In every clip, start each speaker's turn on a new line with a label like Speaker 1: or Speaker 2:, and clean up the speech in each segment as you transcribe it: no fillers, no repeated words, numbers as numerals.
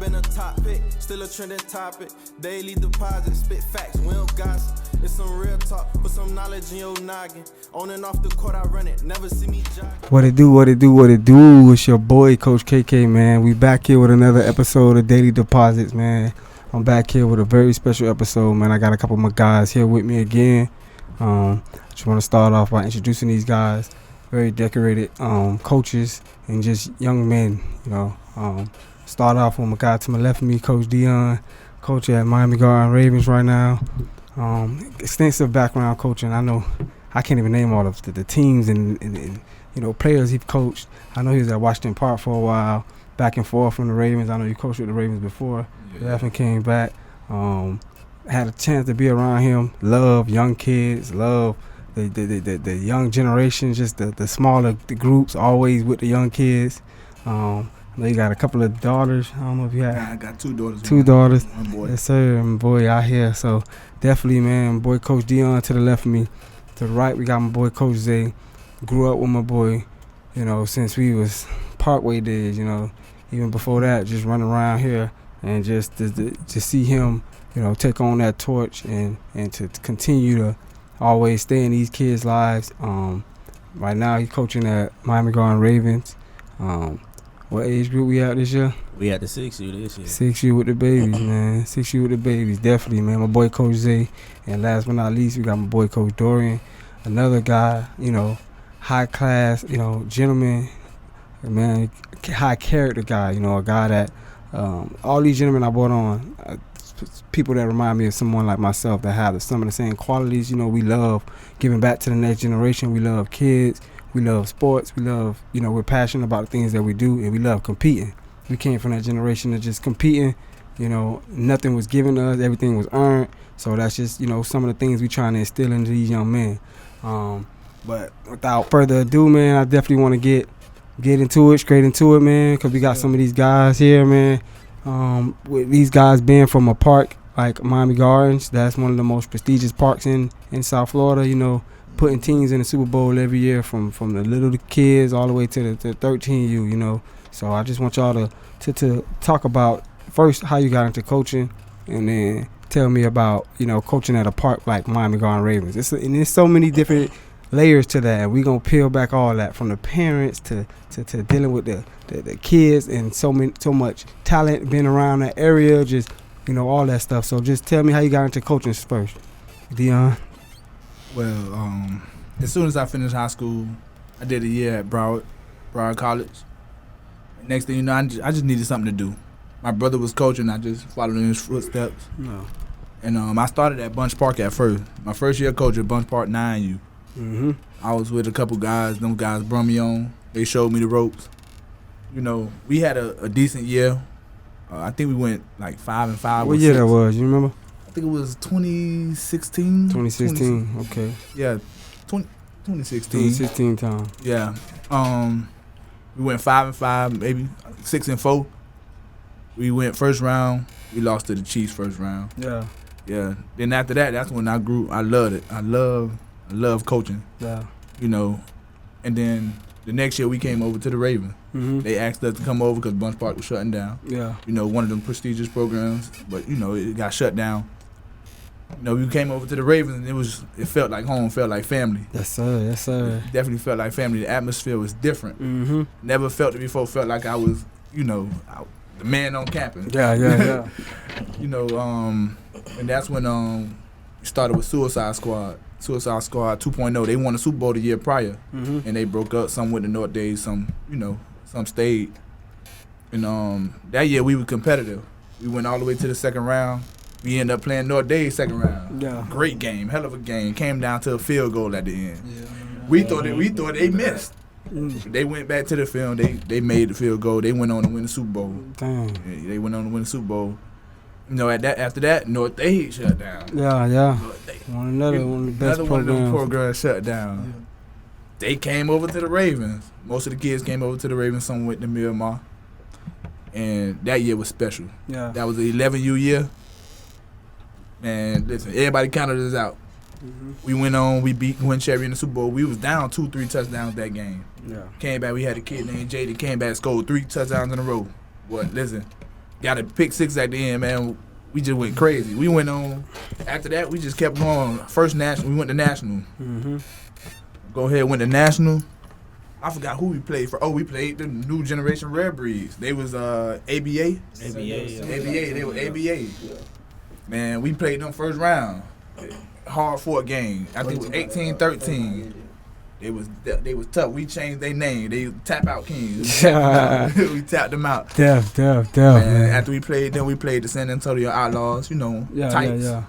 Speaker 1: been a top pick, still a trending topic. Daily deposit, spit facts, we don't gossip. It's some real talk, put some knowledge in your noggin. On and off the court, I run it, never see me jogging.
Speaker 2: What it do? It's your boy, Coach KK, man. We back here with another episode of Daily Deposits, man. I'm back here with a very special episode, man. I got a couple of my guys here with me again. Just want to start off by introducing these guys. Very decorated coaches and just young men, you know. Start off with my guy to my left of me, Coach Deon, coach at Miami Garden Ravens right now. Extensive background coaching. I know I can't even name all of the teams and you know, players he's coached. I know he was at Washington Park for a while, back and forth from the Ravens. I know you coached with the Ravens before. Left and came back. Had a chance to be around him. Love young kids. Love the young generation. Just the smaller the groups. Always with the young kids. I know you got a couple of daughters. I don't know if you have.
Speaker 3: I got two daughters.
Speaker 2: Two daughters.
Speaker 3: My boy.
Speaker 2: Yes, sir. My boy out here. So definitely, man. Boy, Coach Deon to the left of me. To the right, we got my boy, Coach Zay. Grew up with my boy, you know, since we was Parkway days, you know. Even before that, just running around here. And just to see him, you know, take on that torch and to continue to always stay in these kids' lives. Right now, he's coaching at Miami Garden Ravens. What age group we at this year?
Speaker 4: We at the 6U this year.
Speaker 2: 6U with the babies, man. 6U with the babies, definitely, man. My boy, Coach Zay. And last but not least, we got my boy, Coach Dorian. Another guy, you know, high class, you know, gentleman, man, high character guy, you know, a guy that all these gentlemen I brought on, people that remind me of someone like myself that have some of the same qualities. You know, we love giving back to the next generation. We love kids. We love sports. We love, you know, we're passionate about the things that we do, and we love competing. We came from that generation of just competing. You know, nothing was given to us. Everything was earned. So that's just, you know, some of the things we trying to instill into these young men. But without further ado, man, I definitely want to get into it, straight into it, man, because we got some of these guys here, man. With these guys being from a park like Miami Gardens, that's one of the most prestigious parks in South Florida, you know, putting teams in the Super Bowl every year from the little kids all the way to the 13U, you know. So I just want y'all to talk about first how you got into coaching, and then tell me about, you know, coaching at a park like Miami Garden Ravens. And there's so many different layers to that, and we're going to peel back all that from the parents to dealing with the kids, and so much talent being around that area, just, you know, all that stuff. So just tell me how you got into coaching first, Deon.
Speaker 3: Well, as soon as I finished high school, I did a year at Broward College. Next thing you know, I just needed something to do. My brother was coaching, I just followed in his footsteps. No. And I started at Bunch Park at first. My first year coach at Bunch Park 9U.
Speaker 2: Mm-hmm.
Speaker 3: I was with a couple guys. Them guys brought me on. They showed me the ropes. You know, we had a decent year. I think we went like 5-5.
Speaker 2: What year that was? You remember?
Speaker 3: I think it was 2016.
Speaker 2: 2016. Okay.
Speaker 3: Yeah, 2016.
Speaker 2: 2016 time.
Speaker 3: Yeah. We went 5-5, maybe 6-4. We went first round. We lost to the Chiefs first round.
Speaker 2: Yeah.
Speaker 3: Yeah. Then after that, that's when I grew. I loved it. I love coaching.
Speaker 2: Yeah.
Speaker 3: You know, and then the next year we came over to the Ravens.
Speaker 2: Mm-hmm.
Speaker 3: They asked us to come over because Bunch Park was shutting down.
Speaker 2: Yeah.
Speaker 3: You know, one of them prestigious programs, but you know it got shut down. You know, we came over to the Ravens, and it felt like home, felt like family.
Speaker 2: Yes, sir. Yes, sir.
Speaker 3: It definitely felt like family. The atmosphere was different.
Speaker 2: Mm-hmm.
Speaker 3: Never felt it before. Felt like I was, you know, the man on campus.
Speaker 2: Yeah.
Speaker 3: You know, and that's when we started with Suicide Squad 2.0. They won the Super Bowl the year prior,
Speaker 2: mm-hmm.
Speaker 3: and they broke up. Some went to North Dade, some, you know, some stayed. And that year we were competitive. We went all the way to the second round. We ended up playing North Dade second round.
Speaker 2: Yeah.
Speaker 3: Great game, hell of a game. Came down to a field goal at the end. Yeah. We thought they missed. They went back to the field. They made the field goal. They went on to win the Super Bowl.
Speaker 2: Damn.
Speaker 3: Yeah, they went on to win the Super Bowl. You know, after that, North Dade shut down.
Speaker 2: Yeah. One of the best programs.
Speaker 3: One of them programs shut down. Yeah. They came over to the Ravens. Most of the kids came over to the Ravens. Some went to Miramar. And that year was special.
Speaker 2: Yeah.
Speaker 3: That was the 11U year. Man, listen, everybody counted us out. Mm-hmm. We went on, we beat Gwen Cherry in the Super Bowl. We was down 2-3 touchdowns that game.
Speaker 4: Yeah.
Speaker 3: Came back, we had a kid named Jade that came back, scored 3 touchdowns in a row. But listen, got a pick six at the end, man. We just went crazy. We went on. After that, we just kept going. First national, we went to national.
Speaker 2: Mm-hmm.
Speaker 3: Go ahead, went to national. I forgot who we played for. Oh, we played the new generation Rare Breeds. They was ABA. ABA. They were ABA. Yeah. Man, we played them first round. Hard fought game. I think it was 18-13. They was tough. We changed their name. They Tap Out Kings. We tapped them out.
Speaker 2: Def.
Speaker 3: Man, after we played them, we played the San Antonio Outlaws. You know, Tights.
Speaker 2: Yeah.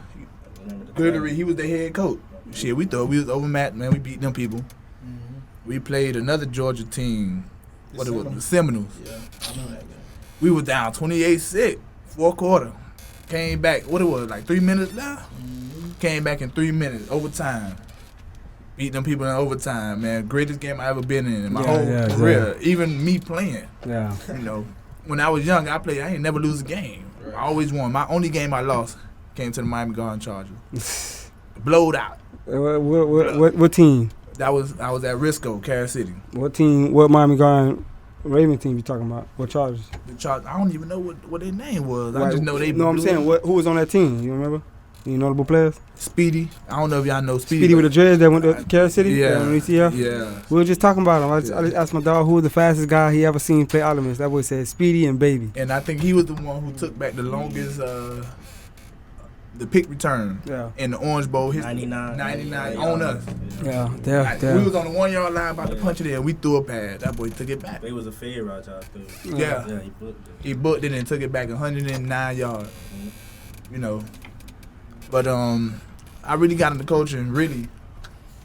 Speaker 3: Glittery, he was the head coach. Shit, we thought we was overmatched, man. We beat them people. Mm-hmm. We played another Georgia team. The Seminoles.
Speaker 4: Yeah, I know that game.
Speaker 3: We were down 28-6, fourth quarter. Came back, like 3 minutes left? Mm-hmm. Came back in 3 minutes, overtime. Beat them people in overtime, man. Greatest game I ever been in my whole career. Yeah. Even me playing. Yeah. You know, when I was young, I ain't never lose a game. Right. I always won. My only game I lost came to the Miami Garden Chargers. Blowed out.
Speaker 2: What team?
Speaker 3: I was at Risco, Carol City.
Speaker 2: What team? What Miami Garden Raven team you talking about? What Chargers?
Speaker 3: The Chargers. I don't even know what their name was. Right. I just know they.
Speaker 2: No, I'm saying who was on that team? You remember? Any notable players?
Speaker 3: Speedy. I don't know if y'all know Speedy.
Speaker 2: Speedy with the dreads that went to Carol City?
Speaker 3: Yeah.
Speaker 2: We were just talking about him. I just asked my dog who was the fastest guy he ever seen play optimist. That boy said Speedy and Baby.
Speaker 3: And I think he was the one who took back the longest the pick return in the Orange Bowl. 99 on us.
Speaker 2: Yeah.
Speaker 3: We was on the 1 yard line about to punch it in. We threw a pass. That boy took it back.
Speaker 4: It was a fade route, y'all threw.
Speaker 3: Yeah.
Speaker 4: He
Speaker 3: booked it and took it back 109 yards. Mm-hmm. You know. But I really got into coaching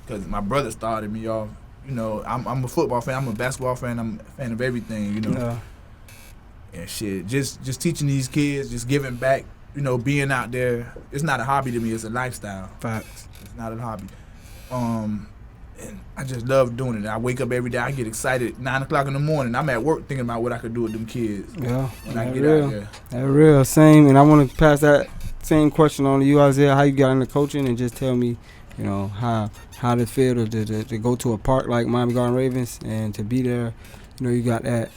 Speaker 3: because my brother started me off. You know, I'm a football fan. I'm a basketball fan. I'm a fan of everything. You know. Yeah. And shit, just teaching these kids, just giving back. You know, being out there, it's not a hobby to me. It's a lifestyle.
Speaker 2: Facts.
Speaker 3: It's not a hobby. And I just love doing it. I wake up every day. I get excited. 9 o'clock in the morning. I'm at work thinking about what I could do with them kids.
Speaker 2: Yeah.
Speaker 3: When I get out there.
Speaker 2: That's real. Same. And I want to pass that same question on to you, Isaiah. How you got into coaching, and just tell me, you know, how it feel to go to a park like Miami Garden Ravens and to be there. You know, you got that.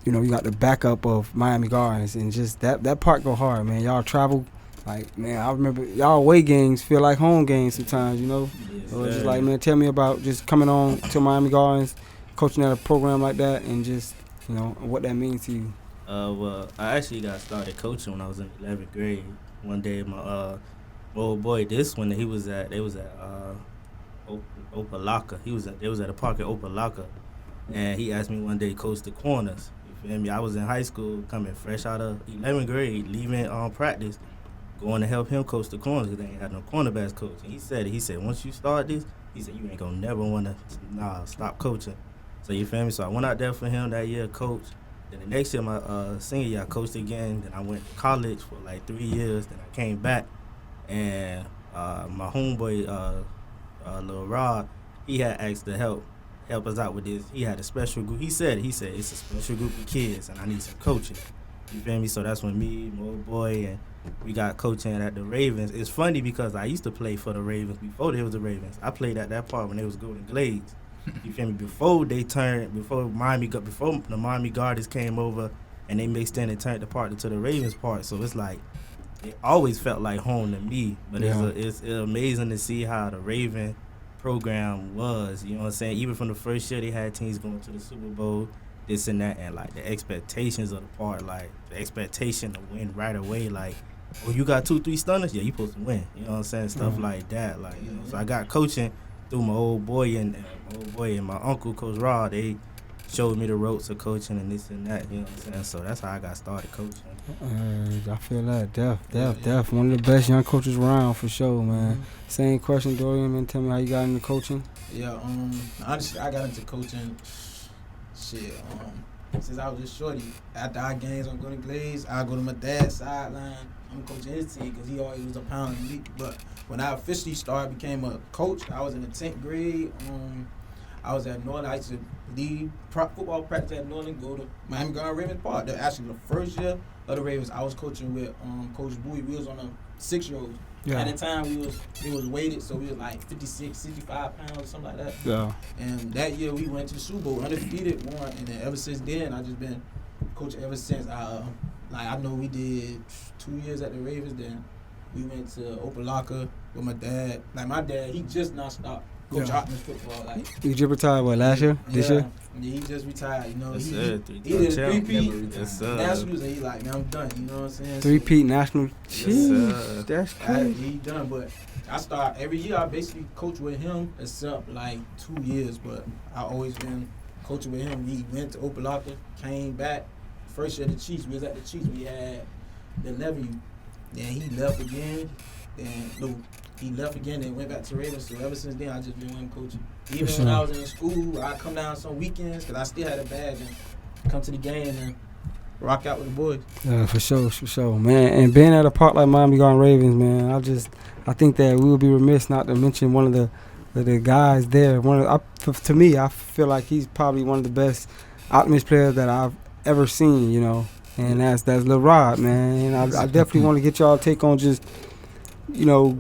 Speaker 2: You know, you got the backup of Miami Gardens, and just that part go hard, man. Y'all travel, like, man, I remember y'all away games feel like home games sometimes, you know.
Speaker 4: Yes,
Speaker 2: so it's just like, man, tell me about just coming on to Miami Gardens, coaching at a program like that, and just, you know, what that means to you.
Speaker 4: Well, I actually got started coaching when I was in 11th grade. One day, my old boy, they was at Opalaka. They was at a park at Opalaka, and he asked me one day to coach the corners. You feel me? I was in high school, coming fresh out of 11th grade, leaving practice, going to help him coach the corners because they ain't had no cornerbacks coach. And he said, once you start this, he said, you ain't gonna never want to stop coaching. So you feel me? So I went out there for him that year, coached. Then the next year, my senior year, I coached again. Then I went to college for like 3 years. Then I came back, and my homeboy, Lil Rod, he had asked to help us out with this. He had a special group. He said it's a special group of kids, and I need some coaching. You feel me? So that's when me, my old boy, and we got coaching at the Ravens. It's funny because I used to play for the Ravens before they was the Ravens. I played at that part when they was Golden Glades. You feel me? Before the Miami Gardens came over and they mixed in and turned the part into the Ravens part. So it's like, it always felt like home to me. But it's amazing to see how the Raven program was, you know what I'm saying? Even from the first year, they had teams going to the Super Bowl, this and that, and like the expectations of the part, like the expectation to win right away, like, oh, you got 2-3 stunners, yeah, you supposed to win, you know what I'm saying? Stuff like that, like, you know. So I got coaching through my old boy and my uncle, Coach Rod. They showed me the ropes of coaching and this and that, you know what I'm saying? So that's how I got started coaching.
Speaker 2: I feel that. Def. One of the best young coaches around for sure, man. Mm-hmm. Same question, Dorian, man. Tell me how you got into coaching.
Speaker 5: Yeah, honestly, I got into coaching, since I was just shorty. After our games on Golden Glades, I go to my dad's sideline. I'm coaching his team because he always was a pound in the league. But when I officially became a coach, I was in the 10th grade. I was at Northern. I used to lead football practice at Northern, go to Miami Garden Ravens Park. That actually the first year of the Ravens, I was coaching with Coach Bowie. We was on a 6-year-old. Yeah. At the time, it was weighted, so we was like 56, 65 pounds or something like that.
Speaker 2: Yeah.
Speaker 5: And that year, we went to the Super Bowl, undefeated, won. And then ever since then, I just been coaching ever since. like I know we did 2 years at the Ravens. Then we went to Opelika with my dad. Like my dad, he just not stopped coach optimist football. Like
Speaker 2: You just retired last year? This year?
Speaker 5: Yeah, he just retired. You know,
Speaker 4: Yes,
Speaker 5: he
Speaker 4: sir.
Speaker 5: did a 3P.
Speaker 4: Yes, sir.
Speaker 5: Nationals, and he like, man, I'm done. You know what I'm saying?
Speaker 2: 3-peat national.
Speaker 4: Yes,
Speaker 2: Jeez,
Speaker 4: sir.
Speaker 2: that's
Speaker 5: I,
Speaker 2: crazy.
Speaker 5: he done, but I start every year. I basically coach with him, except like 2 years. But I always been coaching with him. He went to Opelika, came back. First year of the Chiefs, we was at the Chiefs. We had the 11. Then he left again. He left again and went back to Ravens. So ever since then, I just been with him coaching. Even
Speaker 2: For
Speaker 5: when
Speaker 2: sure.
Speaker 5: I was in school, I come down some weekends because I still had a badge and come to the game and rock out with the boys.
Speaker 2: Yeah, for sure, man. And being at a park like Miami Garden Ravens, man, I think that we would be remiss not to mention one of the guys there. To me, I feel like he's probably one of the best optimist players that I've ever seen, you know. And that's Lil Rod, man. And I definitely want to get y'all take on just, you know,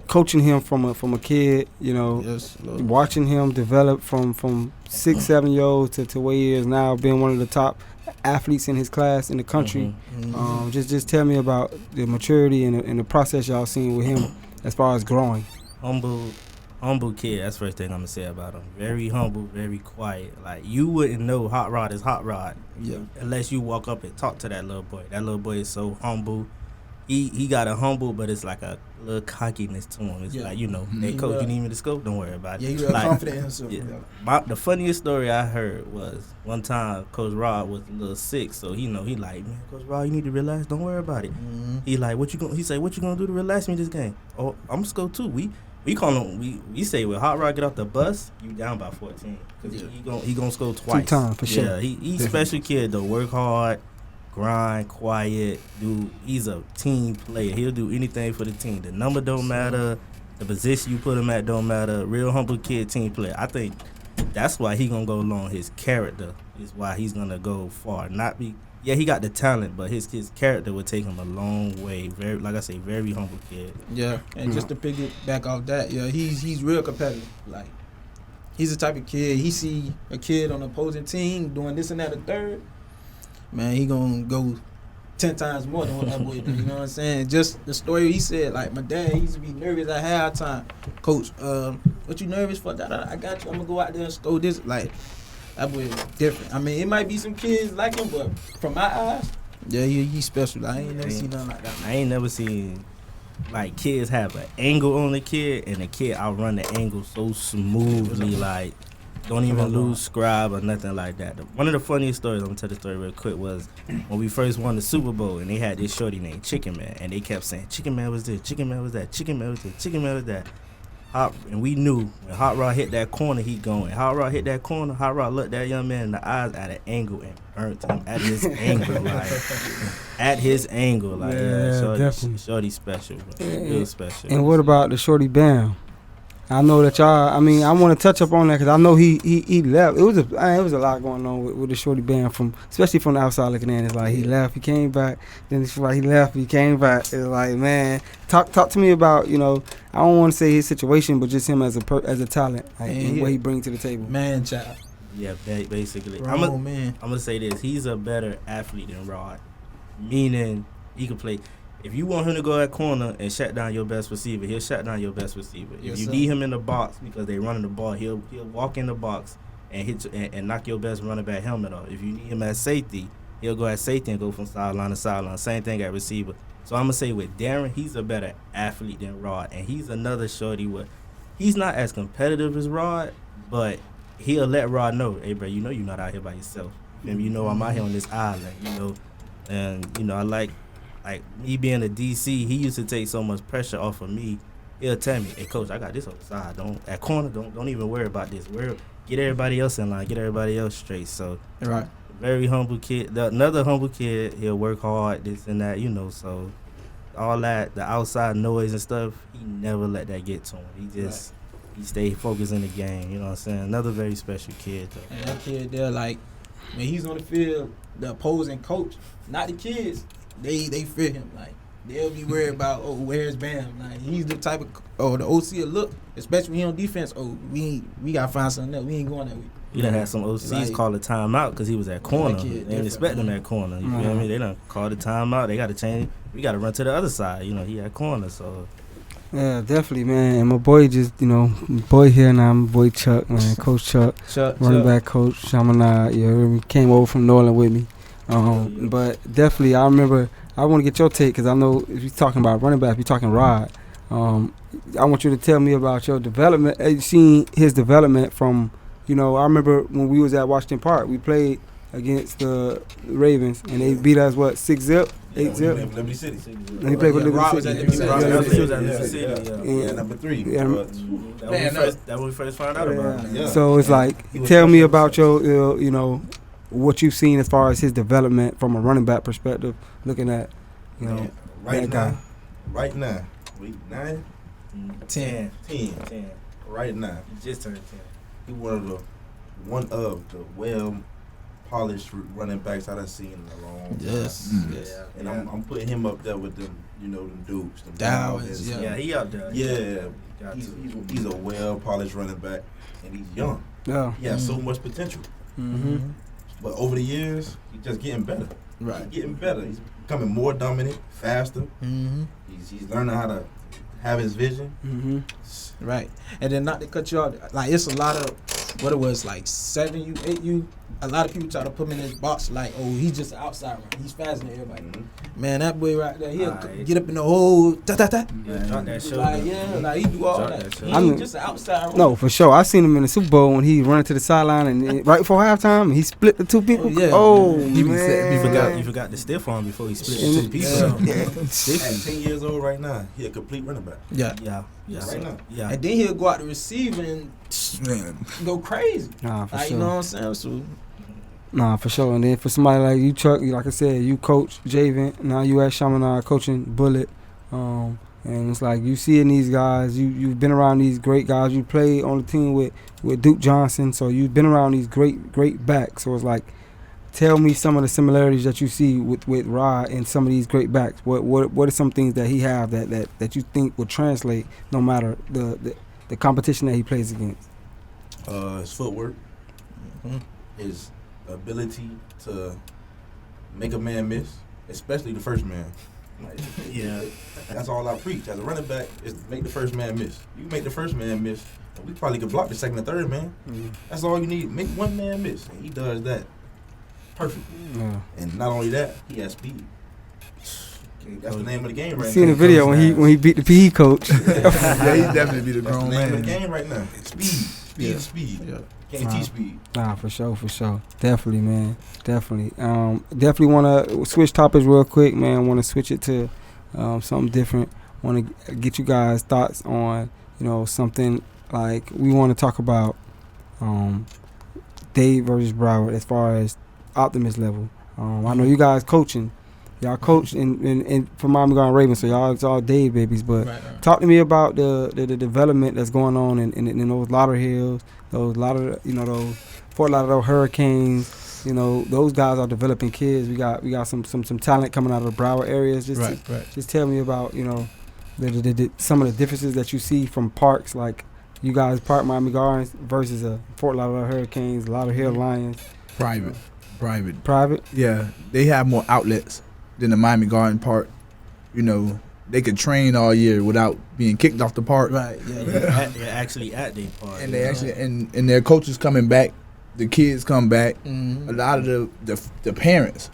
Speaker 2: coaching him from a kid, you know,
Speaker 5: Yes,
Speaker 2: watching him develop from 6-7 year old to where he is now, being one of the top athletes in his class in the country.
Speaker 5: Mm-hmm.
Speaker 2: Just tell me about the maturity and the process y'all seen with him as far as growing.
Speaker 4: Humble kid. That's the first thing I'm gonna say about him. Very humble, very quiet. Like you wouldn't know Hot Rod is Hot Rod, unless you walk up and talk to that little boy. That little boy is so humble. He got a humble, but it's like a little cockiness to him. It's like, you know, hey coach, you need me to scope? Don't worry about it.
Speaker 5: Yeah, you real
Speaker 4: like,
Speaker 5: confident in himself.
Speaker 4: Yeah. The funniest story I heard was one time Coach Rod was a little sick, so he like, man, Coach Rod, you need to relax. Don't worry about it.
Speaker 5: Mm-hmm.
Speaker 4: He like, he say, what you gonna do to relax me this game? Oh, I'm gonna score too. We call him. We say when Hot Rod get off the bus, you down by 14 because he gonna score twice.
Speaker 2: 2 times for sure.
Speaker 4: Yeah, he's special kid though. Work hard, grind, quiet, dude. He's a team player. He'll do anything for the team. The number don't matter. The position you put him at don't matter. Real humble kid, team player. I think that's why he gonna go along. His character is why he's gonna go far. Yeah, he got the talent, but his character would take him a long way. Very, like I say, very humble kid.
Speaker 5: Yeah, and just to piggyback off that, yeah, he's real competitive. Like, he's the type of kid, he see a kid on the opposing team doing this and that, a third, man, he gonna go 10 times more than what that boy do. You know what I'm saying? Just the story he said, like, my dad, he used to be nervous at halftime. Coach, what you nervous for? I got you. I'm gonna go out there and score this. Like, that boy is different. I mean, it might be some kids like him, but from my eyes, yeah, he's special. I ain't never seen nothing like that.
Speaker 4: I ain't never seen like kids have an angle on the kid and the kid outrun the angle so smoothly, like don't even lose scribe or nothing like that. One of the funniest stories, I'm gonna tell the story real quick, was when we first won the Super Bowl and they had this shorty named Chicken Man and they kept saying Chicken Man was this, Chicken Man was that, Chicken Man was this, Chicken Man was that. And we knew when Hot Rod hit that corner, he going. Hot Rod hit that corner, Hot Rod looked that young man in the eyes at an angle and burnt him at his angle, like at his angle, like
Speaker 2: definitely.
Speaker 4: Shorty special, bro. Real special.
Speaker 2: And what about the Shorty Bam? I know that y'all. I mean, I want to touch up on that because I know he left. It was a lot going on with the Shorty Bam especially from the outside looking in. It's like he left, he came back. Then it's like he left, he came back. It's like, man, talk to me about, you know, I don't want to say his situation, but just him as a talent, like, and what he brings to the table.
Speaker 5: Man, child.
Speaker 4: Yeah, basically.
Speaker 5: Man.
Speaker 4: I'm gonna say this: he's a better athlete than Rod, meaning he can play. If you want him to go at corner and shut down your best receiver, he'll shut down your best receiver. If you need him in the box because they running the ball, he'll walk in the box and hit and knock your best running back helmet off. If you need him at safety, he'll go at safety and go from sideline to sideline. Same thing at receiver. So I'm gonna say with Darren, he's a better athlete than Rod, and he's another shorty where he's not as competitive as Rod, but he'll let Rod know, hey bro, you know you're not out here by yourself. And you know I'm out here on this island, you know, and you know I like me being a DC, he used to take so much pressure off of me. He'll tell me, hey coach, I got this on the side. At corner, don't even worry about this. Get everybody else in line, get everybody else straight. So
Speaker 5: Right.
Speaker 4: Very humble kid. Another humble kid, he'll work hard, this and that, you know, so all that, the outside noise and stuff, he never let that get to him. He stayed focused in the game, you know what I'm saying? Another very special kid though.
Speaker 5: And that kid there, like, when he's on the field, the opposing coach, not the kids, they fear him. Like, they'll be worried about, where's Bam? Like, he's the type of, the OC will look, especially when he on defense, we gotta find something else. We ain't going that way.
Speaker 4: You done had some OCs
Speaker 5: Like-
Speaker 4: call a timeout because he was at corner.
Speaker 5: kid
Speaker 4: They didn't
Speaker 5: different,
Speaker 4: expect him
Speaker 5: man.
Speaker 4: at corner. You feel me? They done called a timeout. They got to change. We got to run to the other side. You know, he at corner. So
Speaker 2: Yeah, definitely, man. And my boy just, my boy here now, my boy Chuck, man, Coach Chuck, running back coach, Chaminade, you heard me, came over from New Orleans with me. But definitely, I remember, I want to get your take because I know if you're talking about running back, you're talking Rod. I want you to tell me about your development. You seen his development from, I remember when we was at Washington Park, we played against the Ravens, and they beat us, 6-0? 8-0?
Speaker 6: Liberty City.
Speaker 2: And he played with Liberty
Speaker 5: Rob was
Speaker 2: City.
Speaker 5: at Liberty City.
Speaker 4: Rob
Speaker 5: Yeah,
Speaker 4: was at
Speaker 5: yeah,
Speaker 4: Liberty City,
Speaker 6: Yeah, number 3.
Speaker 2: Yeah.
Speaker 4: that when we first found out about him.
Speaker 6: Yeah.
Speaker 2: So it's like,
Speaker 6: He was
Speaker 2: tell me
Speaker 6: special.
Speaker 2: about your, what you've seen as far as his development from a running back perspective, looking at,
Speaker 6: Man,
Speaker 2: that guy.
Speaker 6: Right now, week 9,
Speaker 5: 10.
Speaker 6: 10. Right now,
Speaker 4: He just turned 10.
Speaker 6: he one of the well polished running backs I've seen in a long time.
Speaker 5: Yes.
Speaker 4: Yeah.
Speaker 6: And I'm putting him up there with them, them dudes, them
Speaker 5: Downs,
Speaker 6: Downs.
Speaker 4: Yeah, he out there.
Speaker 6: Yeah,
Speaker 4: Got
Speaker 6: he's,
Speaker 4: to.
Speaker 6: he's a well polished running back, and he's young.
Speaker 2: Yeah.
Speaker 6: He has so much potential.
Speaker 2: Mm-hmm.
Speaker 6: But over the years, he's just getting better.
Speaker 5: Right.
Speaker 6: He's getting better. He's becoming more dominant, faster.
Speaker 5: Mm-hmm.
Speaker 6: He's learning how to have his vision.
Speaker 2: Mm-hmm.
Speaker 5: Right. And then not to cut you off, like it's a lot of what it was, like 7U, 8U. A lot of people try to put him in this box like, oh, he's just an outside runner. He's faster than everybody.
Speaker 6: Mhm.
Speaker 5: Man, that boy right there, he'll
Speaker 4: Alright.
Speaker 5: get up in the hole, ta-ta-ta.
Speaker 4: Yeah, drop that shoulder.
Speaker 5: Like, yeah, like he do all
Speaker 4: Drop
Speaker 5: that.
Speaker 4: that
Speaker 5: He
Speaker 4: shoulder.
Speaker 5: ain't
Speaker 2: I'm-
Speaker 5: just an outside runner.
Speaker 2: No, for sure. I seen him in the Super Bowl when he running to the sideline and right before halftime, he split the two people.
Speaker 5: Oh, yeah.
Speaker 2: Oh,
Speaker 5: He be set- he
Speaker 2: man.
Speaker 4: You forgot the stiff arm before he split
Speaker 2: Yeah.
Speaker 4: the two people.
Speaker 6: At 10 years old right now, he a complete running back.
Speaker 5: Yeah.
Speaker 4: Yeah.
Speaker 6: Right now.
Speaker 4: Yeah.
Speaker 5: And then he'll go out to receive and
Speaker 3: Man,
Speaker 5: go crazy.
Speaker 2: Nah, for
Speaker 5: Like,
Speaker 2: sure.
Speaker 5: you know what I'm saying? So,
Speaker 2: Nah, for sure. And then for somebody like you, Chuck, like I said, you coach Javen. Now you at Chaminade coaching Bullet. And it's like you seeing these guys. You've been around these great guys. You played on the team with Duke Johnson, so you've been around these great backs. So it's like, tell me some of the similarities that you see with Rod and some of these great backs. What are some things that he have that you think will translate no matter the competition that he plays against?
Speaker 6: His footwork,
Speaker 5: Mhm.
Speaker 6: his ability to make a man miss, especially the first man. Like,
Speaker 4: Yeah.
Speaker 6: that's all I preach as a running back is make the first man miss. You make the first man miss, and we probably could block the second and third man. That's all you need. Make one man miss, and he does that perfectly.
Speaker 2: Yeah.
Speaker 6: And not only that, he has speed. That's the name of the game right
Speaker 2: Seen
Speaker 6: now.
Speaker 2: the video when he beat the PE coach.
Speaker 3: yeah, he definitely be the
Speaker 6: That's the
Speaker 3: grown
Speaker 6: name of the
Speaker 3: man.
Speaker 6: game right now. Speed, speed.
Speaker 5: yeah.
Speaker 6: Can't teach speed.
Speaker 2: Nah, for sure. Definitely, man. Definitely. Definitely want to switch topics real quick, man. Want to switch it to something different. Want to get you guys' thoughts on, something like we want to talk about Dade versus Broward as far as optimist level. I know you guys coaching. Y'all coach in for Miami Garden Ravens, so y'all it's all Dade babies. But
Speaker 5: Right.
Speaker 2: talk to me about the development that's going on in those Lauderdales, those Fort Lauderdale Hurricanes. Those guys are developing kids. We got some talent coming out of the Broward areas. Just tell me about some of the differences that you see from parks like you guys Park Miami Gardens versus Fort Lauderdale Hurricanes, Lauderdale Lions.
Speaker 3: Private. Yeah, they have more outlets than the Miami Garden Park. They could train all year without being kicked off the park.
Speaker 5: Right. Yeah.
Speaker 4: They're actually at their park.
Speaker 3: And they actually and their coaches coming back, the kids come back.
Speaker 5: Mhm.
Speaker 3: A lot of the parents,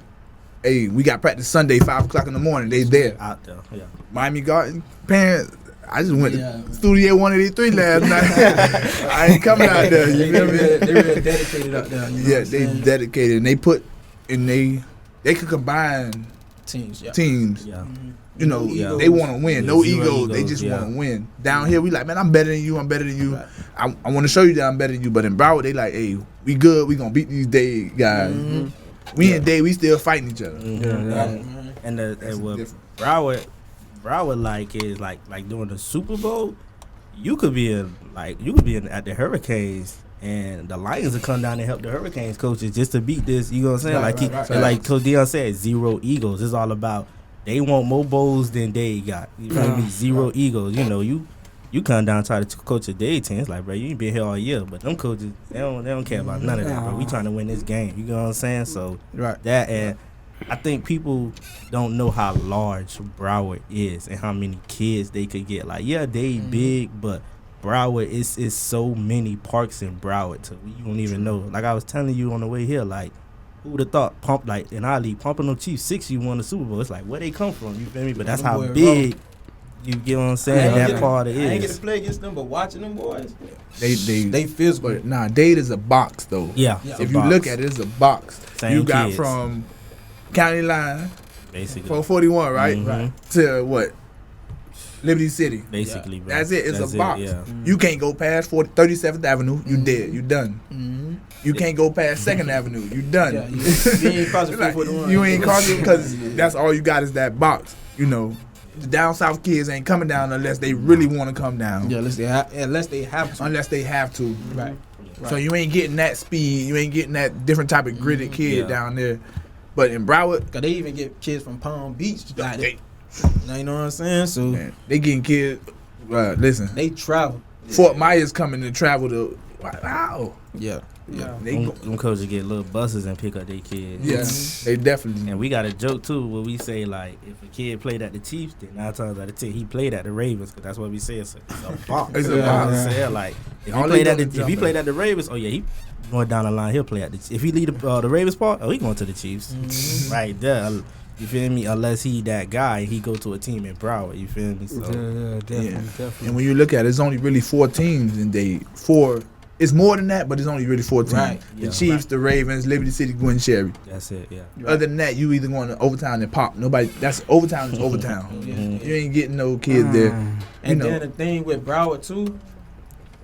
Speaker 3: hey, we got practice Sunday 5:00 in the morning. They there.
Speaker 4: out there. Yeah.
Speaker 3: Miami Garden parents. I just went
Speaker 5: Yeah.
Speaker 3: to Studio 183 last night. I ain't coming out there. You feel me?
Speaker 5: They real dedicated up there. You know
Speaker 3: Yeah,
Speaker 5: what I'm
Speaker 3: they
Speaker 5: saying?
Speaker 3: dedicated and they put and they could combine
Speaker 5: teams. Yeah.
Speaker 3: teams.
Speaker 4: Yeah.
Speaker 5: Yeah.
Speaker 3: They want to win.
Speaker 4: Yeah,
Speaker 3: No
Speaker 4: zero
Speaker 3: egos. They
Speaker 4: egos,
Speaker 3: just
Speaker 4: yeah.
Speaker 3: want to win. Down here, we like, man, I'm better than you. I'm better than you.
Speaker 5: Right.
Speaker 3: I want to show you that I'm better than you. But in Broward, they like, hey, we good. We gonna beat these Dade guys.
Speaker 5: Mhm.
Speaker 3: We in Dade, we still fighting each other.
Speaker 4: Mhm.
Speaker 2: Yeah.
Speaker 5: Right.
Speaker 4: And
Speaker 3: That's
Speaker 4: what
Speaker 3: different.
Speaker 4: Broward is like during the Super Bowl, you could be at the Hurricanes and the Lions will come down and help the Hurricanes coaches just to beat this. You know what I'm saying?
Speaker 5: Right.
Speaker 4: Like Coach Deon said, zero egos. It's all about they want more bowls than they got. You feel me? Zero egos. You come down and try to coach a Dade team. It's like, bro, you ain't been here all year. But them coaches, they don't care about none of that, bro. We trying to win this game. You know what I'm saying? So that, and I think people don't know how large Broward is and how many kids they could get. Like, yeah, they big, but Broward is so many parks in Broward too. You don't even know. Like I was telling you on the way here, like, who would have thought pump like in our league, pumping them Chiefs 6, you won the Super Bowl. It's like where they come from, you feel me? But that's how big you get what I'm saying. That part it is.
Speaker 5: I ain't get to play against them, but watching them boys,
Speaker 3: They
Speaker 5: physical.
Speaker 3: But nah, Dade is a box though.
Speaker 4: Yeah.
Speaker 3: If you look at it, it's a box.
Speaker 4: Same
Speaker 3: you got
Speaker 4: kids.
Speaker 3: from county line,
Speaker 4: Basically.
Speaker 3: 441, right?
Speaker 4: Mhm.
Speaker 3: Right. To what? Liberty City.
Speaker 4: Basically, bro.
Speaker 3: That's it. It's
Speaker 4: That's
Speaker 3: a box.
Speaker 4: Yeah.
Speaker 3: You can't go past 37th Avenue. You dead. You done. You can't go past 2nd Avenue. You done.
Speaker 5: Yeah, you ain't crossing 441.
Speaker 3: You ain't crossing because that's all you got is that box. You know, the down south kids ain't coming down unless they really want to come down.
Speaker 5: Yeah, unless they have to.
Speaker 3: Unless they have to.
Speaker 5: Right.
Speaker 3: So you ain't getting that speed. You ain't getting that different type of gritted kid down there. But in Broward,
Speaker 5: Cause they even get kids from Palm Beach.
Speaker 3: they,
Speaker 5: You know what I'm saying? So
Speaker 3: man, they getting kids. Listen,
Speaker 5: they travel.
Speaker 3: Fort Myers coming to travel to. Wow.
Speaker 5: Yeah.
Speaker 4: Them coaches get little buses and pick up their kids.
Speaker 3: Yeah, they definitely.
Speaker 4: And we got a joke too where we say like if a kid played at the Chiefs, then 9 times out of 10 he played at the Ravens because that's what we say. It's a box.
Speaker 3: It's a box.
Speaker 4: Yeah. Like if
Speaker 3: All
Speaker 4: he
Speaker 3: they
Speaker 4: played at
Speaker 3: doing
Speaker 4: the
Speaker 3: is
Speaker 4: if he
Speaker 3: jumping.
Speaker 4: played at the Ravens, oh yeah, he going down the line. He'll play at the if he lead the Ravens part, oh he going to the Chiefs right there. You feel me? Unless he that guy, he go to a team in Broward. You feel me? So
Speaker 2: Definitely.
Speaker 3: And when you look at it, it's only really 4 teams in Dade. 4. It's more than that, but it's only really 4 teams.
Speaker 5: Right.
Speaker 3: The
Speaker 4: Yeah.
Speaker 3: Chiefs, the Ravens, Liberty City, Gwen Sherry.
Speaker 4: that's it. Yeah.
Speaker 3: Other than that, you either going to Overtown and Pop. Nobody. That's Overtown is Overtown. You ain't getting no kids there.
Speaker 5: And then the thing with Broward too,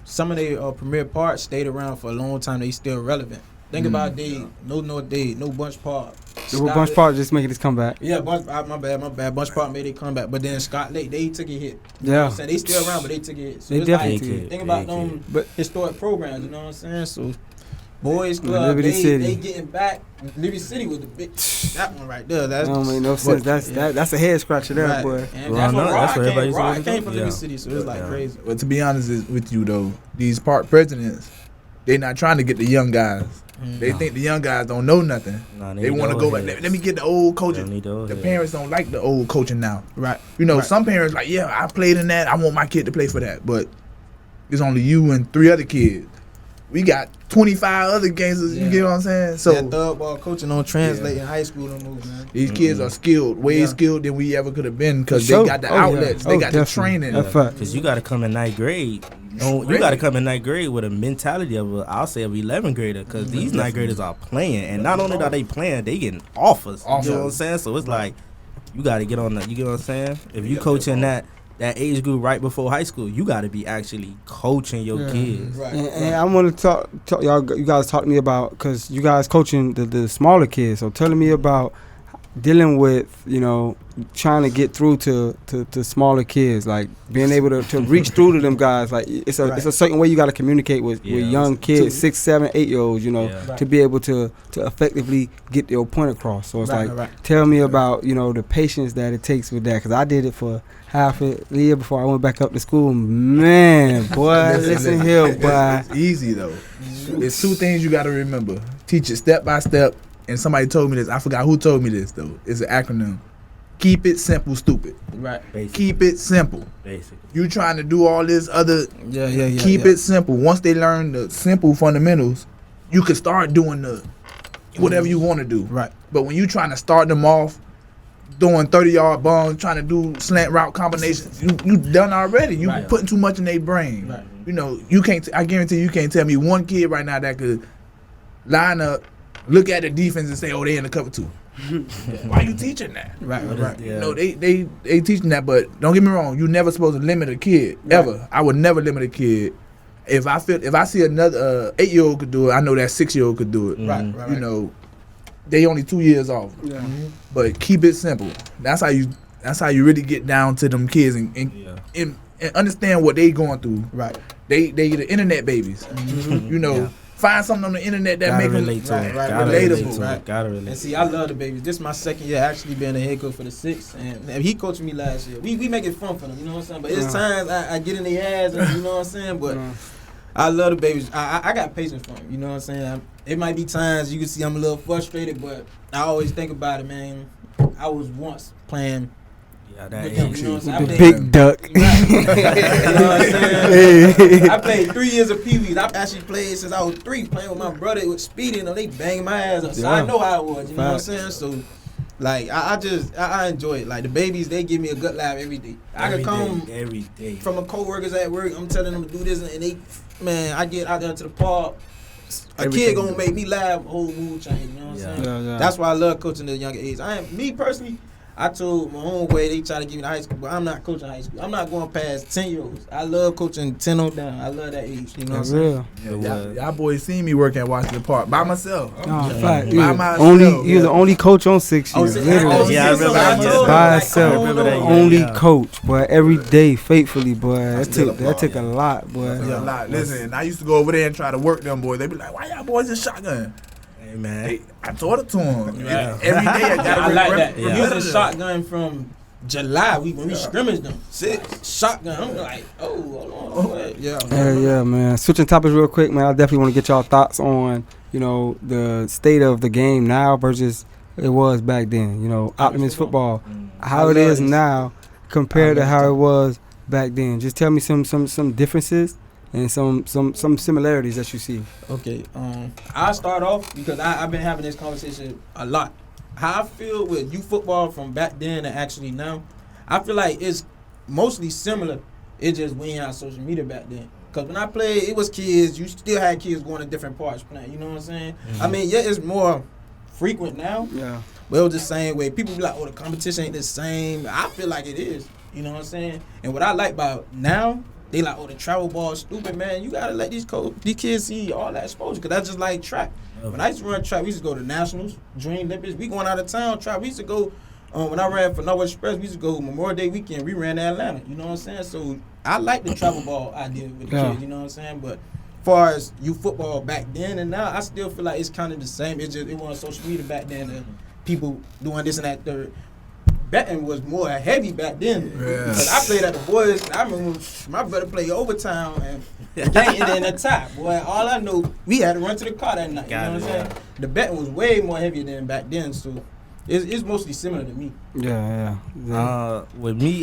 Speaker 5: some of their premier parts stayed around for a long time. They still relevant. Think about Dade, no North Dade, no Bunch Park.
Speaker 2: Bunch Park just making this comeback.
Speaker 5: Yeah, my bad. Bunch Park made it comeback, but then Scott Lake, they took a hit. You know what
Speaker 2: Yeah.
Speaker 5: I'm saying? They still around, but they took a hit. So
Speaker 2: They
Speaker 5: it's
Speaker 2: definitely
Speaker 5: like,
Speaker 2: took a hit.
Speaker 5: think about
Speaker 4: They
Speaker 5: them
Speaker 2: But-
Speaker 5: historic programs, you know what I'm saying? So Boys Club,
Speaker 2: Liberty City.
Speaker 5: they getting back. Liberty City was the big, that one right there. That's
Speaker 2: That don't make no sense. That's a head scratcher there,
Speaker 5: right.
Speaker 2: boy.
Speaker 5: And
Speaker 4: Well,
Speaker 5: that's
Speaker 4: I
Speaker 5: what
Speaker 4: know, that's where everybody
Speaker 5: Rod
Speaker 4: used to
Speaker 5: came from
Speaker 4: go.
Speaker 5: Liberty
Speaker 4: Yeah.
Speaker 5: City, so it's like
Speaker 4: Yeah.
Speaker 5: crazy.
Speaker 3: But to be honest with you though, these park presidents, they not trying to get the young guys. They think the young guys don't know nothing.
Speaker 4: Nah,
Speaker 3: They want to go back. Let me get the old coaching.
Speaker 4: The
Speaker 3: The parents don't like the old coaching now.
Speaker 5: Right.
Speaker 3: You know,
Speaker 5: Right.
Speaker 3: some parents like, yeah, I played in that. I want my kid to play for that. But it's only you and 3 other kids. We got 25 other games. You get what I'm saying? So
Speaker 5: that third ball coaching don't translate in high school no more, man.
Speaker 3: these kids are skilled, way skilled than we ever could have been because
Speaker 2: Sure.
Speaker 3: they got the
Speaker 2: Oh, yeah.
Speaker 3: outlets. They
Speaker 2: Oh,
Speaker 3: got the
Speaker 2: definitely.
Speaker 3: training.
Speaker 2: That's fact.
Speaker 4: Because you got to come in 9th grade. You got to come in 9th grade with a mentality of I'll say of 11th grader because these 9th graders are playing, and not only are they playing, they getting offers. You know what I'm saying? So it's like you got to get on that. You get what I'm saying? If you coaching that age group right before high school, you got to be actually coaching your kids.
Speaker 5: Right.
Speaker 2: And I want to talk y'all. You guys talk to me about because you guys coaching the smaller kids. So telling me about dealing with trying to get through to smaller kids, like being able to reach through to them guys. Like it's a certain way you got to communicate with young kids, 6, 7, 8 year olds. To be able to effectively get your point across. So it's tell me about the patience that it takes with that because I did it for half a year before I went back up to school. Man, boy, listen here, boy.
Speaker 3: It's easy though. It's 2 things you got to remember. Teach it step by step. And somebody told me this. I forgot who told me this though. It's an acronym. Keep it simple, stupid.
Speaker 5: Right.
Speaker 4: Basically.
Speaker 3: Keep it simple.
Speaker 4: Basically.
Speaker 3: You trying to do all this other.
Speaker 5: Yeah.
Speaker 3: Keep it simple. Once they learn the simple fundamentals, you can start doing the whatever you want to do.
Speaker 5: Right.
Speaker 3: But when you trying to start them off doing 30-yard bombs, trying to do slant route combinations, you done already. You putting too much in their brain.
Speaker 5: Right.
Speaker 3: You can't. I guarantee you can't tell me one kid right now that could line up, look at the defense and say, "Oh, they in the cover 2." Why you teaching that?
Speaker 5: Right.
Speaker 3: No, they teaching that, but don't get me wrong. You never supposed to limit a kid ever. I would never limit a kid. If I see another 8-year-old could do it, I know that 6-year-old could do it.
Speaker 5: Right.
Speaker 3: They only 2 years off.
Speaker 2: Yeah.
Speaker 3: But keep it simple. That's how you really get down to them kids and understand what they going through.
Speaker 5: Right.
Speaker 3: They the internet babies. find something on the internet that
Speaker 4: Gotta
Speaker 3: make them
Speaker 4: relate to it.
Speaker 5: right,
Speaker 4: Gotta
Speaker 5: relatable,
Speaker 4: relate to
Speaker 5: right.
Speaker 4: it. Gotta relate.
Speaker 5: And see, I love the babies. This is my second year actually being a head coach for the Six, and he coached me last year. We make it fun for them, you know what I'm saying? But it's times I get in their ass, and you know what I'm saying? But I love the babies. I got patience for them, you know what I'm saying? It might be times you can see I'm a little frustrated, but I always think about it, man. I was once playing.
Speaker 4: Yeah, that
Speaker 5: with them,
Speaker 4: age.
Speaker 5: you know what I'm saying?
Speaker 2: The
Speaker 5: I
Speaker 2: big duck.
Speaker 5: Right. You know what I'm saying? I played 3 years of Pee-wees. I've actually played since I was 3, playing with my brother. It was speeding, they banging my ass up. So I know how it was, you know what I'm saying? So, like, I enjoy it. Like, the babies, they give me a good laugh every day. I can come
Speaker 4: every day
Speaker 5: from a co-workers at work, I'm telling them to do this, and they, man, I get out there to the park. A kid gonna make me laugh, whole mood change, you know what I'm saying?
Speaker 2: Yeah.
Speaker 5: That's why I love coaching at a younger age. Me personally, I told my own way they try to give me to high school, but I'm not coaching high school. I'm not going past 10-year-olds. I love coaching 10 on down. I love that age. You know what I'm saying?
Speaker 3: Y'all boys seen me work at Washington Park by myself.
Speaker 2: No, fact.
Speaker 3: By myself.
Speaker 2: You're the only coach on 6 years. Literally.
Speaker 4: Yeah, I remember that.
Speaker 2: By himself.
Speaker 4: I remember that,
Speaker 2: Only
Speaker 4: yeah.
Speaker 2: coach, boy. Every day, faithfully, boy. That took a lot, boy.
Speaker 3: Yeah, a lot. Listen, I used to go over there and try to work them boys. They be like, "Why y'all boys in shotgun?"
Speaker 4: Hey, man.
Speaker 3: I taught it to them.
Speaker 4: Yeah.
Speaker 3: Every day I got
Speaker 5: I like that.
Speaker 4: Yeah.
Speaker 5: He was a shotgun from July. When we scrimmaged them. 6 shotgun. I'm like, hold on.
Speaker 2: Yeah, man. Switching topics real quick, man. I definitely want to get y'all thoughts on, the state of the game now versus it was back then. Optimist football, how it is now compared to how it was back then. Just tell me some differences and some similarities that you see.
Speaker 5: Okay, I'll start off because I've been having this conversation a lot. How I feel with youth football from back then and actually now, I feel like it's mostly similar. It's just we ain't had social media back then. Because when I played, it was kids. You still had kids going to different parts playing. You know what I'm saying? Mm-hmm. I mean, yeah, it's more frequent now.
Speaker 2: Yeah.
Speaker 5: But it was the same way. People be like, the competition ain't the same. I feel like it is. You know what I'm saying? And what I like about now, they like, the travel ball is stupid, man. You got to let these kids see all that exposure because that's just like track. When I used to run track, we used to go to Nationals, Dream Olympics. We going out of town track. We used to go, when I ran for Northwest Express, we used to go Memorial Day weekend. We ran to Atlanta. You know what I'm saying? So I like the travel ball idea with the kids. You know what I'm saying? But as far as youth football back then and now, I still feel like it's kind of the same. It wasn't social media back then. The people doing this and that third. Betting was more heavy back then. Yeah. Because I played at the boys. I remember my brother played overtime and in the top. Boy, all I know, we had to run to the car that night. You know what I'm saying? The betting was way more heavier than back then. So it's mostly similar to me.
Speaker 2: Yeah.
Speaker 4: With me,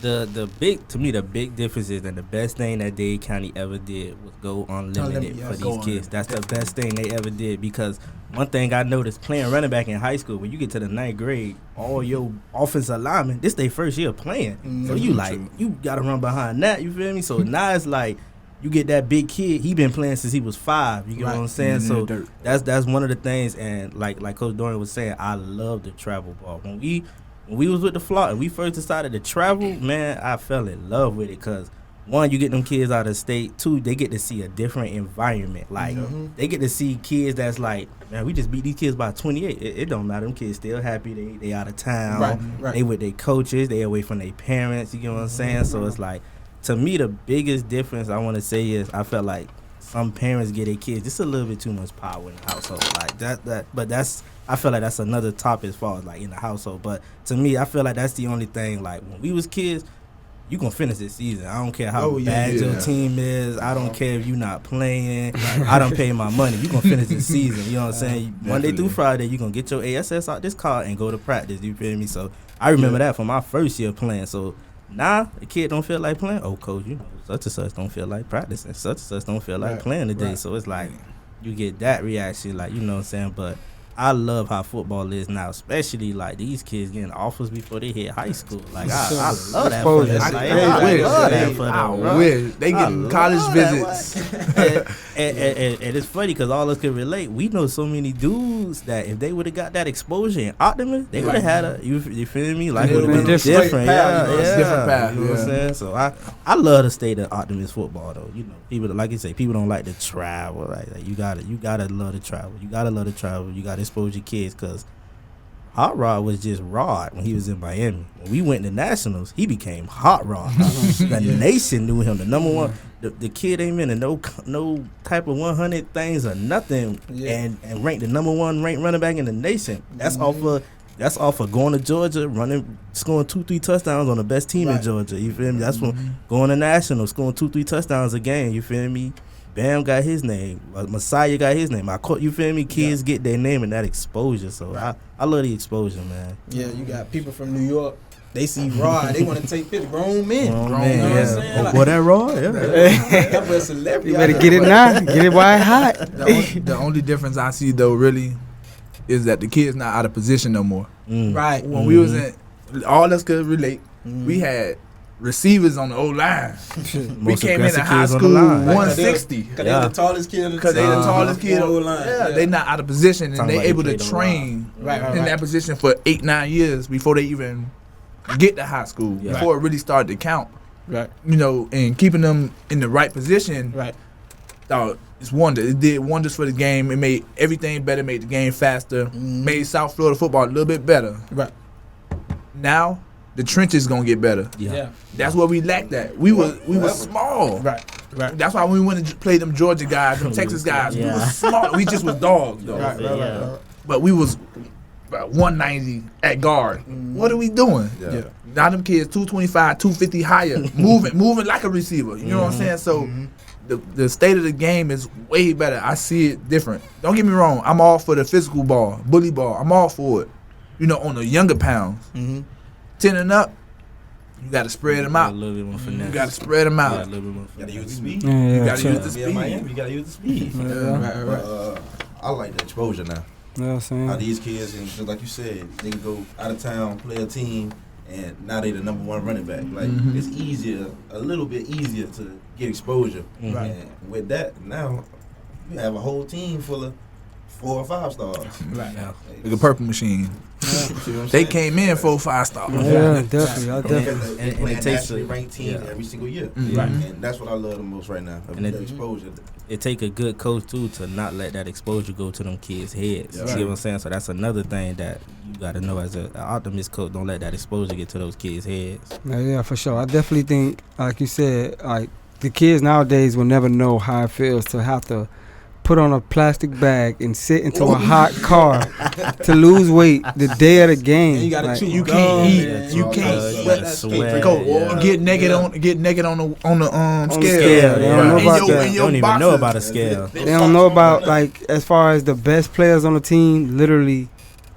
Speaker 4: the big difference is that the best thing that Dade County ever did was go unlimited for these kids. That's the best thing they ever did because one thing I noticed playing running back in high school, when you get to the 9th grade, all your offensive linemen, this their first year playing. Mm-hmm. So you got to run behind that, you feel me? So now it's like you get that big kid, he been playing since he was 5, you get what I'm saying? So that's one of the things, and like Coach Dorian was saying, I love the travel ball. When we was with the flock and we first decided to travel, man, I fell in love with it because, one, you get them kids out of state. 2, they get to see a different environment. Like, they get to see kids that's like, man, we just beat these kids by 28. It don't matter. Them kids still happy. They out of town. Right. They with their coaches. They away from their parents. You know what I'm saying? So it's like, to me, the biggest difference I want to say is I felt like some parents get their kids just a little bit too much power in the household. Like that. But that's, I feel like that's another topic as far as like in the household. But to me, I feel like that's the only thing. Like when we was kids, you gonna finish this season. I don't care how bad your team is. I don't care if you not playing. I don't pay my money. You gonna finish this season. You know what I'm saying? Monday through Friday, you gonna get your ASS out this car and go to practice. You feel me? So I remember that from my first year playing. So now the kid don't feel like playing. Oh, coach, such and such don't feel like practicing. Such and such don't feel like playing today. So it's like you get that reaction, like, you know what I'm saying? But I love how football is now, especially like these kids getting offers before they hit high school. Like I love that for them. I love that for them.
Speaker 3: I wish they getting college visits.
Speaker 4: and it's funny because all of us can relate. We know so many dudes that if they would have got that exposure in Optimist, they would have had a you feel me? Like would have been different.
Speaker 3: Different path.
Speaker 4: You know what I'm saying? So I love the state of Optimist football though. You know, people like you say, people don't like to travel. Right? Like you gotta love to travel. You gotta expose your kids because Hot Rod was just Rod when he was in Miami. When we went to Nationals, he became Hot Rod. The nation knew him. The number one, the kid ain't been in no type of 100 things or nothing, and ranked the number one ranked running back in the nation. That's off of going to Georgia, scoring 2-3 touchdowns on the best team in Georgia. You feel me? That's when going to Nationals, scoring 2-3 touchdowns a game. You feel me? Bam got his name. Messiah got his name. You feel me? Kids get their name and that exposure. So I love the exposure, man.
Speaker 5: Yeah, you got people from New York. They see Rod. They want to take pictures. Grown men. You know what I'm saying?
Speaker 4: Like, that Rod? Yeah.
Speaker 5: That was a celebrity.
Speaker 2: You better get it now. Get it while it's hot.
Speaker 3: The only difference I see though really is that the kid's not out of position no more.
Speaker 5: Right.
Speaker 3: When we was in, all us could relate. We had receivers on the old line. We came in high school 160.
Speaker 5: Because they the tallest kid.
Speaker 3: Because they the tallest kid
Speaker 5: on the line.
Speaker 3: Yeah, they not out of position, and they able to train
Speaker 5: in
Speaker 3: that position for 8-9 years before they even get to high school. Before it really started to count.
Speaker 5: Right.
Speaker 3: You know, and keeping them in the right position.
Speaker 5: Right.
Speaker 3: It's wonder. It did wonders for the game. It made everything better. Made the game faster. Made South Florida football a little bit better.
Speaker 5: Right.
Speaker 3: Now the trenches gonna get better.
Speaker 5: Yeah.
Speaker 3: That's what we lacked at. We was small.
Speaker 5: Right.
Speaker 3: That's why we went to play them Georgia guys, them Texas guys. We was small. We just was dogs though.
Speaker 5: Right.
Speaker 3: But we was about 190 at guard. What are we doing?
Speaker 5: Yeah.
Speaker 3: Now them kids 225, 250 higher, moving like a receiver. You know what I'm saying? So the state of the game is way better. I see it different. Don't get me wrong. I'm all for the physical ball, bully ball. I'm all for it. You know, on the younger pounds. 10 and up, you got to spread them out.
Speaker 4: A little bit more finesse.
Speaker 3: You got to spread them out.
Speaker 4: A little bit more
Speaker 6: You gotta use the speed.
Speaker 3: You got to use the
Speaker 6: In
Speaker 3: speed.
Speaker 6: Miami, you gotta use the speed. I like the exposure now.
Speaker 2: You know what I'm saying?
Speaker 6: How these kids, and just like you said, they can go out of town, play a team, and now they the number one running back. Like it's easier, a little bit easier to get exposure.
Speaker 5: Right.
Speaker 6: And with that, now you have a whole team full of 4 or 5 stars.
Speaker 5: Right.
Speaker 3: Like a purple machine. They came in 4 or 5 stars.
Speaker 2: Yeah, definitely.
Speaker 6: And
Speaker 4: it
Speaker 6: it
Speaker 4: takes
Speaker 6: takes ranked teams every single year.
Speaker 5: Right.
Speaker 6: And that's what I love the most right now.
Speaker 4: And
Speaker 6: The exposure.
Speaker 4: It take a good coach too to not let that exposure go to them kids' heads.
Speaker 6: Yeah.
Speaker 4: You see what I'm saying? So that's another thing that you got to know as an optimist coach. Don't let that exposure get to those kids' heads.
Speaker 2: Yeah, for sure. I definitely think, like you said, like the kids nowadays will never know how it feels to have to put on a plastic bag and sit into a hot car to lose weight the day of the game.
Speaker 5: And you gotta
Speaker 2: like,
Speaker 5: chew.
Speaker 3: You can't eat.
Speaker 5: Man.
Speaker 3: You can't
Speaker 4: sweat.
Speaker 3: Go get naked on the scale.
Speaker 2: scale. They don't know about that.
Speaker 4: They don't even know about a scale.
Speaker 2: They don't know about, like, as far as the best players on the team literally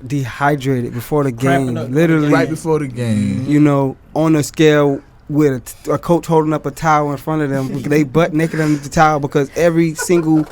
Speaker 2: dehydrated before the game. Literally,
Speaker 3: right before the game.
Speaker 2: you know, on a scale with a coach holding up a towel in front of them. They butt naked under the towel because every single,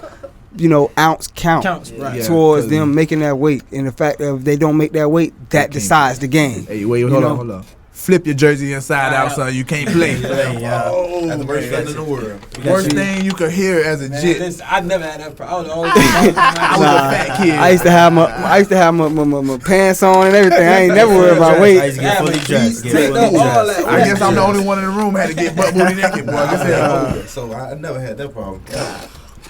Speaker 2: you know, ounce counts
Speaker 5: right.
Speaker 2: towards them making that weight. And the fact that if they don't make that weight, that decides the game.
Speaker 3: Hey, wait, hold on. Flip your jersey inside out, son. You can't play.
Speaker 6: That's the worst feeling in the world.
Speaker 3: Worst thing you could hear as a jit.
Speaker 5: Listen, I never had that problem. I was
Speaker 3: a fat kid.
Speaker 2: I used to have my pants on and everything. I ain't never worried about
Speaker 4: I
Speaker 2: weight.
Speaker 4: used to get fully dressed.
Speaker 3: I guess I'm the only one in the room had to get butt booty naked, boy.
Speaker 6: So I never had that problem.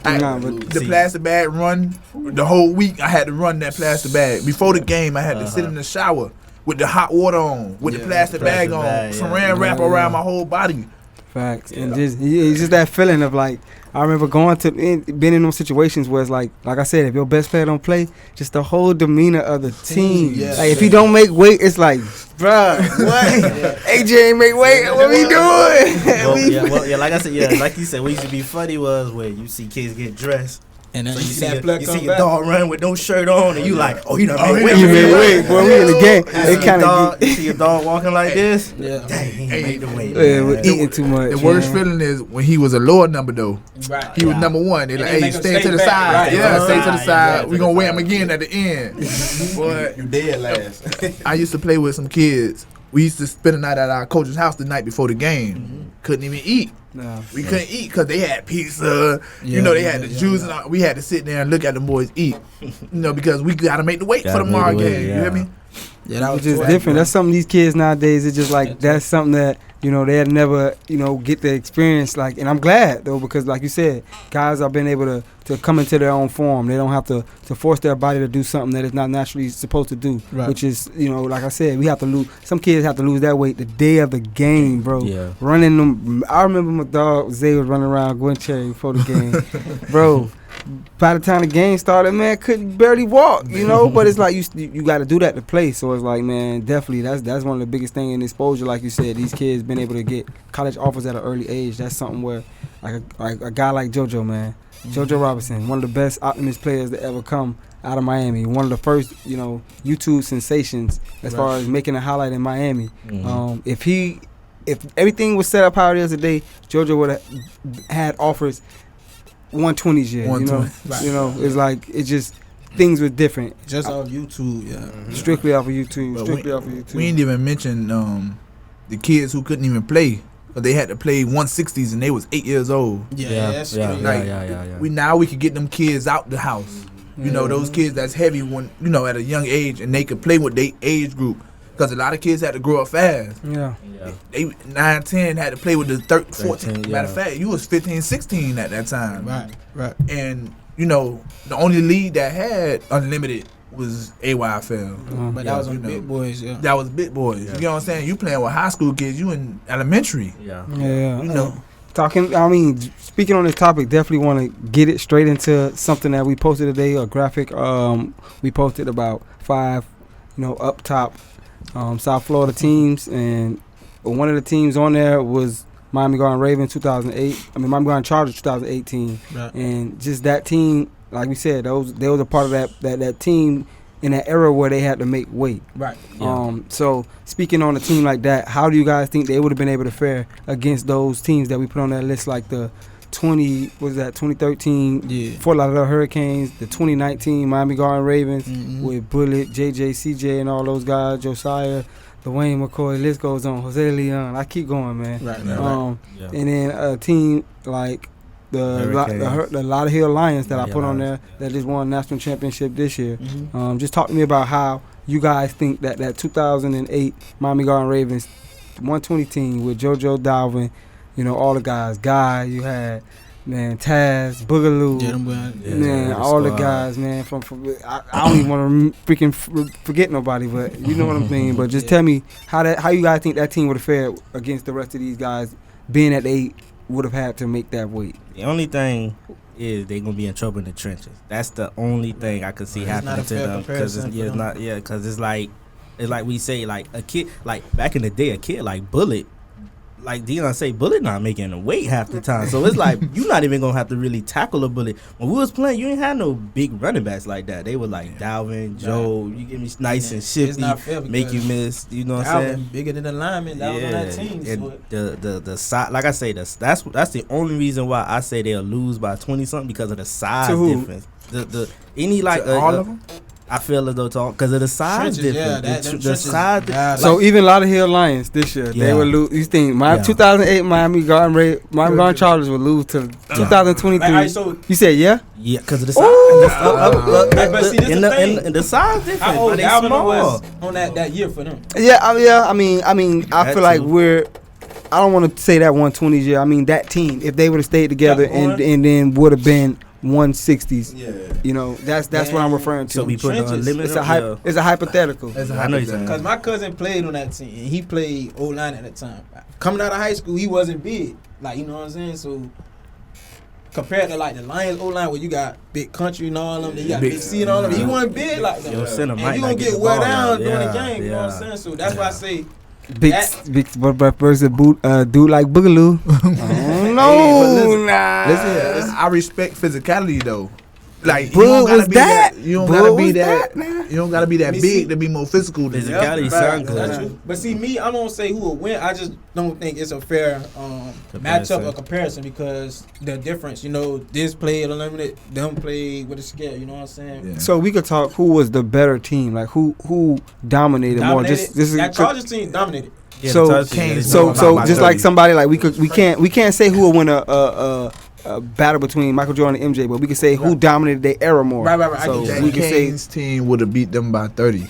Speaker 3: The plastic bag run, the whole week I had to run that plastic bag. Before the game, I had to sit in the shower with the hot water on, with the plastic bag on, saran wrap around my whole body.
Speaker 2: Facts. And it's just that feeling of, like, I remember being in those situations where it's like I said, if your best player don't play, just the whole demeanor of the team.
Speaker 5: Yeah.
Speaker 2: Like, if he don't make weight, it's like, bruh, what? AJ ain't make weight. What we doing?
Speaker 4: Well, like I said, like you said, what used to be funny was when you see kids get dressed.
Speaker 5: And then
Speaker 4: So
Speaker 5: you see that plug
Speaker 4: you
Speaker 5: come
Speaker 4: see your
Speaker 5: back.
Speaker 4: dog run with no shirt on, and you like, oh, he done made weight.
Speaker 2: You made weight, boy. We in the game.
Speaker 4: You see your dog walking like this.
Speaker 5: Yeah.
Speaker 4: Dang, he ain't made the weight.
Speaker 2: We're
Speaker 4: man.
Speaker 2: eating too much.
Speaker 3: The worst feeling is when he was a lower number though.
Speaker 5: Right.
Speaker 3: He was number 1. They like,
Speaker 5: they
Speaker 3: hey,
Speaker 5: make him
Speaker 3: stay to the
Speaker 5: stay back.
Speaker 3: side.
Speaker 5: Right.
Speaker 3: Yeah, stay to the
Speaker 4: Right.
Speaker 3: side.
Speaker 4: Yeah,
Speaker 3: We gonna weigh him again at the end. But
Speaker 6: You dead last.
Speaker 3: I used to play with some kids. We used to spend the night at our coach's house the night before the game. Couldn't even eat.
Speaker 2: No.
Speaker 3: We couldn't eat because they had pizza. They had the juice. And all. We had to sit there and look at the boys eat. Because we got to make the weight for
Speaker 4: Gotta
Speaker 3: tomorrow
Speaker 4: make the weight,
Speaker 3: game. You
Speaker 4: yeah.
Speaker 3: hear me?
Speaker 5: Yeah, that was
Speaker 2: just
Speaker 5: tough,
Speaker 2: different.
Speaker 5: bro.
Speaker 2: That's something these kids nowadays. It's just like that's something that they'd never get the experience. Like, and I'm glad though because like you said, guys have been able to come into their own form. They don't have to force their body to do something that is not naturally supposed to do.
Speaker 5: Right.
Speaker 2: Which is like I said, we have to lose. Some kids have to lose that weight the day of the game, bro.
Speaker 4: Yeah.
Speaker 2: Running them. I remember my dog Zay was running around Gwen Cherry before the game, bro. By the time the game started, man, couldn't barely walk, But it's like you got to do that to play. So it's like, man, definitely that's one of the biggest things in exposure. Like you said, these kids been able to get college offers at an early age. That's something where, like a guy like JoJo, man, JoJo Robinson, one of the best optimist players to ever come out of Miami. One of the first, YouTube sensations as far as making a highlight in Miami.
Speaker 4: Mhm.
Speaker 2: If everything was set up how it is today, JoJo would have had offers 120s yet,
Speaker 3: 120.
Speaker 2: It's like it just things were different.
Speaker 5: Just off YouTube, yeah.
Speaker 2: Strictly off of YouTube.
Speaker 3: But
Speaker 2: Strictly off of YouTube.
Speaker 3: We ain't even mentioned the kids who couldn't even play, but they had to play 160s and they was 8 years old.
Speaker 5: Yeah, that's
Speaker 3: Like,
Speaker 4: yeah.
Speaker 3: We could get them kids out the house. Those kids that's heavy when at a young age and they could play with their age group. Because a lot of kids had to grow up fast.
Speaker 2: Yeah.
Speaker 3: They 9, 10 had to play with the 13, 14.
Speaker 4: 13,
Speaker 3: Matter of fact, you was 15, 16 at that time.
Speaker 5: Right.
Speaker 3: And, the only league that had unlimited was AYFL.
Speaker 5: But that was on big boys, yeah.
Speaker 3: That was big boys.
Speaker 4: Yeah.
Speaker 3: You know what I'm saying? You playing with high school kids. You in elementary.
Speaker 4: Yeah.
Speaker 2: Speaking on this topic, definitely want to get it straight into something that we posted today, a graphic. We posted about 5, up top South Florida teams, and one of the teams on there was Miami Garden Ravens 2008. Miami Garden Chargers 2018,
Speaker 5: Right.
Speaker 2: and just that team, like we said, they was a part of that team in that era where they had to make weight.
Speaker 5: Right.
Speaker 2: So speaking on a team like that, how do you guys think they would have been able to fare against those teams that we put on that list, like the 2013 Fort Lauderdale Hurricanes, the 2019 Miami Garden Ravens with Bullet, JJ, CJ, and all those guys, Josiah, Dwayne McCoy, list goes on, Jose Leon. I keep going, man.
Speaker 5: Right.
Speaker 2: And then a team like the Lauderdale Lions that I put on there that just won national championship this year. Just talk to me about how you guys think that 2008 Miami Garden Ravens 120 team with JoJo Dalvin, all the guys. Guy, you had, man, Taz, Boogaloo, all the guys, man. From I don't even want to freaking forget nobody, but you know what I'm saying. But just tell me how you guys think that team would have fared against the rest of these guys, being that they would have had to make that weight.
Speaker 4: The only thing is they gonna be in trouble in the trenches. That's the only thing I could see happening to them because it's like we say, like a kid, like back in the day, a kid like Bullet. Like Deon say, Bullet not making a weight half the time. So it's like you're not even gonna have to really tackle a Bullet. When we was playing, you ain't had no big running backs like that. They were like Dalvin, Joe, you give me nice and shifty, make you miss. You know what I'm saying?
Speaker 5: Bigger than the lineman that was on that team.
Speaker 4: And the size, like I say, that's the only reason why I say they'll lose by 20 something, because of the size difference. All of them. I feel as though because of the size difference. The size difference.
Speaker 2: So even Lauderdale Lions this year, they would lose. You think 2008 Miami Garden Chargers would lose to 2023? You said
Speaker 4: yeah, because of the size. The size difference.
Speaker 5: How old Dalvin was on that year for them?
Speaker 2: I mean, I feel like I don't want to say that 120s year. I mean that team, if they would have stayed together and then would have been 160s. That's what I'm referring to.
Speaker 4: So we put
Speaker 2: it's a hypothetical.
Speaker 4: I know you're
Speaker 5: because my cousin played on that team and he played O-line at the time. Coming out of high school, he wasn't big. Like, you know what I'm saying? So compared to like the Lions O-line where you got Big Country and all of them, you got Big C and all of them, he wasn't big like that. And you gonna get wear down during the game. You know what I'm saying? So that's why I say.
Speaker 2: Big versus dude like Boogaloo.
Speaker 3: Listen, I respect physicality though. Like
Speaker 2: you don't gotta be that.
Speaker 3: You don't gotta be that. You don't gotta be that big to be more physical.
Speaker 4: Physicality sound good.
Speaker 5: That's true. But see, me, I'm gonna say who will win. I just don't think it's a fair matchup or comparison because the difference. This played unlimited, them played with a scale. You know what I'm saying?
Speaker 2: Yeah. So we could talk. Who was the better team? Like who dominated more?
Speaker 5: That Chargers team dominated.
Speaker 4: Yeah,
Speaker 2: so just like somebody like we can't say who will win a battle between Michael Jordan and MJ, but we can say who dominated their era more.
Speaker 5: Right.
Speaker 3: So we can say team would have beat them by 30.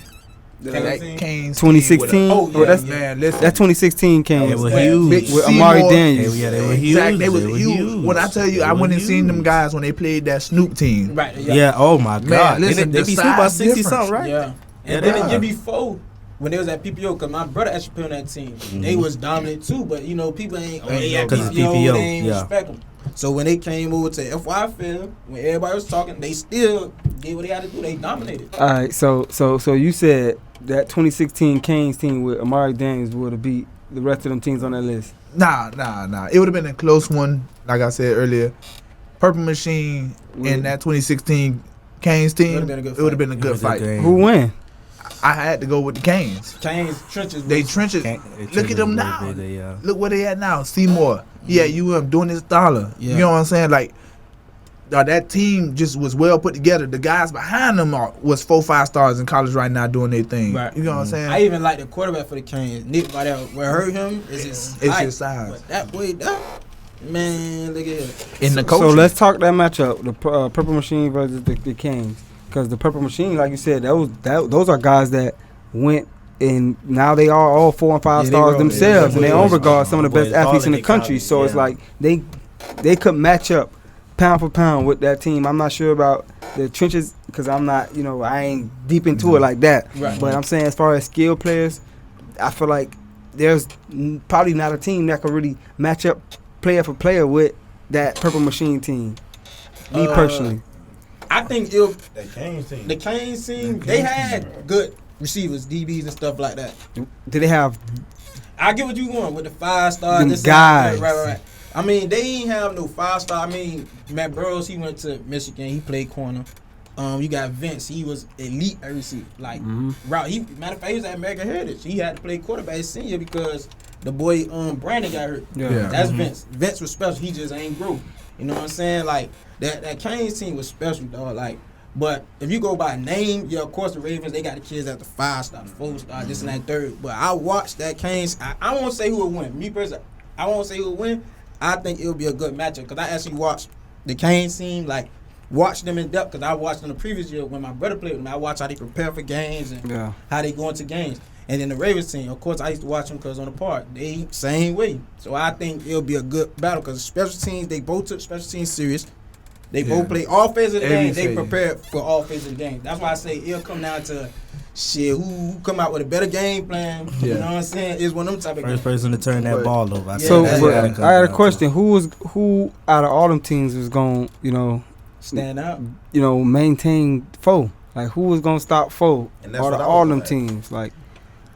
Speaker 3: Canes
Speaker 2: 2016.
Speaker 5: Oh, yeah,
Speaker 2: that's
Speaker 3: man. Listen,
Speaker 2: that 2016 came
Speaker 4: They were
Speaker 3: Big
Speaker 4: huge.
Speaker 2: with
Speaker 3: Seymour.
Speaker 2: Amari Daniels.
Speaker 4: Yeah, they were huge.
Speaker 3: Exactly. They was
Speaker 4: were
Speaker 3: huge. When I tell you,
Speaker 4: They
Speaker 3: I
Speaker 4: were
Speaker 3: went and seen them
Speaker 4: huge.
Speaker 3: guys when they played that Snoop team.
Speaker 5: Right.
Speaker 4: Yeah. Oh my God.
Speaker 3: listen,
Speaker 4: they
Speaker 3: the
Speaker 4: be Snoop by
Speaker 3: size
Speaker 4: 60
Speaker 3: difference.
Speaker 4: something, right?
Speaker 5: Yeah.
Speaker 4: Yeah,
Speaker 5: And then
Speaker 4: they
Speaker 5: the year
Speaker 4: are.
Speaker 5: before, when they was at PPO, because my brother actually played on that team, they was dominant too. But you know, people ain't they at
Speaker 4: 'Cause it's
Speaker 5: PPO,
Speaker 4: PPO,
Speaker 5: they ain't
Speaker 4: yeah.
Speaker 5: respect them. So when they came over to FY Field, when everybody was talking, they still did what they had to do. They dominated.
Speaker 2: All right, so you said that 2016 Canes team with Amari Daniels would have beat the rest of them teams on that list.
Speaker 3: Nah. It would have been a close one, like I said earlier. Purple Machine and that 2016 Canes team,
Speaker 5: Would've been a good
Speaker 3: it would have
Speaker 5: fight.
Speaker 3: been a good fight.
Speaker 2: Who win?
Speaker 3: I had to go with the Canes.
Speaker 5: Canes trenches.
Speaker 3: They
Speaker 5: was-
Speaker 3: trenches. Look at them now.
Speaker 4: Yeah.
Speaker 3: Look where they at now. Seymour. Yeah, doing this dollar.
Speaker 5: Yeah.
Speaker 3: You know what I'm saying? Like, that team just was well put together. The guys behind them was 4-5 stars in college right now doing their thing.
Speaker 5: Right.
Speaker 3: You know what I'm saying?
Speaker 5: I even like the quarterback for the Canes. Nick, what hurt him is his
Speaker 3: It's
Speaker 5: height.
Speaker 3: his size.
Speaker 5: But that boy, man, look at him.
Speaker 3: In the
Speaker 2: So
Speaker 3: coaching.
Speaker 2: let's talk that matchup, the Purple Machine versus the Canes, because the Purple Machine, like you said, those are guys that went. And now they are all 4 and 5
Speaker 5: Yeah, they
Speaker 2: stars
Speaker 5: were-
Speaker 2: themselves,
Speaker 5: they
Speaker 2: in their
Speaker 5: were-
Speaker 2: own regard, some of the
Speaker 4: boys
Speaker 2: best athletes in the
Speaker 4: balling
Speaker 2: country.
Speaker 4: in
Speaker 2: So
Speaker 4: college,
Speaker 2: it's
Speaker 4: yeah.
Speaker 2: like they could match up pound for pound with that team. I'm not sure about the trenches because I'm not, I ain't deep into it like that.
Speaker 5: Right.
Speaker 2: But I'm saying as far as skill players, I feel like there's probably not a team that could really match up player for player with that Purple Machine team. Me personally.
Speaker 5: I think if
Speaker 6: That Canes team.
Speaker 5: the Canes team, they had good receivers, DBs and stuff like that.
Speaker 2: Did they have
Speaker 5: I get what you want with the 5 stars.
Speaker 2: Them
Speaker 5: this
Speaker 2: guys.
Speaker 5: Right. I mean, they ain't have no 5-star. I mean, Matt Burrows, he went to Michigan. He played corner. You got Vince. He was elite at receiver. Like, route. Matter of fact, he was at American Heritage. He had to play quarterback his senior because the boy Brandon got hurt.
Speaker 2: Yeah.
Speaker 5: That's Vince. Vince was special. He just ain't grow. You know what I'm saying? Like, that Canes team was special, dog. Like, but if you go by name, yeah, of course the Ravens, they got the kids at the 5-star, the 4-star, this and that third. But I watched that Canes. I won't say who will win. Me personally, I won't say who will win. I think it'll be a good matchup because I actually watched the Canes team, like, watch them in depth because I watched them the previous year when my brother played with them. I watched how they prepare for games and how they go into games. And then the Ravens team, of course, I used to watch them because on the park, they same way. So I think it'll be a good battle because special teams, they both took special teams serious. They both play all phases of the
Speaker 3: Every
Speaker 5: game. They
Speaker 3: phase.
Speaker 5: prepared for all phases of the game. That's why I say it'll come down to shit. Who come out with a better game plan? You know what I'm saying? It's one of them type of
Speaker 4: First
Speaker 5: games.
Speaker 4: person to turn that
Speaker 3: But-
Speaker 4: ball over. I
Speaker 5: Yeah,
Speaker 2: So
Speaker 4: think that's
Speaker 2: but
Speaker 4: what it
Speaker 2: I
Speaker 4: comes
Speaker 2: had a
Speaker 4: down
Speaker 2: question. Who out of all them teams was going,
Speaker 5: Stand out.
Speaker 2: maintain foe? Like who was gonna stop foe?
Speaker 6: And that's
Speaker 2: Out
Speaker 6: what
Speaker 2: of
Speaker 6: I
Speaker 2: all
Speaker 6: was
Speaker 2: them
Speaker 6: like.
Speaker 2: teams, like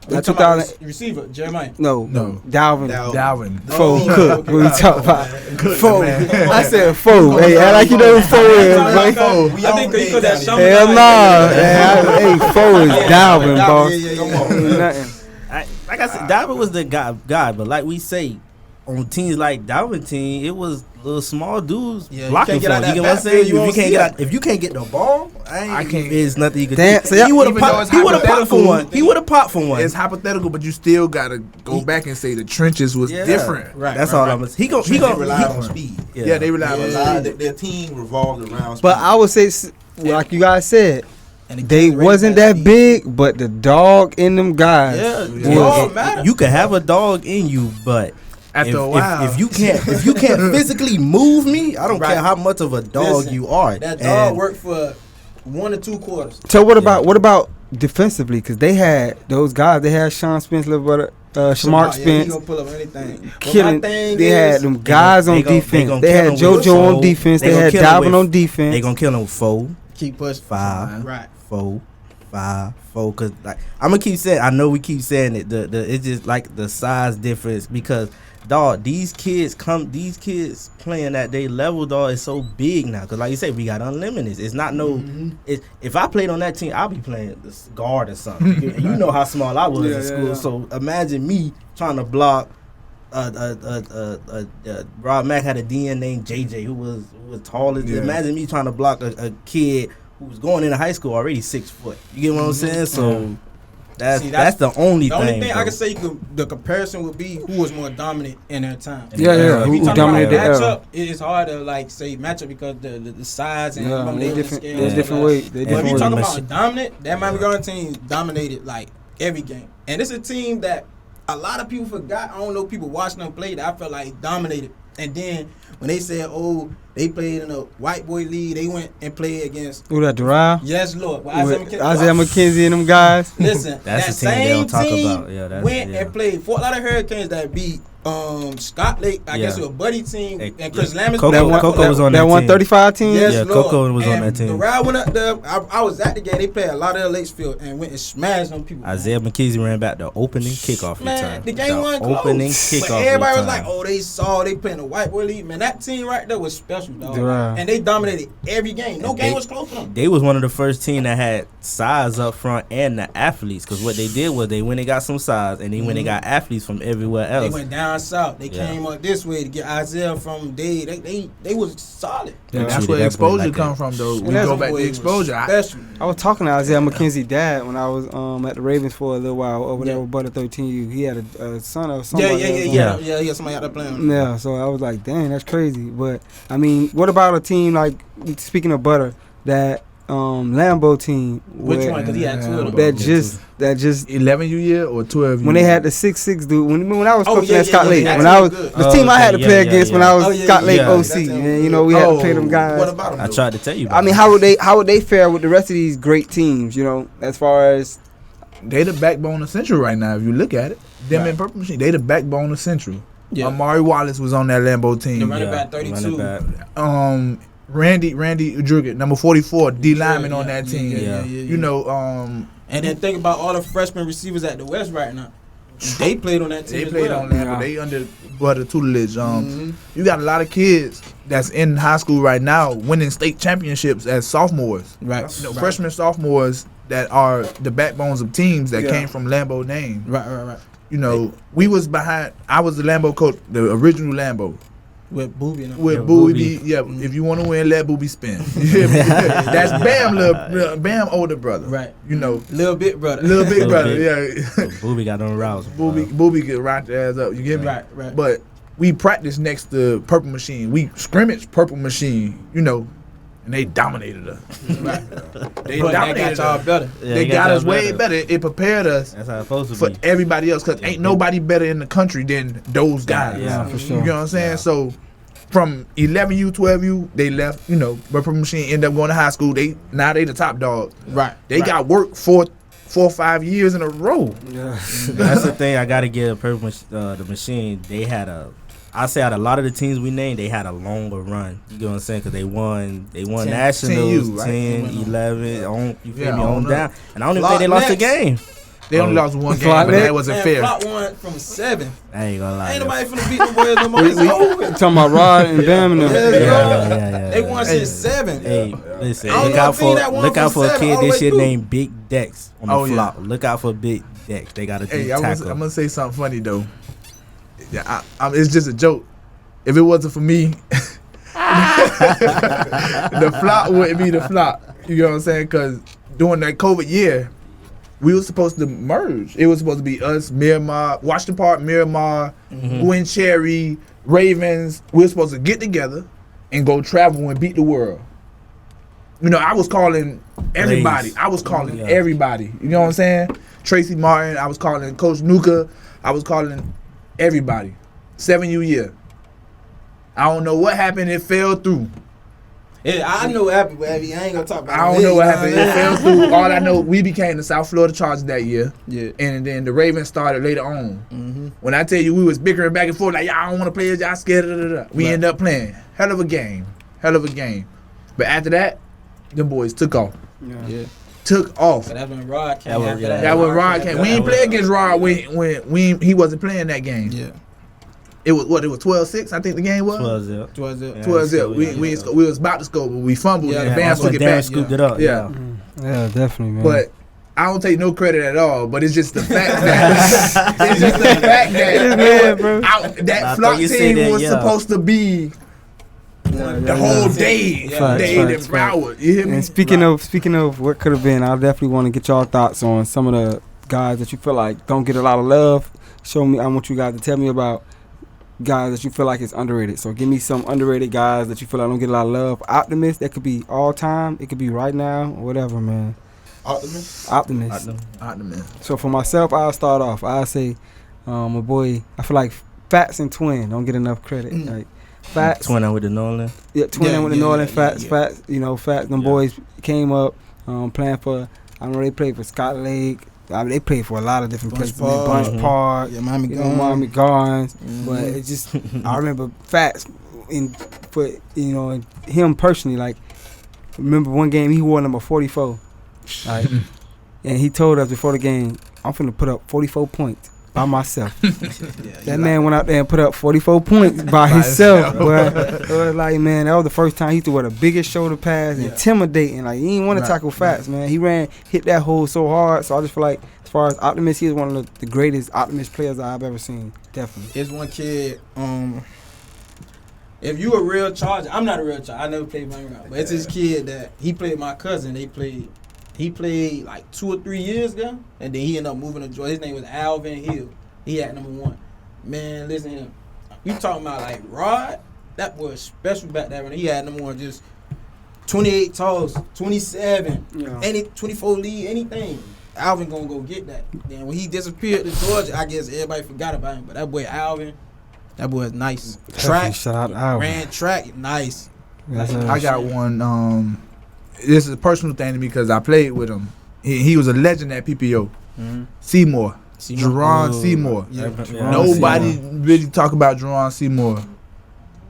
Speaker 5: We
Speaker 2: that
Speaker 5: talking about
Speaker 2: 2000.
Speaker 5: receiver, Jeremiah.
Speaker 2: No,
Speaker 3: Dalvin.
Speaker 6: Dalvin.
Speaker 2: foe
Speaker 5: Oh,
Speaker 2: cook.
Speaker 5: okay.
Speaker 2: What we talk about?
Speaker 3: Cook,
Speaker 2: Foe.
Speaker 3: man.
Speaker 2: I said foe. Hey, I like you know who foe is,
Speaker 5: I
Speaker 2: boy.
Speaker 5: think he put that Chaminade.
Speaker 2: Hell nah. Hey, foe is Dalvin, boss.
Speaker 5: Yeah.
Speaker 2: Nothing.
Speaker 4: Like I said, Dalvin was the guy, but like we say, on teams like Dalvin team, it was little small dudes
Speaker 5: Yeah, you
Speaker 4: blocking
Speaker 5: can't
Speaker 4: for
Speaker 5: get
Speaker 4: him.
Speaker 5: out
Speaker 4: You
Speaker 5: that
Speaker 4: get what I'm
Speaker 5: backfield,
Speaker 4: saying?
Speaker 5: you won't see it.
Speaker 4: If you can't get the ball,
Speaker 3: I can't-
Speaker 4: There's nothing you can
Speaker 2: Damn,
Speaker 4: do.
Speaker 2: so y'all-
Speaker 4: He would have
Speaker 3: Even though it's
Speaker 4: popped for
Speaker 3: hypothetical,
Speaker 4: one. He would have popped for one.
Speaker 3: It's hypothetical, but you still gotta go back and say the trenches was
Speaker 4: Yeah.
Speaker 3: different.
Speaker 5: Right.
Speaker 4: That's
Speaker 5: right,
Speaker 4: all
Speaker 5: right.
Speaker 4: I'm gonna say. He
Speaker 6: They
Speaker 4: gonna
Speaker 6: relied on speed.
Speaker 3: Yeah, they rely on
Speaker 6: Their team revolved around speed.
Speaker 2: But I would say, like you guys said,
Speaker 5: And the
Speaker 2: they
Speaker 5: Canes
Speaker 2: wasn't
Speaker 5: raised
Speaker 2: that
Speaker 5: speed.
Speaker 2: big, but the dog in them guys.
Speaker 5: Yeah,
Speaker 2: was-
Speaker 5: they all matter.
Speaker 4: You can have a dog in you, but
Speaker 3: After a while.
Speaker 4: if you can't physically move me, I don't
Speaker 5: Right.
Speaker 4: care how much of a dog
Speaker 5: Listen,
Speaker 4: you are.
Speaker 5: That dog
Speaker 4: And
Speaker 5: worked for 1 or 2 quarters.
Speaker 2: So what about defensively? Because they had those guys. They had Sean Spence, little brother, Shamar
Speaker 5: He
Speaker 2: Spence,
Speaker 5: gonna pull up anything. But
Speaker 2: killing.
Speaker 5: my thing
Speaker 2: They
Speaker 5: is,
Speaker 2: had them guys on
Speaker 4: they
Speaker 2: defense.
Speaker 4: gon'
Speaker 2: They
Speaker 4: kill
Speaker 2: had
Speaker 4: him with
Speaker 2: JoJo on
Speaker 4: four.
Speaker 2: defense.
Speaker 4: They
Speaker 2: They
Speaker 4: gon'
Speaker 2: had
Speaker 4: kill him
Speaker 2: Dalvin
Speaker 4: with-
Speaker 2: on defense.
Speaker 4: they gonna kill him with 4,
Speaker 5: keep pushing.
Speaker 4: 5,
Speaker 5: Right.
Speaker 4: 4, 4. Cause like I'm gonna keep saying, I know we keep saying it. The it's just like the size difference because dog, these kids playing at their level, dog, is so big now. Cause like you said, we got unlimited. It's not no. If I played on that team, I'll be playing the guard or something. You know how small I was in school.
Speaker 2: yeah.
Speaker 4: So imagine me trying to block. Rob Mack had a DN named JJ who was tall as.
Speaker 3: Yeah.
Speaker 4: Imagine me trying to block a kid who was going into high school already 6 foot. You get what I'm saying? So That's the only thing.
Speaker 5: The only thing
Speaker 4: bro.
Speaker 5: I can say the comparison would be who was more dominant in their time.
Speaker 2: Yeah.
Speaker 5: If you
Speaker 2: Who
Speaker 5: talk
Speaker 2: dominated the
Speaker 5: about
Speaker 2: era?
Speaker 5: matchup, it's hard to like say matchup because the size and
Speaker 2: They
Speaker 5: they
Speaker 2: different.
Speaker 5: scale
Speaker 2: They
Speaker 5: and
Speaker 2: different
Speaker 5: stuff.
Speaker 2: ways. They
Speaker 5: But if
Speaker 2: different
Speaker 5: you talk
Speaker 2: ways.
Speaker 5: about dominant, that Miami Garden team dominated like every game, and it's a team that a lot of people forgot. I don't know people watching them play that I felt like dominated. And then when they said, "Oh, they played in a white boy league," they went and played against.
Speaker 2: Who that? Doral?
Speaker 5: Yes, Lord. Well,
Speaker 2: Isaiah McKenzie and them guys.
Speaker 5: Listen,
Speaker 4: That's
Speaker 5: that
Speaker 4: the team they don't
Speaker 5: same
Speaker 4: talk
Speaker 5: team
Speaker 4: about. Yeah, that's
Speaker 5: went and played Fort Lauderdale Hurricanes that beat Scott Lake. I guess it was a buddy team, and Chris Lammers.
Speaker 4: Coco was on that
Speaker 2: That
Speaker 4: team.
Speaker 2: 135 team.
Speaker 5: Yes,
Speaker 4: Yeah,
Speaker 5: Lord.
Speaker 4: Coco was on
Speaker 5: And
Speaker 4: that team.
Speaker 5: The ride went up there. I was at the game. They played a lot of Lakes Field and went and smashed them people.
Speaker 4: Isaiah McKenzie ran back the opening kickoff
Speaker 5: Man,
Speaker 4: return.
Speaker 5: the game wasn't close.
Speaker 4: Opening kickoff
Speaker 5: But everybody
Speaker 4: return.
Speaker 5: was like, "Oh, they playing the white boy league." Man, that team right there was special, dog.
Speaker 2: Right.
Speaker 5: And they dominated every game. No
Speaker 4: And
Speaker 5: game
Speaker 4: they-
Speaker 5: was close for them.
Speaker 4: They was one of the first team that had size up front and the athletes. Because what they did was they went and got some size, and then when they got athletes from everywhere
Speaker 5: They
Speaker 4: else.
Speaker 5: went down south. They
Speaker 4: Yeah.
Speaker 5: came up this way to get Isaiah from Dade. They was solid.
Speaker 2: Yeah.
Speaker 3: That's
Speaker 4: treated
Speaker 3: where
Speaker 4: that boy
Speaker 3: exposure
Speaker 4: like
Speaker 3: come
Speaker 4: that.
Speaker 3: from, though. We
Speaker 5: That
Speaker 3: go back
Speaker 5: boy
Speaker 3: to
Speaker 5: was
Speaker 3: exposure.
Speaker 5: Special.
Speaker 2: I was talking to Isaiah McKenzie's dad when I was at the Ravens for a little while over there
Speaker 5: Yeah.
Speaker 2: with Butter 13U. He had a son or something.
Speaker 5: Yeah. Somebody out there playing.
Speaker 2: Yeah, so I was like, dang, that's crazy. But I mean, what about a team like, speaking of Butter, that Lambeau team?
Speaker 5: Which
Speaker 2: where-
Speaker 5: one? Because he had two of them.
Speaker 2: That just
Speaker 3: 11 you year or 12 you
Speaker 2: when they
Speaker 3: year?
Speaker 2: had the 6'6" dude. When I was
Speaker 5: Oh,
Speaker 2: coaching
Speaker 5: yeah,
Speaker 2: at Scott
Speaker 5: yeah,
Speaker 2: Lake,
Speaker 5: yeah,
Speaker 2: when
Speaker 5: that's
Speaker 2: I was
Speaker 5: good.
Speaker 2: the team I had to play against when I was
Speaker 5: Oh, yeah,
Speaker 2: Scott Lake
Speaker 5: yeah.
Speaker 2: OC,
Speaker 5: That's
Speaker 2: and you know we had to play them guys.
Speaker 5: What about them?
Speaker 4: I tried to tell you.
Speaker 2: I mean, how would they fare with the rest of these great teams? You know, as far as
Speaker 3: They the backbone of Central right now. If you look at it, them
Speaker 5: Right.
Speaker 3: in Purple Machine, they the backbone of Central.
Speaker 5: Yeah.
Speaker 3: Amari Wallace was on that Lambeau
Speaker 5: The
Speaker 3: team.
Speaker 5: running back 32.
Speaker 3: Randy Udrigget, number 44, D lineman on
Speaker 5: Yeah,
Speaker 3: that team.
Speaker 4: yeah.
Speaker 3: You know,
Speaker 5: And then think about all the freshman receivers at the West right now. They played on that team.
Speaker 3: they
Speaker 5: as
Speaker 3: played
Speaker 5: well.
Speaker 3: on that,
Speaker 2: Yeah.
Speaker 3: but they under Butter tutelage.
Speaker 5: Mhm.
Speaker 3: You got a lot of kids that's in high school right now winning state championships as sophomores.
Speaker 5: Right.
Speaker 3: You know, freshmen, sophomores that are the backbones of teams that
Speaker 2: Yeah.
Speaker 3: came from Lambeau name.
Speaker 5: Right.
Speaker 3: You know, we was behind. I was the Lambeau coach, the original Lambeau.
Speaker 5: With Booby and them.
Speaker 3: With
Speaker 4: Yeah,
Speaker 3: Booby,
Speaker 4: Booby.
Speaker 3: yeah. If you want to win, let Booby spin. That's Bam, Bam older brother.
Speaker 5: Right.
Speaker 3: You know,
Speaker 5: Little bit brother.
Speaker 3: little big
Speaker 4: Little
Speaker 3: brother.
Speaker 4: bit.
Speaker 3: Yeah.
Speaker 4: Booby got them roused.
Speaker 3: Booby get rocked your ass up. You get me?
Speaker 5: Right.
Speaker 3: But we practiced next to Purple Machine. We scrimmaged Purple Machine. You know, and they dominated us.
Speaker 5: Right.
Speaker 3: They
Speaker 5: But that
Speaker 3: dominated
Speaker 5: got y'all
Speaker 3: us.
Speaker 5: better.
Speaker 3: They got us way better. It prepared us
Speaker 4: That's how it's supposed to
Speaker 3: for
Speaker 4: be.
Speaker 3: everybody else because ain't nobody better in the country than those guys.
Speaker 2: yeah, for sure.
Speaker 3: You know what I'm saying?
Speaker 4: Yeah.
Speaker 3: So from 11U, 12U, they left. You know, Purple Machine ended up going to high school. Now they the top dog.
Speaker 5: Right.
Speaker 3: They got work for 4 or 5 years in a row.
Speaker 2: Yeah.
Speaker 4: That's the thing I gotta give the machine. They had I say out of a lot of the teams we named, they had a longer run. You know what I'm saying? Because they won
Speaker 3: 10
Speaker 4: nationals,
Speaker 3: 10U, right?
Speaker 4: 10, 11, on, you feel
Speaker 3: Yeah,
Speaker 4: me, on
Speaker 3: on
Speaker 4: down. And I don't even
Speaker 5: Flock
Speaker 4: think they lost the
Speaker 5: next.
Speaker 4: game.
Speaker 3: They only
Speaker 4: Oh.
Speaker 3: lost one game,
Speaker 2: Flock
Speaker 3: but
Speaker 2: next.
Speaker 3: that wasn't
Speaker 5: Man,
Speaker 3: fair.
Speaker 5: Flock won from 7.
Speaker 4: I ain't gonna lie.
Speaker 5: Ain't
Speaker 4: though.
Speaker 5: nobody finna beat them boys no more. It's over.
Speaker 2: Talking about Rod and Bam and them.
Speaker 5: Yeah. They won
Speaker 3: Hey.
Speaker 5: since 7.
Speaker 4: Hey, listen,
Speaker 5: I don't
Speaker 4: look
Speaker 5: know
Speaker 4: out
Speaker 5: a team
Speaker 4: for
Speaker 5: that won
Speaker 4: look out
Speaker 5: from
Speaker 4: for a
Speaker 5: 7
Speaker 4: kid
Speaker 5: all the
Speaker 4: this
Speaker 5: way
Speaker 4: year
Speaker 5: through.
Speaker 4: named Big Dex on the
Speaker 3: Oh, yeah.
Speaker 4: flop. Look out for Big Dex. They got a
Speaker 3: Hey,
Speaker 4: deep
Speaker 3: I'm
Speaker 4: tackle.
Speaker 3: gonna say something funny though. Yeah, it's just a joke. If it wasn't for me, the flop wouldn't be the flop. You know what I'm saying? Because during that COVID year, we were supposed to merge. It was supposed to be us, Miramar, Washington Park, Miramar, Gwen Cherry, Ravens. We were supposed to get together and go travel and beat the world. You know, I was calling everybody.
Speaker 4: Blaze.
Speaker 3: I was calling
Speaker 4: Yeah.
Speaker 3: everybody. You know what I'm saying? Tracy Martin. I was calling Coach Nuka. I was calling everybody. 7U year. I don't know what happened. It fell through.
Speaker 5: Yeah, I know what happened, but I ain't gonna talk about
Speaker 3: I don't know what happened. It fell through. All I know, we became the South Florida Chargers that year.
Speaker 5: Yeah.
Speaker 3: And then the Ravens started later on.
Speaker 5: Mm-hmm.
Speaker 3: When I tell you we was bickering back and forth, like, y'all don't want to play it, y'all scared. We
Speaker 5: Right.
Speaker 3: ended up playing. Hell of a game. But after that, them boys took off.
Speaker 5: Yeah.
Speaker 3: Took off.
Speaker 5: But that's when Rod came
Speaker 4: That was-
Speaker 5: after
Speaker 4: yeah.
Speaker 5: that.
Speaker 3: That was Rod came. We ain't play against Rod when he wasn't playing that game.
Speaker 5: Yeah.
Speaker 3: It was what? It was 12-6, I think the game was.
Speaker 4: 12-0.
Speaker 5: 12-0.
Speaker 4: Yeah.
Speaker 3: 12-0. We was about to score, but we fumbled
Speaker 5: Yeah,
Speaker 3: and
Speaker 5: yeah,
Speaker 3: Vance
Speaker 5: that's
Speaker 3: took it
Speaker 4: Darren
Speaker 3: back.
Speaker 4: scooped it up.
Speaker 3: Yeah.
Speaker 2: Yeah, definitely, man.
Speaker 3: But I don't take no credit at all. But it's just the fact that it's just the fact that
Speaker 2: Yeah, bro.
Speaker 3: that
Speaker 4: I
Speaker 3: flock
Speaker 4: thought you said
Speaker 3: team
Speaker 4: that,
Speaker 3: was
Speaker 4: yeah.
Speaker 3: supposed to be the whole day.
Speaker 5: Facts,
Speaker 3: Dade and
Speaker 2: facts, facts.
Speaker 3: Broward. You hear me?
Speaker 2: And speaking of what could have been, I definitely want to get y'all thoughts on some of the guys that you feel like don't get a lot of love. I want you guys to tell me about guys that you feel like is underrated. So give me some underrated guys that you feel like don't get a lot of love. Optimist, that could be all time. It could be right now or whatever, man. Optimist. So for myself, I'll start off. I'll say my boy, I feel like Fats and Twin don't get enough credit. Like Fats.
Speaker 4: Twin with the Norland.
Speaker 2: Yeah, Twin with the Norland. Fats. You know, Fats. Them boys came up playing for. I know they played for Scott Lake. They played for a lot of different places. Bunch Park, Miami Gardens. But it just, I remember Fats, and him personally, like, remember one game he wore number 44. Right? And he told us before the game, I'm finna put up 44 points by myself. That man went out there and put up 44 points by himself. It was like, man, that was the first time he used to wear the biggest shoulder pads, intimidating. Like, he didn't want to tackle Fats, man. He hit that hole so hard. So I just feel like, as far as Optimist, he is one of the greatest Optimist players I've ever seen. Definitely.
Speaker 5: There's one kid, if you a real Charger, I'm not a real Charger. I never played Miami Rock. But it's this kid that he played my cousin. He played like 2 or 3 years ago, and then he ended up moving to Georgia. His name was Alvin Hill. He had number 1. Man, listen to him. You talking about like Rod? That was special back there when he had number 1, just 28 toss, 27, 24 lead, anything. Alvin gonna go get that. Then when he disappeared to Georgia, I guess everybody forgot about him. But that boy Alvin, that boy is nice. Track,
Speaker 2: shout out Alvin.
Speaker 5: Ran track, nice.
Speaker 3: I got one. This is a personal thing to me because I played with him. He was a legend at PPO. Seymour. Jerron Seymour. Nobody really talk about Jerron Seymour.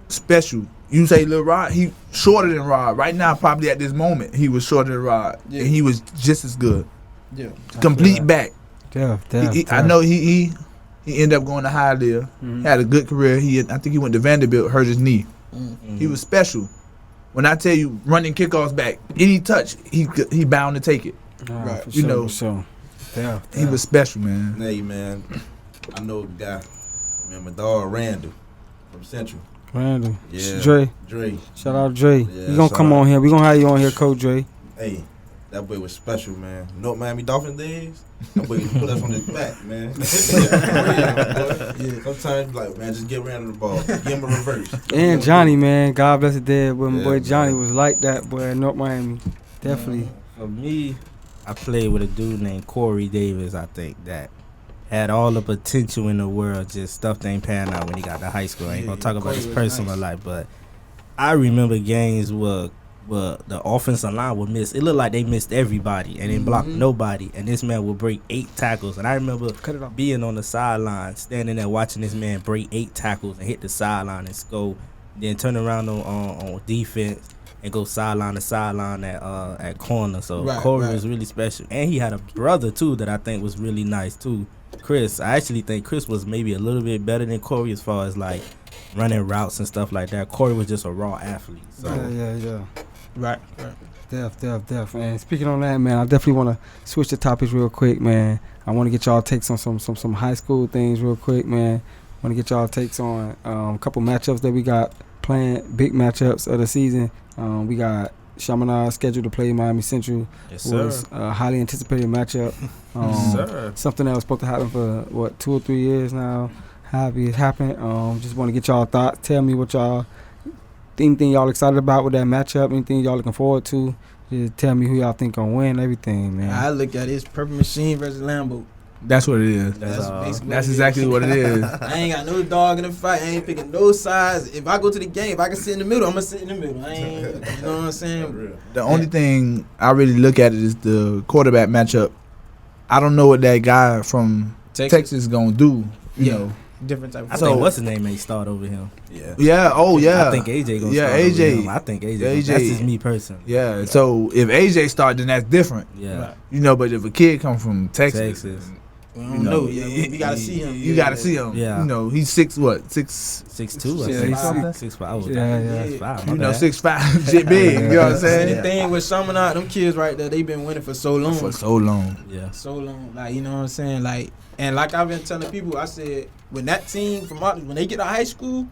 Speaker 3: Special. You say Lil Rod, he shorter than Rod. Right now, probably at this moment, he was shorter than Rod. And he was just as good. Yeah. Complete back. I know he ended up going to Hialeah. Had a good career. I think he went to Vanderbilt, hurt his knee. He was special. When I tell you running kickoffs back, any touch, he bound to take it.
Speaker 2: Right.
Speaker 3: He was special, man.
Speaker 6: Hey, man, I know a guy, man, my dog Randall from Central.
Speaker 2: Randall.
Speaker 6: Yeah.
Speaker 2: Dre. Shout out Dre.
Speaker 6: Yeah,
Speaker 2: you gonna come on here. We gonna have you on here, Coach Dre.
Speaker 6: Hey, that boy was special, man. You know what Miami Dolphins days? That boy put us on his back, man. Sometimes, like, man, just get Randall the ball. Give him a reverse.
Speaker 2: And Johnny, man. God bless the dead. But my boy Johnny was like that, boy, in North Miami. Definitely.
Speaker 4: For me, I played with a dude named Corey Davis, I think, that had all the potential in the world, just stuff ain't pan out when he got to high school. I ain't gonna talk about his personal life, but I remember games where the offensive line would miss. It looked like they missed everybody and didn't block nobody, and this man would break 8 tackles. And I remember being on the sideline, standing there watching this man break 8 tackles and hit the sideline and score, then turn around on defense and go sideline to sideline at corner. So Corey was really special. And he had a brother, too, that I think was really nice, too. Chris. I actually think Chris was maybe a little bit better than Corey as far as, like, running routes and stuff like that. Corey was just a raw athlete. So.
Speaker 2: Yeah.
Speaker 5: Right.
Speaker 2: Def. And speaking on that, man, I definitely want to switch the topics real quick, man. I want to get y'all takes on some high school things real quick, man. I want to get y'all takes on a couple matchups that we got playing, big matchups of the season. We got Chaminade scheduled to play Miami Central.
Speaker 4: Yes, sir.
Speaker 2: Was a highly anticipated matchup.
Speaker 4: Yes, sir.
Speaker 2: Something that was supposed to happen for 2 or 3 years now. Happy it happened. Just want to get y'all thoughts. Tell me what y'all anything y'all excited about with that matchup. Anything y'all looking forward to. Just tell me who y'all think gonna win. Everything, man.
Speaker 5: I look at it, it's Purple Machine versus Lambo.
Speaker 3: That's what it is. That's exactly what it is.
Speaker 5: I ain't got no dog in the fight. I ain't picking no sides. If I go to the game, if I can sit in the middle, I'm gonna sit in the middle. I ain't, you know what I'm saying?
Speaker 3: The only thing I really look at it is the quarterback matchup. I don't know what that guy from Texas is gonna do. You know,
Speaker 5: different type of.
Speaker 4: I think what's his name may start over him.
Speaker 3: Yeah. Oh yeah.
Speaker 4: I think AJ gonna start over him. I think AJ. That's just me personally.
Speaker 3: Yeah. So if AJ start, then that's different.
Speaker 4: Yeah.
Speaker 3: You know, but if a kid come from Texas.
Speaker 5: We don't know. We gotta see him.
Speaker 3: You gotta see him.
Speaker 4: Yeah.
Speaker 3: You know, he's 6'2".
Speaker 4: 6'5".
Speaker 3: Yeah. You know, 6'5". Shit big. You know what I'm saying?
Speaker 5: The thing with Chaminade, them kids right there, they been winning for so long.
Speaker 3: Yeah.
Speaker 5: So long. Like, you know what I'm saying? Like, and like I've been telling people, I said, when that team from when they get to high school,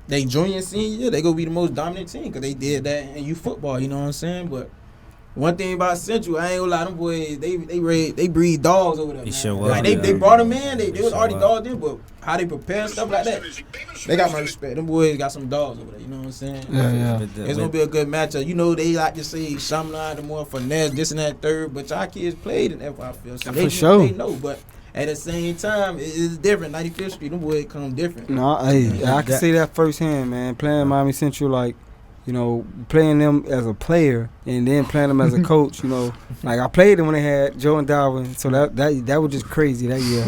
Speaker 5: they junior and senior year, they gonna be the most dominant team because they did that in youth football. You know what I'm saying? But One thing about Central, I ain't gonna lie, them boys, they breed dogs over there.
Speaker 4: They
Speaker 5: Man.
Speaker 4: show
Speaker 5: Like,
Speaker 4: up,
Speaker 5: they brought them in, they was already dogged in, but how they prepare stuff like that, they got my respect. Them boys got some dogs over there, you know what I'm saying?
Speaker 2: Yeah.
Speaker 5: It's gonna be a good matchup. You know, they like to say Chaminade, the more finesse, this and that third, but y'all kids played in FIFL, so they know, but at the same time, it's different. 95th Street, them boys come different.
Speaker 2: No, hey, I can say that firsthand, man. Playing Miami Central, like, you know, playing them as a player and then playing them as a coach, you know. Like, I played them when they had Joe and Darwin, so that was just crazy that year.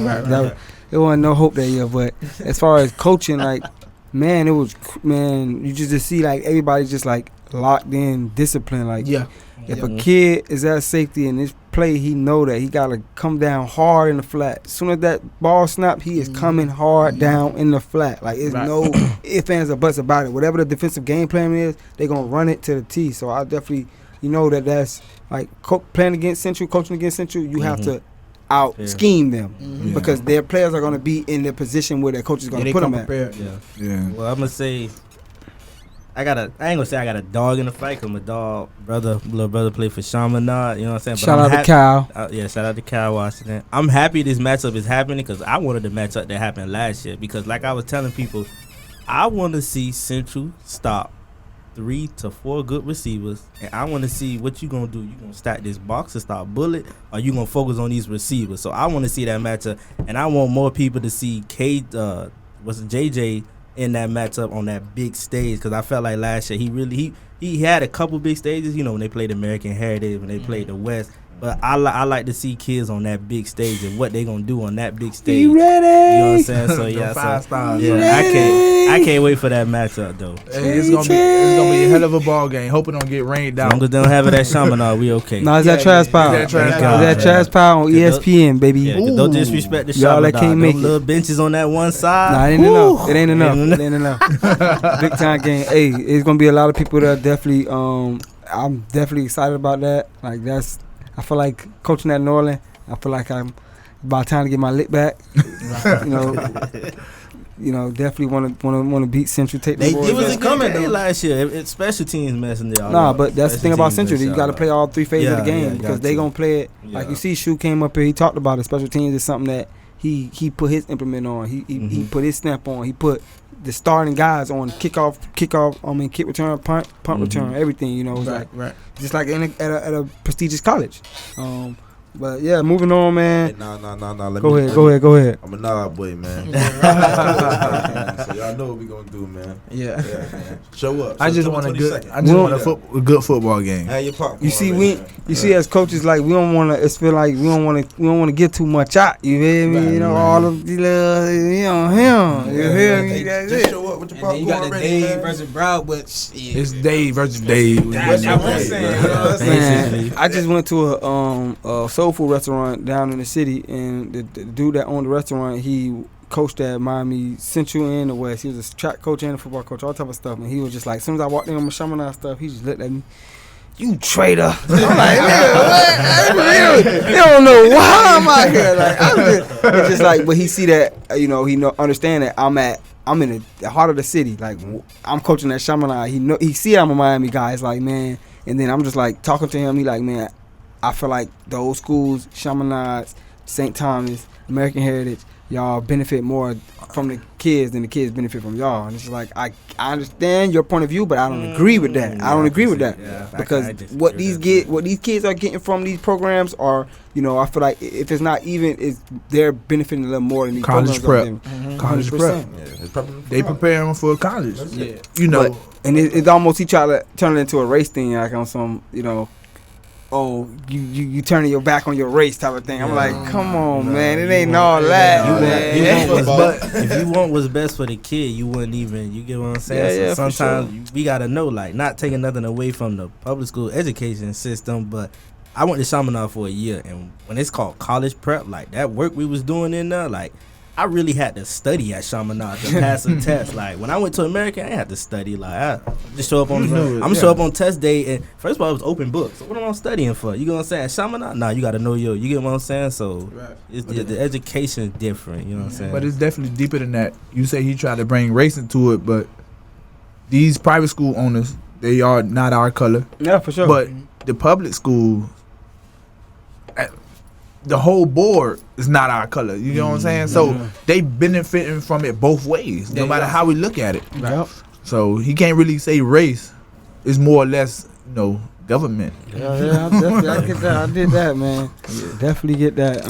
Speaker 2: There wasn't no hope that year, but as far as coaching, like, man, you just see, like, everybody just, like, locked in discipline. Like, if a kid is at safety in this play, he know that he got to come down hard in the flat. As soon as that ball snap, he is coming hard down in the flat. Like, it's no ifs, ands, or buts about it. Whatever the defensive game plan is, they're going to run it to the T. So I definitely, you know, that's like playing against Central, coaching against Central, you have to out-scheme them because their players are going to be in their position where their coach is going to put them at.
Speaker 4: Yeah. Well, I'm going to say, I ain't gonna say I got a dog in the fight because my little brother played for Chaminade, you know what I'm saying?
Speaker 2: Shout out to Kyle.
Speaker 4: Shout out to Kyle Washington. I'm happy this matchup is happening because I wanted the matchup that happened last year because like I was telling people, I want to see Central stop 3 to 4 good receivers, and I want to see what you gonna do. You gonna stack this box and stop bullet, or you gonna focus on these receivers? So I want to see that matchup, and I want more people to see JJ in that matchup on that big stage because I felt like last year he had a couple big stages, you know, when they played American Heritage, when they played the West. But I like to see kids on that big stage and what they gonna do on that big stage.
Speaker 2: You ready?
Speaker 4: You know what I'm saying? So yeah, I can't wait for that matchup though.
Speaker 3: Hey, it's gonna be a hell of a ball game. Hope it don't get rained out.
Speaker 4: As long as they don't have it at Chaminade, we okay.
Speaker 2: No, it's that trash pile. It's that trash pile on ESPN, baby.
Speaker 4: Yeah, don't disrespect the
Speaker 2: Y'all that
Speaker 4: Chaminade.
Speaker 2: can't make
Speaker 4: little benches on that one side.
Speaker 2: Nah, it ain't enough. Big time game. Hey, it's gonna be a lot of people that definitely. I'm definitely excited about that. Like I feel like coaching at New Orleans. I feel like I'm about time to get my lick back. You know, definitely want to beat Central. Take the boys.
Speaker 5: It was coming though
Speaker 4: last year. It's special teams messing there.
Speaker 2: Nah, but that's the thing about Central. You got to play all 3 phases of the game because they gonna play it.
Speaker 4: Yeah.
Speaker 2: Like you see, Shu came up here. He talked about it. Special teams is something that he put his implement on. He put his stamp on. He put the starting guys on kick return, punt return, everything. You know, it's just like at a prestigious college. But yeah, moving on, man.
Speaker 6: Hey, nah.
Speaker 2: Go ahead.
Speaker 6: I'm a nod boy, man. So y'all know what we gonna do, man.
Speaker 5: Yeah.
Speaker 6: Man. Show up.
Speaker 3: I just want a good football game.
Speaker 6: Have your popcorn.
Speaker 2: You see, as coaches, like we don't want to. It's feel like we don't want to give too much out. You hear me? You know all of the little, him. You hear me? That's
Speaker 6: just
Speaker 2: it.
Speaker 6: show up with your
Speaker 5: And
Speaker 6: popcorn.
Speaker 5: then you got the
Speaker 6: ready,
Speaker 5: Dade
Speaker 6: man.
Speaker 5: versus Broward, but shit.
Speaker 3: It's Dade versus Dade.
Speaker 5: That's what I'm saying. You know what I'm saying?
Speaker 2: Man, I just went to a soul food restaurant down in the city, and the dude that owned the restaurant, he coached at Miami Central and the West. He was a track coach and a football coach, all type of stuff. And he was just like, as soon as I walked in on my Chaminade stuff, he just looked at me. You traitor. I'm like, nigga, what? You don't know why I'm out here. Like, it's just like, but he see that, he understand that I'm in the heart of the city. Like, I'm coaching at Chaminade. He see I'm a Miami guy. It's like, man. And then I'm just like talking to him. He like, man, I feel like those schools, Chaminade, St. Thomas, American Heritage, y'all benefit more from the kids than the kids benefit from y'all. And it's like, I understand your point of view, but I don't agree with that. I don't agree with that. Because what these kids are getting from these programs are, I feel like if it's not even, they're benefiting a little more than these
Speaker 3: college
Speaker 2: programs.
Speaker 3: Prep. College prep.
Speaker 6: Yeah,
Speaker 3: they prepare them for college.
Speaker 6: Yeah.
Speaker 2: But, and it's almost he try to turn it into a race thing, like on some, oh, you turning your back on your race type of thing. I'm like, come on, man. It ain't all that, man.
Speaker 4: If you want what's best for the kid, you wouldn't even, you get what I'm saying?
Speaker 2: Yeah,
Speaker 4: so sometimes we got to know, like, not taking nothing away from the public school education system, but I went to Chaminade for a year, and when it's called college prep, like, that work we was doing in there, like, I really had to study at Chaminade to pass a test. Like, when I went to America, I didn't have to study. Like, I just show up on show up on test day, and first of all, it was open book. So what am I studying for? You get what I'm saying? At Chaminade? Nah, you got to know you get what I'm saying? So the education is different, you know what I'm saying?
Speaker 3: But it's definitely deeper than that. You say he tried to bring race into it, but these private school owners, they are not our color.
Speaker 2: Yeah, for sure.
Speaker 3: But the public school, the whole board is not our color. You know what I'm saying? So they benefiting from it both ways, no matter how we look at it.
Speaker 5: Yep.
Speaker 3: So he can't really say race. It's more or less, government.
Speaker 2: Yeah, I get that. I did that, man. Definitely get that.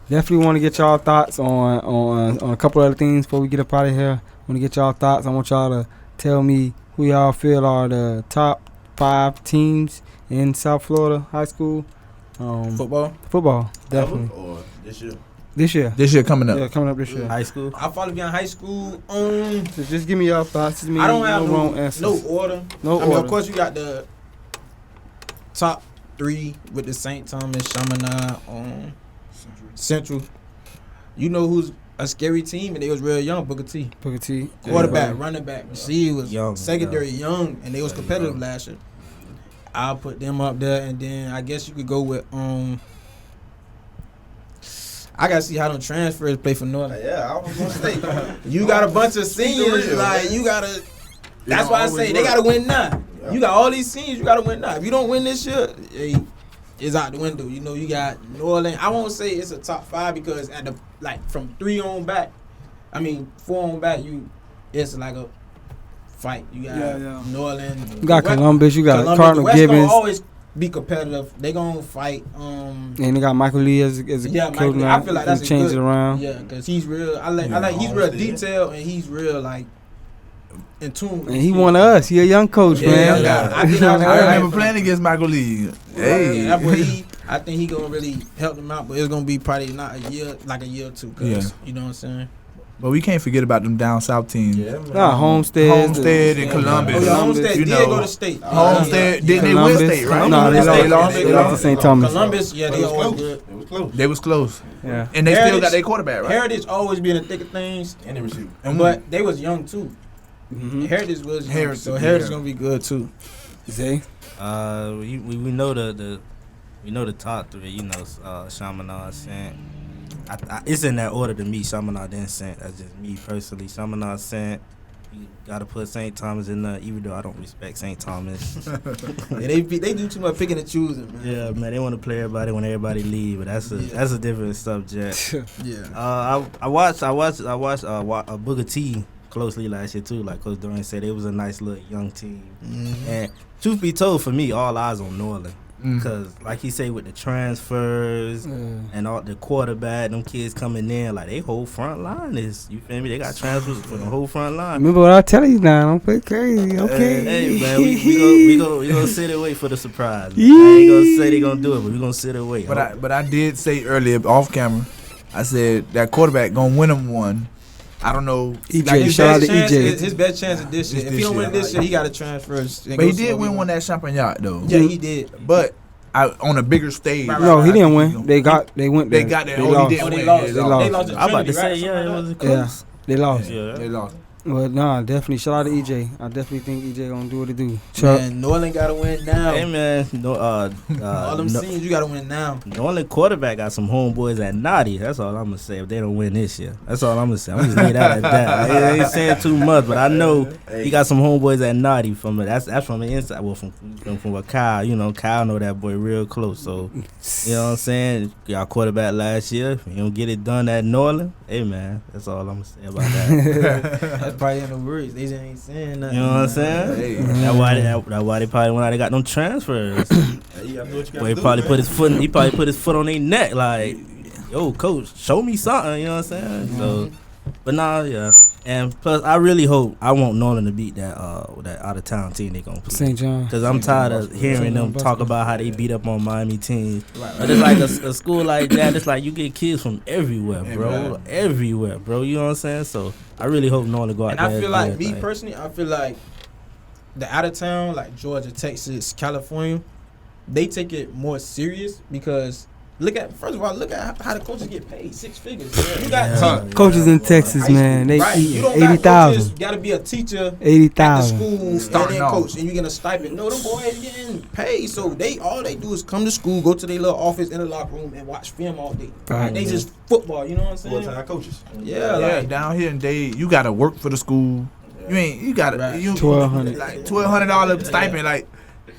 Speaker 2: Definitely want to get y'all thoughts on a couple other things before we get up out of here. Want to get y'all thoughts. I want y'all to tell me who y'all feel are the top 5 teams in South Florida high school. Football, definitely.
Speaker 6: Or this year?
Speaker 3: This year coming up.
Speaker 2: Yeah, coming up this year.
Speaker 4: High school.
Speaker 5: I follow beyond high school.
Speaker 2: So just give me your thoughts.
Speaker 5: I don't have
Speaker 2: wrong answers.
Speaker 5: no order.
Speaker 2: No
Speaker 5: I mean,
Speaker 2: order.
Speaker 5: of course, you got the top 3 with the St. Thomas, Chaminade, Central. You know who's a scary team, and they was real young. Booker T. Quarterback, running back. She was
Speaker 4: Young,
Speaker 5: secondary, young, and they was competitive last year. I'll put them up there, and then I guess you could go with I gotta see how them transfers play for Northern.
Speaker 6: Yeah, I was gonna say.
Speaker 5: You got a bunch of seniors, you gotta. That's why I say they gotta win now. You got all these seniors, you gotta win now. If you don't win this year, it's out the window. You got New Orleans. I won't say it's a top 5 because at the from 4 on back, it's like a fight. You got New Orleans.
Speaker 2: You got Columbus. You got Cardinal
Speaker 5: West
Speaker 2: Gibbons.
Speaker 5: gonna always be competitive. They gonna fight.
Speaker 2: And they got Michael Lee as a coach now.
Speaker 5: I feel like that's
Speaker 2: change it around.
Speaker 5: Yeah, because he's real. I like he's real detailed and he's real in tune.
Speaker 2: And he one of us. He a young coach, man.
Speaker 3: I remember playing against Michael Lee. Hey,
Speaker 5: that boy, I think he gonna really help them out, but it's gonna be probably not a year or 2. Cause you know what I'm saying.
Speaker 3: But we can't forget about them down south teams.
Speaker 6: Yeah, man.
Speaker 3: Homestead and Columbus.
Speaker 5: Homestead did go to state.
Speaker 3: Homestead didn't win state, right?
Speaker 2: No, they lost to St. Thomas.
Speaker 5: Columbus, they always good.
Speaker 6: It was close.
Speaker 3: They was close.
Speaker 2: Yeah.
Speaker 3: And they still got their quarterback, right?
Speaker 5: Heritage always be in the thick of things,
Speaker 6: And they received.
Speaker 5: but they was young too. Heritage was young, so Heritage gonna be good too.
Speaker 2: Zay?
Speaker 4: We know the top 3. Chaminade, Saint. It's in that order to me. Chaminade then Saint. That's just me personally. Chaminade, Saint. You gotta put St. Thomas in there, even though I don't respect St. Thomas.
Speaker 5: They do too much picking and choosing, man.
Speaker 4: Yeah, man, they want to play everybody when everybody leave, but that's a different subject.
Speaker 5: Yeah.
Speaker 4: I watched Booker T closely last year too. Like Coach Dorian said, it was a nice little young team. And truth be told, for me, all eyes on Norland. Because, like he say, with the transfers and all the quarterback, them kids coming in, like, they whole front line is, you feel me? They got transfers for the whole front line.
Speaker 2: Remember what I tell you now. Don't play crazy, okay?
Speaker 4: Hey, man, we gonna sit and wait for the surprise. I ain't gonna say they gonna do it, but we gonna sit and wait.
Speaker 3: But I did say earlier off camera, I said that quarterback gonna win them one. I don't know.
Speaker 2: Shout out to EJ.
Speaker 5: His best chance is this year. If he don't win this year, he got to transfer.
Speaker 3: But he did win one that Champagnat though.
Speaker 5: Yeah, he did.
Speaker 3: But on a bigger stage.
Speaker 2: No, he didn't win. They went there.
Speaker 3: They got there.
Speaker 2: They
Speaker 3: He
Speaker 2: lost.
Speaker 3: didn't win.
Speaker 5: They lost.
Speaker 3: They lost.
Speaker 4: I'm about to say, it was close.
Speaker 2: Yeah, they lost.
Speaker 4: Yeah.
Speaker 3: They lost.
Speaker 2: Well, nah, definitely. Shout out to EJ. I definitely think EJ gonna do what he do.
Speaker 5: Man, Norland got to win now.
Speaker 4: Hey, man.
Speaker 5: All them scenes, you got to win now.
Speaker 4: Norland quarterback got some homeboys at Naughty. That's all I'm going to say if they don't win this year. That's all I'm going to say. I'm just leave that at that. I ain't saying too much, but I know he got some homeboys at Naughty from it. That's from the inside. Well, from what Kyle, Kyle know that boy real close. So, you know what I'm saying? Y'all quarterback last year. If you don't get it done at Norland, hey, man, that's all I'm going to say about that.
Speaker 5: That's probably in the words. They just ain't saying nothing.
Speaker 4: You know what I'm saying?
Speaker 3: Hey.
Speaker 4: That's why they probably went out. They got them transfers.
Speaker 6: You gotta do what you
Speaker 4: Boy, he
Speaker 6: gotta
Speaker 4: probably
Speaker 6: do,
Speaker 4: put his foot. He probably put his foot on their neck, like, "Yo, coach, show me something." You know what I'm saying? So, but nah, yeah. And plus, I really hope I want Norland to beat that out of town team they gonna play.
Speaker 2: St. John.
Speaker 4: Because I'm tired of hearing them talk about how they beat up on Miami teams. But it's like a school like that. It's like you get kids from everywhere, bro. Everywhere, bro. You know what I'm saying? So I really hope Norland go out there.
Speaker 5: And I feel like, me personally, I feel like the out of town, like Georgia, Texas, California, they take it more serious because first of all, look at how the coaches get paid, 6 figures. You got
Speaker 2: coaches in Texas, man, they eat 80,000.
Speaker 5: You got to be a teacher
Speaker 2: 80,000
Speaker 5: at the school
Speaker 3: Starting
Speaker 5: and then
Speaker 3: off.
Speaker 5: coach, and you get a stipend. No, them boys getting paid, so all they do is come to school, go to their little office in the locker room, and watch film all day.
Speaker 2: Right.
Speaker 5: They just football, you know what I'm saying?
Speaker 6: Full-time coaches.
Speaker 5: Yeah,
Speaker 3: Down here in Dade, you gotta work for the school. You gotta
Speaker 2: $1,200.
Speaker 3: like $1,200 stipend. Like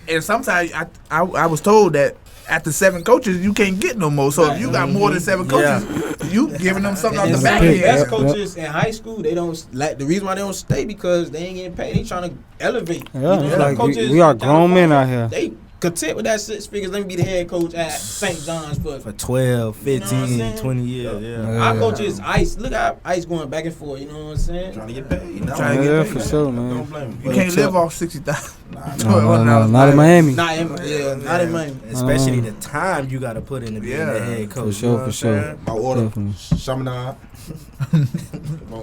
Speaker 3: And sometimes I was told that after 7 coaches, you can't get no more. So if you got more than 7 coaches, you giving them something off the back
Speaker 5: The best
Speaker 3: end.
Speaker 5: coaches in high school, they don't like the reason why they don't stay because they ain't getting paid. They trying to elevate.
Speaker 2: Yeah,
Speaker 5: You know,
Speaker 2: like
Speaker 5: coaches
Speaker 2: we are
Speaker 5: in
Speaker 2: grown men out
Speaker 5: California,
Speaker 2: here.
Speaker 5: They content with that 6 figures. Let me be the head coach at St. John's for.
Speaker 4: For 12,
Speaker 5: You know what I'm
Speaker 4: 15,
Speaker 5: saying?
Speaker 4: 20 years. Yeah.
Speaker 5: Our coach is Ice. Look at Ice going back and forth. You know what I'm saying?
Speaker 6: Trying to get paid.
Speaker 3: Trying to get
Speaker 2: Yeah,
Speaker 3: paid.
Speaker 2: for sure,
Speaker 6: Don't
Speaker 2: man.
Speaker 6: blame him.
Speaker 3: You can't live off 60,000.
Speaker 2: No, not in Miami.
Speaker 5: Not in Miami.
Speaker 4: Especially the time you got to put in to be the head coach.
Speaker 2: For sure, for sure.
Speaker 6: My order,
Speaker 2: Definitely.
Speaker 6: Chaminade.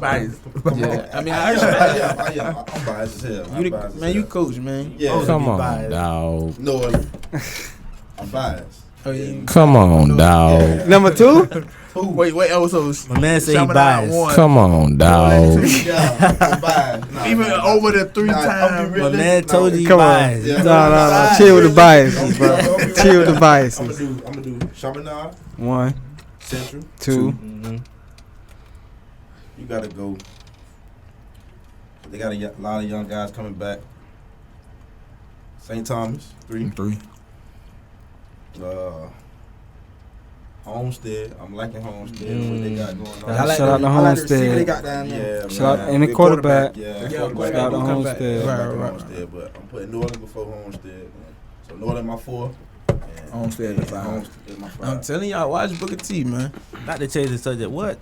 Speaker 3: Biased.
Speaker 5: Yeah. I mean, I respect it.
Speaker 6: I'm biased as hell. I'm
Speaker 5: You
Speaker 6: biased as
Speaker 5: man, you
Speaker 6: hell.
Speaker 5: coach, man.
Speaker 6: Yeah.
Speaker 7: Come
Speaker 4: be
Speaker 7: on,
Speaker 4: biased.
Speaker 7: dog.
Speaker 6: No, I'm biased.
Speaker 5: Oh, yeah.
Speaker 7: Come on, dog.
Speaker 2: Number 2?
Speaker 3: Wait. Oh, so
Speaker 4: My man say he
Speaker 3: Chaminade
Speaker 4: biased.
Speaker 3: won.
Speaker 7: Come on, dog.
Speaker 6: Yeah, I'm biased. Nah,
Speaker 3: Even
Speaker 6: nah,
Speaker 3: over the 3
Speaker 6: nah, I'm
Speaker 3: times.
Speaker 6: be
Speaker 4: My
Speaker 6: real.
Speaker 4: man told you he
Speaker 2: Come on.
Speaker 4: biased.
Speaker 6: Yeah.
Speaker 2: No. Chill with the biases, bro. Chill with the
Speaker 6: I'm
Speaker 2: biases.
Speaker 6: gonna do Chaminade,
Speaker 2: 1,
Speaker 6: Central.
Speaker 2: 2.
Speaker 4: Mhm.
Speaker 6: You gotta go. They got a lot of young guys coming back. St. Thomas, 3.
Speaker 3: 3.
Speaker 6: Homestead. I'm liking Homestead. What they got going on.
Speaker 2: I like Shout out to
Speaker 5: I like the
Speaker 2: Homestead.
Speaker 5: receiver they got down there.
Speaker 6: Yeah,
Speaker 2: Shout
Speaker 6: man.
Speaker 2: out and the
Speaker 6: Good
Speaker 2: quarterback.
Speaker 6: Yeah,
Speaker 5: Yeah,
Speaker 6: quarterback.
Speaker 2: Shout out to
Speaker 5: Come back.
Speaker 2: Homestead.
Speaker 5: Right.
Speaker 6: Homestead, but I'm putting Northern before Homestead. So Northern my 4. and
Speaker 3: Homestead is 5.
Speaker 6: Homestead my 5.
Speaker 5: I'm telling y'all, watch Booker T, man.
Speaker 4: Not to change the subject. What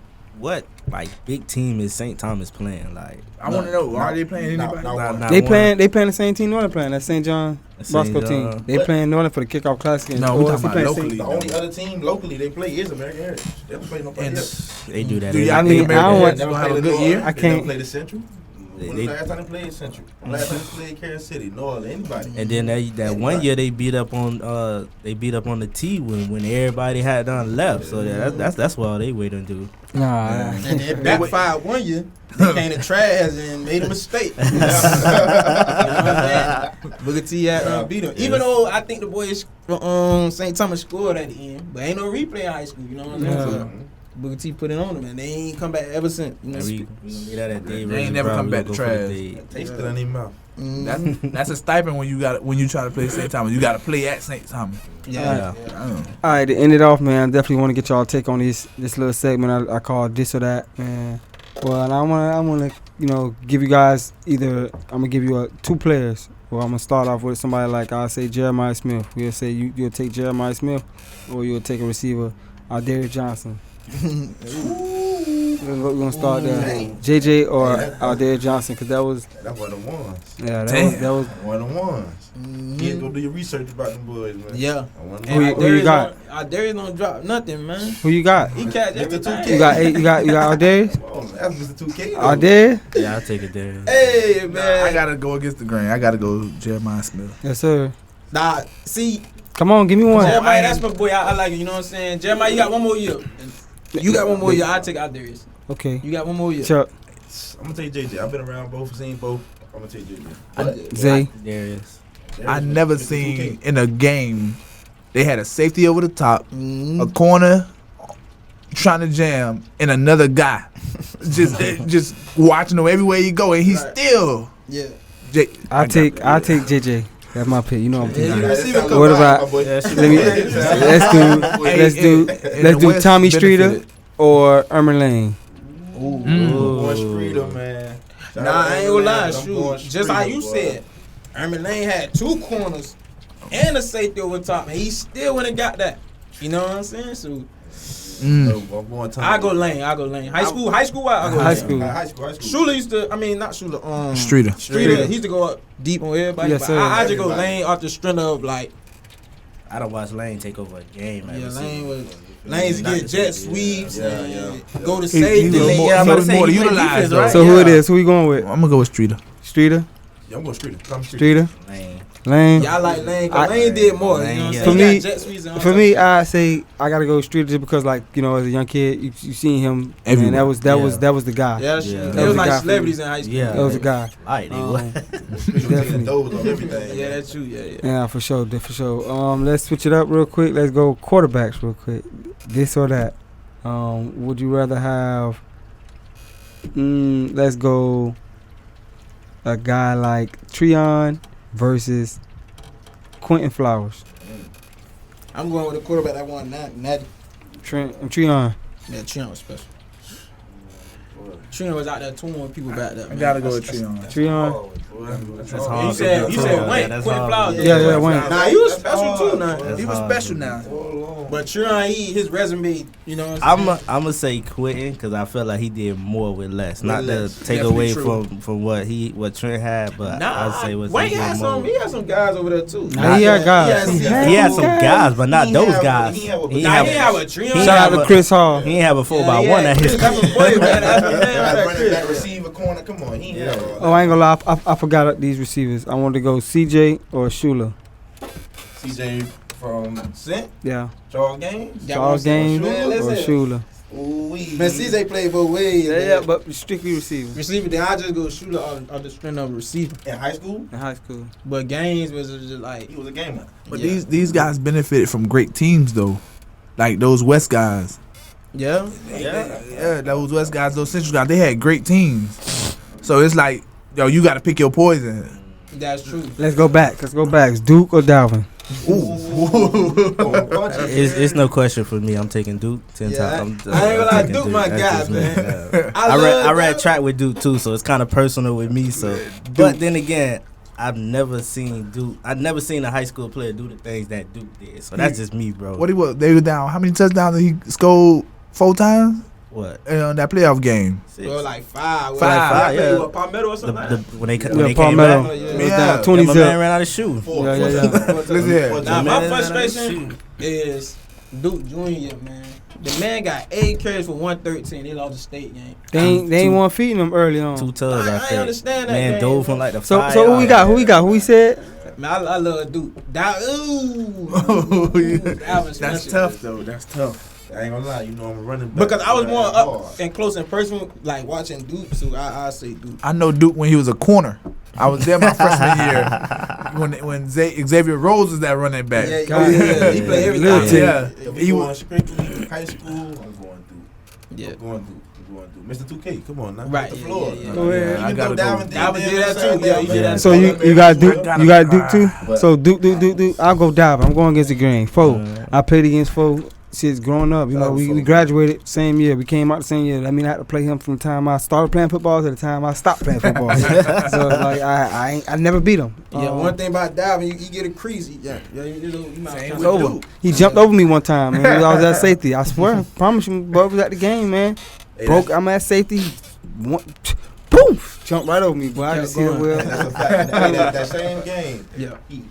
Speaker 4: like big team is St. Thomas playing? Like
Speaker 3: I want to know, are they playing anybody?
Speaker 4: not
Speaker 2: They
Speaker 4: one.
Speaker 2: playing the same team Northern playing. That's St. John
Speaker 4: St.
Speaker 2: Bosco
Speaker 4: John.
Speaker 2: team. They playing Northern for the kickoff classic.
Speaker 3: No, we
Speaker 2: Or
Speaker 3: talking
Speaker 2: he
Speaker 3: about
Speaker 2: playing
Speaker 3: locally.
Speaker 6: The only other team locally they play is American Heritage. They don't play nobody
Speaker 3: And
Speaker 6: else.
Speaker 4: They do that.
Speaker 3: Do
Speaker 4: every
Speaker 3: y'all
Speaker 2: I
Speaker 3: think
Speaker 2: mean,
Speaker 3: American
Speaker 2: I don't
Speaker 3: Heritage
Speaker 6: Never
Speaker 3: gonna have
Speaker 6: played
Speaker 3: a
Speaker 6: the
Speaker 3: good
Speaker 6: North.
Speaker 3: year?
Speaker 2: I
Speaker 6: They
Speaker 2: can't-
Speaker 6: never played the Central. When
Speaker 4: They-
Speaker 6: the last time they played Central? When the last time they played Kansas City? North, anybody.
Speaker 4: And then that one year they beat up on the T when everybody had done left. So that's what all they waiting to do.
Speaker 2: Nah.
Speaker 5: And it backfired one year. They came to trash and made a mistake. You know what I'm saying? Booker T had beat him. Even though I think the boys from St. Thomas scored at the end, but ain't no replay in high school. You know what I'm saying?
Speaker 2: Yeah.
Speaker 5: So Booker T put it on them, and they ain't come back ever since. You know,
Speaker 4: And we gonna get that at Dade.
Speaker 3: They ain't never come back to trash.
Speaker 6: Taste it in their mouth.
Speaker 3: That's a stipend when you try to play St. Thomas. You got to play at St. Thomas.
Speaker 5: yeah.
Speaker 2: All right, to end it off, man, I definitely want to get y'all take on this little segment I call This or That, man. Well, and I want to, give you guys either, I'm going to give you 2 players. Well, I'm going to start off with somebody like, I'll say Jeremiah Smith. We'll say you'll take Jeremiah Smith, or you'll take a receiver, Darius Johnson. We're going to start there. JJ or Darius Johnson, because that was,
Speaker 6: That's one of the ones.
Speaker 2: yeah,
Speaker 3: Damn.
Speaker 2: that was.
Speaker 6: One of the ones. You go do your research about them boys, man.
Speaker 5: Yeah.
Speaker 6: One of
Speaker 2: Who
Speaker 6: the
Speaker 2: you-
Speaker 6: ones.
Speaker 2: got?
Speaker 5: Darius don't drop nothing, man.
Speaker 2: Who you got?
Speaker 5: He catch
Speaker 6: Mr.
Speaker 5: everything.
Speaker 6: 2K.
Speaker 2: You got Darius?
Speaker 6: Come on, that's Mr. 2K. though.
Speaker 2: Darius?
Speaker 4: Yeah, I'll take it there.
Speaker 5: Hey, man.
Speaker 3: I got to go against the grain. I got to go Jeremiah Smith.
Speaker 2: Yes, sir.
Speaker 5: Nah, see,
Speaker 2: Come on, give me one.
Speaker 5: Jeremiah, that's my boy. I like it. You know what I'm saying? Jeremiah, you got one more year. You got one more year. I'll take out Darius.
Speaker 2: Okay.
Speaker 5: You got one more year.
Speaker 2: Chuck,
Speaker 6: I'm gonna take JJ. I've been around both, seen both. I'm gonna take JJ.
Speaker 2: Zay.
Speaker 4: Darius.
Speaker 3: I never
Speaker 6: Mr. 2K.
Speaker 3: seen in a game they had a safety over the top,
Speaker 5: Mm-hmm.
Speaker 3: a corner trying to jam, and another guy just watching him everywhere you go, and he's
Speaker 5: Right.
Speaker 3: still.
Speaker 5: Yeah.
Speaker 2: I'll take JJ. That's my pick. You know what I'm
Speaker 5: Yeah,
Speaker 2: thinking.
Speaker 5: you receiver come
Speaker 2: What
Speaker 5: back.
Speaker 2: about-
Speaker 6: My boy.
Speaker 2: Let me let's do Tommy Streeter or Ermin Lane.
Speaker 6: Going Streeter, man. Shout
Speaker 5: Nah,
Speaker 6: out
Speaker 5: I ain't
Speaker 6: to
Speaker 5: gonna lie.
Speaker 6: I'm going
Speaker 5: Shoot, just how
Speaker 6: Streeter,
Speaker 5: you
Speaker 6: boy.
Speaker 5: said, Ermin Lane had 2 corners and a safety over top, and he still went and got that. You know what I'm saying? So
Speaker 6: No, I'm going Tommy.
Speaker 5: I go Lane. High school. I go
Speaker 2: High
Speaker 5: Lane.
Speaker 2: school.
Speaker 6: High school.
Speaker 5: Shula used to. I mean, not Shula.
Speaker 3: Streeter.
Speaker 5: Streeter. He used to go up deep on everybody.
Speaker 2: Yes,
Speaker 5: but
Speaker 2: sir.
Speaker 5: I just go
Speaker 6: Everybody.
Speaker 5: Lane off the strength of like.
Speaker 4: I don't watch Lane take over a game.
Speaker 5: Yeah, Lane's
Speaker 4: Not
Speaker 5: get
Speaker 4: the
Speaker 5: jet
Speaker 4: safety,
Speaker 5: sweeps
Speaker 6: yeah.
Speaker 5: and go to
Speaker 2: He
Speaker 5: safety.
Speaker 2: was
Speaker 3: more-
Speaker 4: Yeah, I'm
Speaker 3: he
Speaker 4: about
Speaker 3: was
Speaker 4: to say,
Speaker 3: more
Speaker 4: he
Speaker 3: to
Speaker 4: play
Speaker 3: utilize,
Speaker 4: defense,
Speaker 3: though.
Speaker 4: right?
Speaker 2: So who it
Speaker 4: Yeah.
Speaker 2: is? Who you going with?
Speaker 3: I'm gonna go with Streeter.
Speaker 2: Streeter,
Speaker 6: Yeah, I'm going Streeter. Come Streeter.
Speaker 2: Streeter,
Speaker 4: Lane.
Speaker 2: Lane.
Speaker 5: Y'all like Lane, cause Lane did more.
Speaker 4: Lane,
Speaker 5: You know what I'm
Speaker 4: yeah.
Speaker 5: saying?
Speaker 2: For
Speaker 5: He
Speaker 2: me-
Speaker 5: got jet sweeps and all
Speaker 2: For
Speaker 5: that
Speaker 2: me,
Speaker 5: shit.
Speaker 2: I say I gotta go Streeter just because, like, as a young kid, you seen him.
Speaker 3: Everywhere.
Speaker 2: And that was the guy.
Speaker 5: Yeah,
Speaker 4: Yeah.
Speaker 5: shit.
Speaker 4: That
Speaker 5: They
Speaker 2: was
Speaker 5: was
Speaker 2: the guy
Speaker 5: like
Speaker 2: for me.
Speaker 5: celebrities in high school.
Speaker 4: Yeah.
Speaker 2: That was the guy.
Speaker 4: Alright,
Speaker 6: Taking those on everything.
Speaker 5: Yeah, that's true. Yeah.
Speaker 2: Yeah, for sure. Let's switch it up real quick. Let's go quarterbacks real quick. This or that. Would you rather have? Let's go. A guy like Treon versus Quentin Flowers.
Speaker 5: I'm going with the quarterback that won Natty.
Speaker 2: Treon.
Speaker 5: Yeah, Treon was special. Treon was out there touring people back there.
Speaker 3: I
Speaker 5: man.
Speaker 3: gotta go with Treon.
Speaker 2: Treon.
Speaker 4: That's hard.
Speaker 5: You said Wayne,
Speaker 4: That's
Speaker 5: Quentin
Speaker 4: hard.
Speaker 5: Flowers.
Speaker 2: Yeah, Wayne.
Speaker 5: Nah, he was special too. Now
Speaker 4: That's
Speaker 3: He was
Speaker 4: hard.
Speaker 3: special now.
Speaker 5: but Treon, his resume, you know what I'm saying?
Speaker 4: I'm gonna say Quentin because I feel like he did more with less. Not
Speaker 5: less.
Speaker 4: to take
Speaker 5: Definitely
Speaker 4: away
Speaker 5: true.
Speaker 4: from what Trent had, but I'd say was
Speaker 5: Wayne
Speaker 4: he did
Speaker 5: had
Speaker 4: more.
Speaker 5: some. He had some guys over there too.
Speaker 2: Nah, he had guys.
Speaker 4: He had some guys, but not those guys.
Speaker 6: He have a-
Speaker 4: He
Speaker 5: Nah,
Speaker 4: have
Speaker 5: he
Speaker 4: a-
Speaker 5: have a Treon.
Speaker 4: he
Speaker 2: Shout out
Speaker 4: have
Speaker 2: to
Speaker 4: a-
Speaker 2: Chris Hall.
Speaker 4: He ain't have a 4x1
Speaker 5: Yeah,
Speaker 4: at his.
Speaker 5: that's my boy, man. That's my man.
Speaker 6: That
Speaker 5: Right
Speaker 6: running
Speaker 5: there.
Speaker 6: back receiver corner, come on. He ain't have all
Speaker 2: Oh, I ain't gonna lie. I forgot these receivers. I wanted to go CJ or Shula.
Speaker 6: CJ from Cent,
Speaker 2: Yeah.
Speaker 6: Charles Gaines.
Speaker 5: Yeah,
Speaker 2: Charles Gaines
Speaker 5: Man,
Speaker 2: or
Speaker 5: listen.
Speaker 2: Shula.
Speaker 6: Ooh-wee.
Speaker 5: Man, CJ played both ways.
Speaker 2: Yeah,
Speaker 5: man.
Speaker 2: but strictly receivers
Speaker 5: Receiver, then I just go shooter on the strength of receiver.
Speaker 6: In high school,
Speaker 2: in high school.
Speaker 5: But Gaines was just like,
Speaker 6: he was a gamer.
Speaker 3: But
Speaker 5: Yeah.
Speaker 3: these guys benefited from great teams though, like those West guys.
Speaker 5: yeah.
Speaker 3: Yeah, those West guys, those Central guys, they had great teams. So it's like, yo, you got to pick your poison.
Speaker 5: That's true.
Speaker 2: Let's go back. It's Duke or Dalvin.
Speaker 4: It's no question for me. I'm taking Duke 10
Speaker 5: Yeah,
Speaker 4: times.
Speaker 5: I ain't gonna lie,
Speaker 4: taking
Speaker 5: Duke my
Speaker 4: That's
Speaker 5: guy,
Speaker 4: just me.
Speaker 5: man.
Speaker 4: Yeah.
Speaker 5: I
Speaker 4: I
Speaker 5: love
Speaker 4: ran
Speaker 5: Dalvin.
Speaker 4: track with Duke too, so it's kind of personal with me. So, but then again, I've never seen a high school player do the things that Duke did. So that's just me, bro.
Speaker 3: What he was? They were down. How many touchdowns did he scored? 4 times
Speaker 4: What?
Speaker 3: in that playoff game.
Speaker 5: Bro, like 5.
Speaker 3: Five,
Speaker 4: yeah.
Speaker 5: With Palmetto or something like that.
Speaker 4: When they
Speaker 2: Yeah,
Speaker 4: came
Speaker 2: Palmetto.
Speaker 4: back,
Speaker 5: Yeah.
Speaker 2: It was
Speaker 3: Yeah.
Speaker 2: down
Speaker 4: yeah,
Speaker 2: 20
Speaker 4: my
Speaker 2: zip.
Speaker 4: man ran out of shoe.
Speaker 2: Yeah.
Speaker 3: Listen here.
Speaker 5: Nah,
Speaker 4: Man,
Speaker 5: my
Speaker 4: ran out of
Speaker 5: frustration
Speaker 4: shoe.
Speaker 5: is Duke Jr., man. The man got 8 carries for 113. They lost the state game.
Speaker 2: They ain't want feeding them early on.
Speaker 4: 2 tugs, I
Speaker 5: I
Speaker 4: think.
Speaker 5: understand that.
Speaker 4: Man
Speaker 5: game,
Speaker 4: dove
Speaker 5: bro.
Speaker 4: from like the
Speaker 2: So
Speaker 4: 5
Speaker 2: who we got? Who we said?
Speaker 5: Man, I love Duke. Ooh. Alvin
Speaker 3: That's
Speaker 5: Spencer.
Speaker 3: tough though. That's tough.
Speaker 6: I ain't gonna lie, you know I'm running back.
Speaker 5: Because I was more
Speaker 6: Hard.
Speaker 5: up and close in person, like watching Duke, so I say Duke.
Speaker 3: I know Duke when he was a corner. I was there my freshman year when Xavier Rose was that running back.
Speaker 5: Yeah,
Speaker 2: God.
Speaker 5: yeah, he played everything.
Speaker 2: Little team.
Speaker 3: Yeah.
Speaker 6: If
Speaker 3: He
Speaker 6: you
Speaker 3: was-
Speaker 6: going strictly high school, I'm going through.
Speaker 5: Yeah.
Speaker 6: I'm going through. Mr. 2K, come on now.
Speaker 5: Right,
Speaker 6: The
Speaker 5: yeah,
Speaker 6: floor.
Speaker 5: yeah, yeah.
Speaker 2: Go ahead.
Speaker 6: Even
Speaker 3: I gotta
Speaker 6: though
Speaker 3: go.
Speaker 6: Dalvin
Speaker 5: Dalvin did that too. Yeah, he did that
Speaker 2: So
Speaker 5: too.
Speaker 2: you got Duke. You got Duke too.
Speaker 6: But-
Speaker 2: So Duke. I'll go Dalvin. I'm going against the grain. 4. I played against 4. Since growing up, you know, we graduated same year. We came out the same year. I mean, I had to play him from the time I started playing football to the time I stopped playing football. So like, I never beat him.
Speaker 5: Yeah, one thing about Dalvin, you get a crease. You might
Speaker 3: Same
Speaker 5: have
Speaker 3: with
Speaker 2: over.
Speaker 3: Duke.
Speaker 2: He jumped over me one time, man. I was at safety. I swear, promise you, boy, was at the game, man.
Speaker 6: Hey,
Speaker 2: Broke. I'm at safety. One, boom, jumped right over me, boy. I
Speaker 5: Kept
Speaker 2: just see it
Speaker 5: going.
Speaker 2: well.
Speaker 6: That's a fact. That same game,
Speaker 5: Yeah.
Speaker 6: he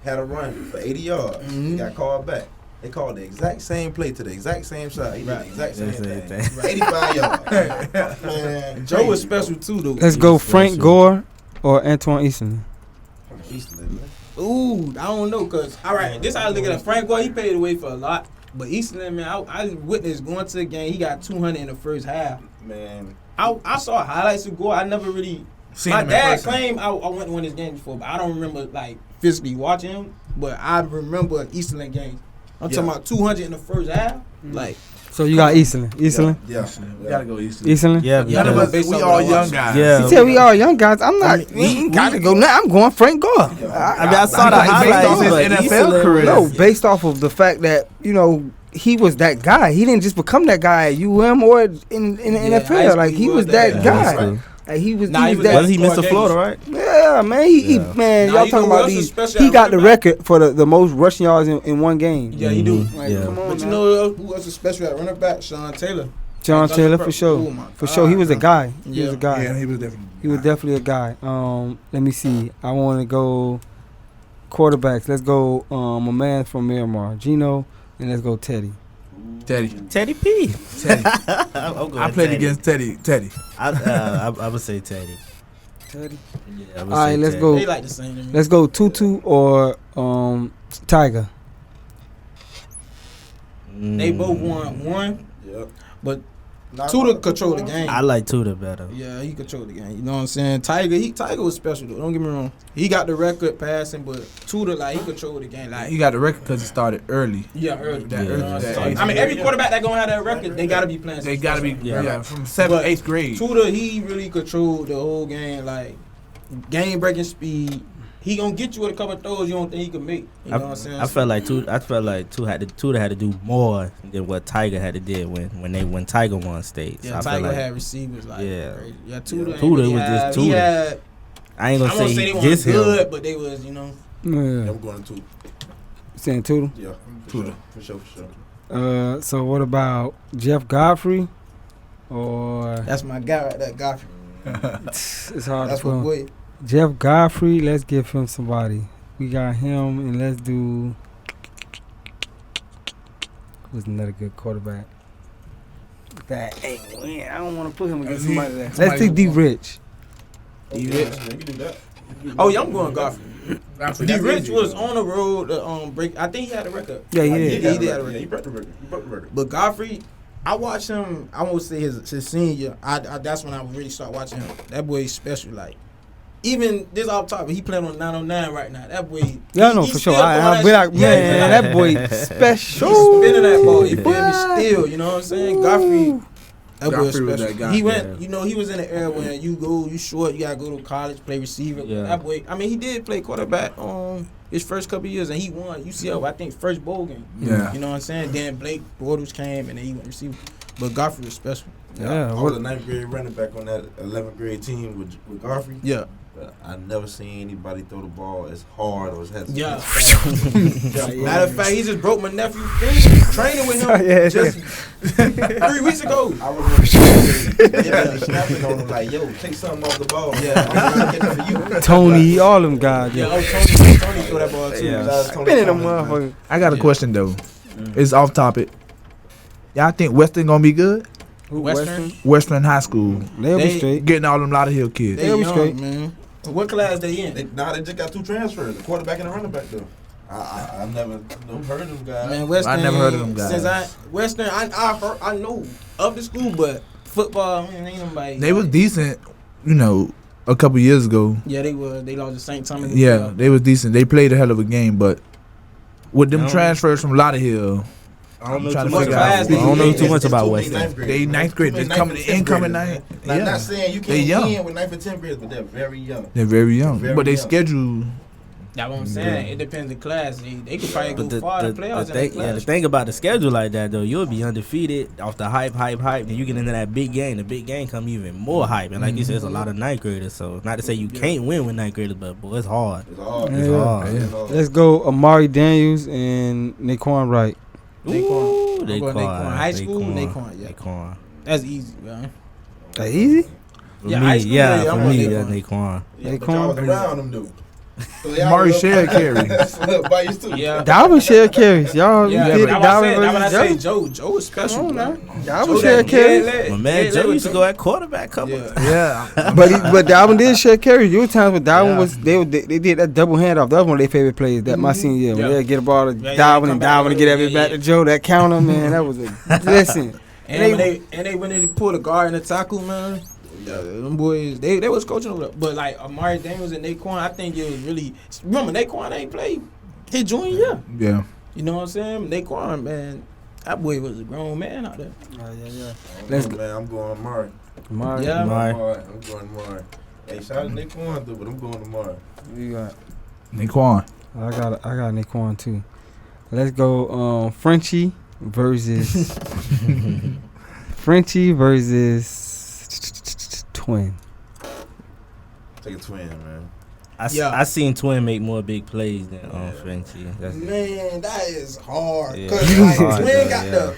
Speaker 6: had a run for 80 yards. He got called back. They called the exact same play to the exact same shot. He did the exact same thing. 85 yards. Man,
Speaker 5: Joe was special too, though.
Speaker 2: Let's go, Frank Gore or Antoine Easton.
Speaker 6: From Eastland, man.
Speaker 5: Ooh, I don't know, cause all right, this how I look at it. Frank Gore, he paid away for a lot, but Eastland, man, I witnessed going to the game. He got 200 in the first half.
Speaker 6: Man,
Speaker 5: I saw highlights of Gore. I never really.
Speaker 3: Seen
Speaker 5: My
Speaker 3: him in
Speaker 5: dad
Speaker 3: person.
Speaker 5: claimed I went to one of his games before, but I don't remember like physically watching him. But I remember Eastland games. I'm talking about 200 in the first half. Like,
Speaker 2: So you got Eastland. Eastland.
Speaker 6: yeah.
Speaker 3: We gotta go East.
Speaker 2: Eastland.
Speaker 4: Yeah,
Speaker 5: Yeah,
Speaker 3: None of
Speaker 5: but
Speaker 3: us,
Speaker 5: based
Speaker 3: we
Speaker 5: on
Speaker 3: all
Speaker 5: what I
Speaker 3: young
Speaker 5: watched.
Speaker 3: guys.
Speaker 4: Yeah.
Speaker 2: You said we all young guys. I'm not. We ain't gotta go now. I'm going Frank Gore.
Speaker 4: I mean, I saw the
Speaker 3: Based off
Speaker 4: highlights.
Speaker 3: his
Speaker 4: but
Speaker 3: NFL
Speaker 4: Eastland
Speaker 3: career.
Speaker 2: No, based off of the fact that he was that guy. He didn't just become that guy at UM or in the
Speaker 5: Yeah, high
Speaker 2: NFL.
Speaker 5: school
Speaker 2: Like he
Speaker 5: he
Speaker 2: was
Speaker 5: was
Speaker 2: that
Speaker 5: that
Speaker 2: guy.
Speaker 6: guy.
Speaker 2: Like he was.
Speaker 5: Nah,
Speaker 2: he
Speaker 5: he
Speaker 2: was
Speaker 5: was
Speaker 2: that.
Speaker 4: Wasn't he Mr. Florida, right?
Speaker 2: Yeah, man. He
Speaker 4: Yeah.
Speaker 2: man.
Speaker 5: Nah,
Speaker 2: Y'all
Speaker 5: you
Speaker 2: talking
Speaker 5: know
Speaker 2: about
Speaker 5: who else
Speaker 2: these?
Speaker 5: is special
Speaker 2: He
Speaker 5: at
Speaker 2: got the
Speaker 5: running back?
Speaker 2: record for the most rushing yards in one game.
Speaker 5: Yeah, he do.
Speaker 2: Like,
Speaker 4: Yeah.
Speaker 2: come on,
Speaker 5: But you
Speaker 2: man.
Speaker 5: know who else is special at running back? Sean Taylor.
Speaker 2: John
Speaker 5: Like,
Speaker 2: Taylor
Speaker 5: that's
Speaker 2: for
Speaker 5: a
Speaker 2: sure.
Speaker 5: oh my
Speaker 2: For
Speaker 5: God,
Speaker 2: sure, he was a
Speaker 5: bro.
Speaker 2: guy. He was
Speaker 5: Yeah.
Speaker 2: a guy.
Speaker 3: Yeah, he was definitely.
Speaker 2: He was definitely a guy. Let me see. I want to go quarterbacks. Let's go. A man from Miramar, Gino, and let's go Teddy.
Speaker 3: Teddy.
Speaker 4: Teddy P.
Speaker 3: Teddy.
Speaker 4: I'm going
Speaker 3: I played
Speaker 4: Teddy.
Speaker 3: against Teddy.
Speaker 4: I would say Teddy.
Speaker 2: Teddy.
Speaker 4: Yeah, I would
Speaker 2: All right,
Speaker 4: say
Speaker 2: let's
Speaker 4: Teddy.
Speaker 2: go.
Speaker 5: They like the same to me.
Speaker 2: Let's go Tutu or Tiger.
Speaker 5: They both won one,
Speaker 6: Yeah.
Speaker 5: but Tudor control the game.
Speaker 4: I like Tudor better.
Speaker 5: Yeah, he controlled the game. You know what I'm saying? Tiger was special though. Don't get me wrong. He got the record passing, but Tudor he controlled the game. Like
Speaker 3: He got the record because he started early.
Speaker 5: early.
Speaker 3: That
Speaker 4: Yeah.
Speaker 3: early.
Speaker 5: You know what I'm
Speaker 3: that
Speaker 5: saying?
Speaker 3: eighth
Speaker 5: I mean, every
Speaker 3: grade.
Speaker 5: quarterback that gonna have that record, they gotta be playing.
Speaker 3: They gotta be
Speaker 4: Yeah.
Speaker 3: from 7th,
Speaker 5: But
Speaker 3: 8th grade.
Speaker 5: Tudor, he really controlled the whole game, like game breaking speed. he gonna get you with a couple of throws you don't think he can make. You know what I'm saying?
Speaker 4: I felt like two had to do more than what Tiger had to do when Tiger won states.
Speaker 5: Yeah,
Speaker 4: I
Speaker 5: Tiger
Speaker 4: like,
Speaker 5: had receivers like crazy. Yeah, Tudor
Speaker 4: was just Tudor.
Speaker 5: He had,
Speaker 4: I ain't gonna say
Speaker 5: they
Speaker 4: he
Speaker 5: weren't
Speaker 4: diss him.
Speaker 5: good, but they was, you know.
Speaker 2: Yeah.
Speaker 6: I'm going to
Speaker 2: Saying Tudor?
Speaker 6: Yeah,
Speaker 3: Tudor.
Speaker 6: For sure.
Speaker 2: So what about Jeff Godfrey? Or
Speaker 5: That's my guy right there, Godfrey.
Speaker 2: it's hard
Speaker 5: That's
Speaker 2: to
Speaker 5: my
Speaker 2: put.
Speaker 5: boy.
Speaker 2: Jeff Godfrey, let's give him somebody. We got him, and let's do. Who's another good quarterback? I don't want to put him against somebody that. Let's take D Rich.
Speaker 5: D Rich.
Speaker 6: You can do that.
Speaker 5: Oh yeah, I'm going Godfrey. D Rich was on the road to break. I think he had a record.
Speaker 2: Yeah, he did.
Speaker 5: He did have a record.
Speaker 6: He broke the record.
Speaker 5: But Godfrey, I watched him. I won't say his senior year. That's when I really started watching him. That boy is special. Like, even this off top, he playing on 909 right now. That boy.
Speaker 2: Yeah, I know for sure. I'll be like, man, that boy special.
Speaker 5: He's spinning that ball. You feel me? Still, you know what I'm saying? Godfrey. That boy is
Speaker 3: Godfrey was
Speaker 5: special.
Speaker 3: that guy.
Speaker 5: He went. You know, he was in the era when you short, you gotta go to college, play receiver.
Speaker 4: Yeah.
Speaker 5: That boy. I mean, he did play quarterback his first couple of years, and he won UCF. I think first bowl game.
Speaker 3: Yeah.
Speaker 5: You know what I'm saying? Then Blake Bortles came, and then he went receiver. But Godfrey was special.
Speaker 2: Yeah,
Speaker 6: I was a 9th grade running back on that 11th grade team with Godfrey.
Speaker 5: Yeah.
Speaker 6: But I never seen anybody throw the ball as hard or as heavy.
Speaker 5: Yeah. Matter of fact, he just broke my nephew training with him just 3 weeks ago.
Speaker 6: I was snapping on him like, yo, take something off the ball.
Speaker 5: Yeah.
Speaker 6: I'm trying to get it for you.
Speaker 2: Tony, all them guys.
Speaker 5: Yeah,
Speaker 2: Yeah.
Speaker 5: Tony threw that ball too.
Speaker 4: Yeah.
Speaker 2: Spinning them motherfuckers.
Speaker 3: I got a question though. It's off topic. Y'all think Western gonna be good?
Speaker 5: Western?
Speaker 3: Western High School
Speaker 2: They'll be
Speaker 5: They-
Speaker 2: straight.
Speaker 3: getting all them Lauderhill kids.
Speaker 5: They
Speaker 2: be
Speaker 5: young,
Speaker 2: straight.
Speaker 5: man. What class they in?
Speaker 6: They just got 2 transfers, the quarterback and the running back though. I've never heard of them guys.
Speaker 5: Man, Western.
Speaker 3: I never heard of them guys.
Speaker 5: Since I know of the school, but football, man, ain't nobody.
Speaker 3: They was decent, a couple years ago.
Speaker 5: Yeah, they were. They lost to St. Thomas.
Speaker 3: Yeah, they was decent. They played a hell of a game, but with them
Speaker 4: No.
Speaker 3: transfers from Lauderhill,
Speaker 4: I don't know
Speaker 3: trying
Speaker 4: too
Speaker 3: to
Speaker 4: much
Speaker 3: figure
Speaker 4: about.
Speaker 3: out.
Speaker 4: I don't know too much
Speaker 6: It's
Speaker 4: about
Speaker 6: too many
Speaker 4: Western.
Speaker 6: ninth graders.
Speaker 3: They ninth grade.
Speaker 6: Too many
Speaker 3: They coming
Speaker 6: ninth and
Speaker 3: incoming
Speaker 6: 10th
Speaker 3: ninth.
Speaker 6: graders.
Speaker 3: Yeah,
Speaker 6: Not saying you
Speaker 3: They
Speaker 6: can't
Speaker 3: young.
Speaker 6: win with 9th and 10th graders, but they're very young.
Speaker 3: they're very young,
Speaker 6: Very
Speaker 3: but they
Speaker 6: young.
Speaker 3: schedule.
Speaker 5: That's what I'm saying. It depends the class. They could probably
Speaker 4: But
Speaker 5: go far in the playoffs in that class.
Speaker 4: the thing about the schedule like that though, you'll be undefeated off the hype, then you get into that big game. The big game come even more hype, and like you said, it's a lot of 9th graders. So not to say you can't win with 9th graders, but boy, it's hard.
Speaker 6: It's hard.
Speaker 2: Yeah.
Speaker 4: hard.
Speaker 6: It's hard.
Speaker 2: Let's go Amari Daniels and Naquan Wright.
Speaker 5: Naquan.
Speaker 4: Ooh,
Speaker 5: I'm going Naquan. High school, Naquan, yeah.
Speaker 4: Naquan.
Speaker 5: That's easy, man.
Speaker 2: That easy?
Speaker 4: For
Speaker 5: Yeah,
Speaker 4: me,
Speaker 5: high school,
Speaker 4: yeah,
Speaker 5: yeah,
Speaker 4: for
Speaker 5: I'm
Speaker 4: me,
Speaker 5: on
Speaker 4: yeah,
Speaker 5: Naquan.
Speaker 4: Naquan.
Speaker 6: Yeah, but y'all was around them dude. So y'all
Speaker 3: Mari
Speaker 6: was
Speaker 3: shared carry.
Speaker 6: Bias too.
Speaker 5: Yeah.
Speaker 2: Dalvin shared carries. Y'all
Speaker 5: Yeah,
Speaker 2: did
Speaker 5: but
Speaker 2: Dalvin
Speaker 5: when I say
Speaker 2: versus Joe.
Speaker 5: Joe is special.
Speaker 2: Come on,
Speaker 5: bro.
Speaker 2: man.
Speaker 5: Joe
Speaker 2: Dalvin shared
Speaker 5: that
Speaker 2: carries.
Speaker 5: dead
Speaker 4: My
Speaker 5: leg-
Speaker 4: man
Speaker 5: dead
Speaker 4: Joe
Speaker 5: leg
Speaker 4: used to
Speaker 5: with
Speaker 4: go at quarterback couple.
Speaker 5: Yeah.
Speaker 3: Yeah,
Speaker 2: But Dalvin did share carries. There were times when Dalvin
Speaker 4: Yeah.
Speaker 2: was they did that double handoff. That was one of their favorite plays. That my senior year when
Speaker 5: Yeah.
Speaker 2: they'd get a ball to
Speaker 5: Yeah,
Speaker 2: Dalvin
Speaker 5: come
Speaker 2: and
Speaker 5: back
Speaker 2: Dalvin to get
Speaker 5: yeah,
Speaker 2: everything back
Speaker 5: yeah.
Speaker 2: to Joe. That counter, man, that was a listen.
Speaker 5: And they went in to pull the guard in the tackle, man. Yeah, them boys, they was coaching over there. But like Amari Daniels and Naquan, I think it was really. Remember, Naquan ain't played his junior year.
Speaker 3: yeah.
Speaker 5: You know what I'm saying? Naquan, man, that boy was a grown man out there.
Speaker 2: Yeah.
Speaker 6: Let's go. Man, I'm going tomorrow.
Speaker 2: Amari.
Speaker 5: Yeah.
Speaker 4: Amari.
Speaker 6: I'm going tomorrow. Hey, shout out to Naquan though, but I'm going tomorrow.
Speaker 2: You got.
Speaker 3: Naquan.
Speaker 2: I got Naquan too. Let's go Frenchie versus Twin.
Speaker 6: Take a twin, man.
Speaker 4: I seen Twin make more big plays than Frenchie.
Speaker 5: Man, that is hard.
Speaker 4: Yeah.
Speaker 5: Cause
Speaker 4: It's
Speaker 5: like,
Speaker 4: hard,
Speaker 5: Twin
Speaker 4: though,
Speaker 5: got
Speaker 4: yeah.
Speaker 5: the.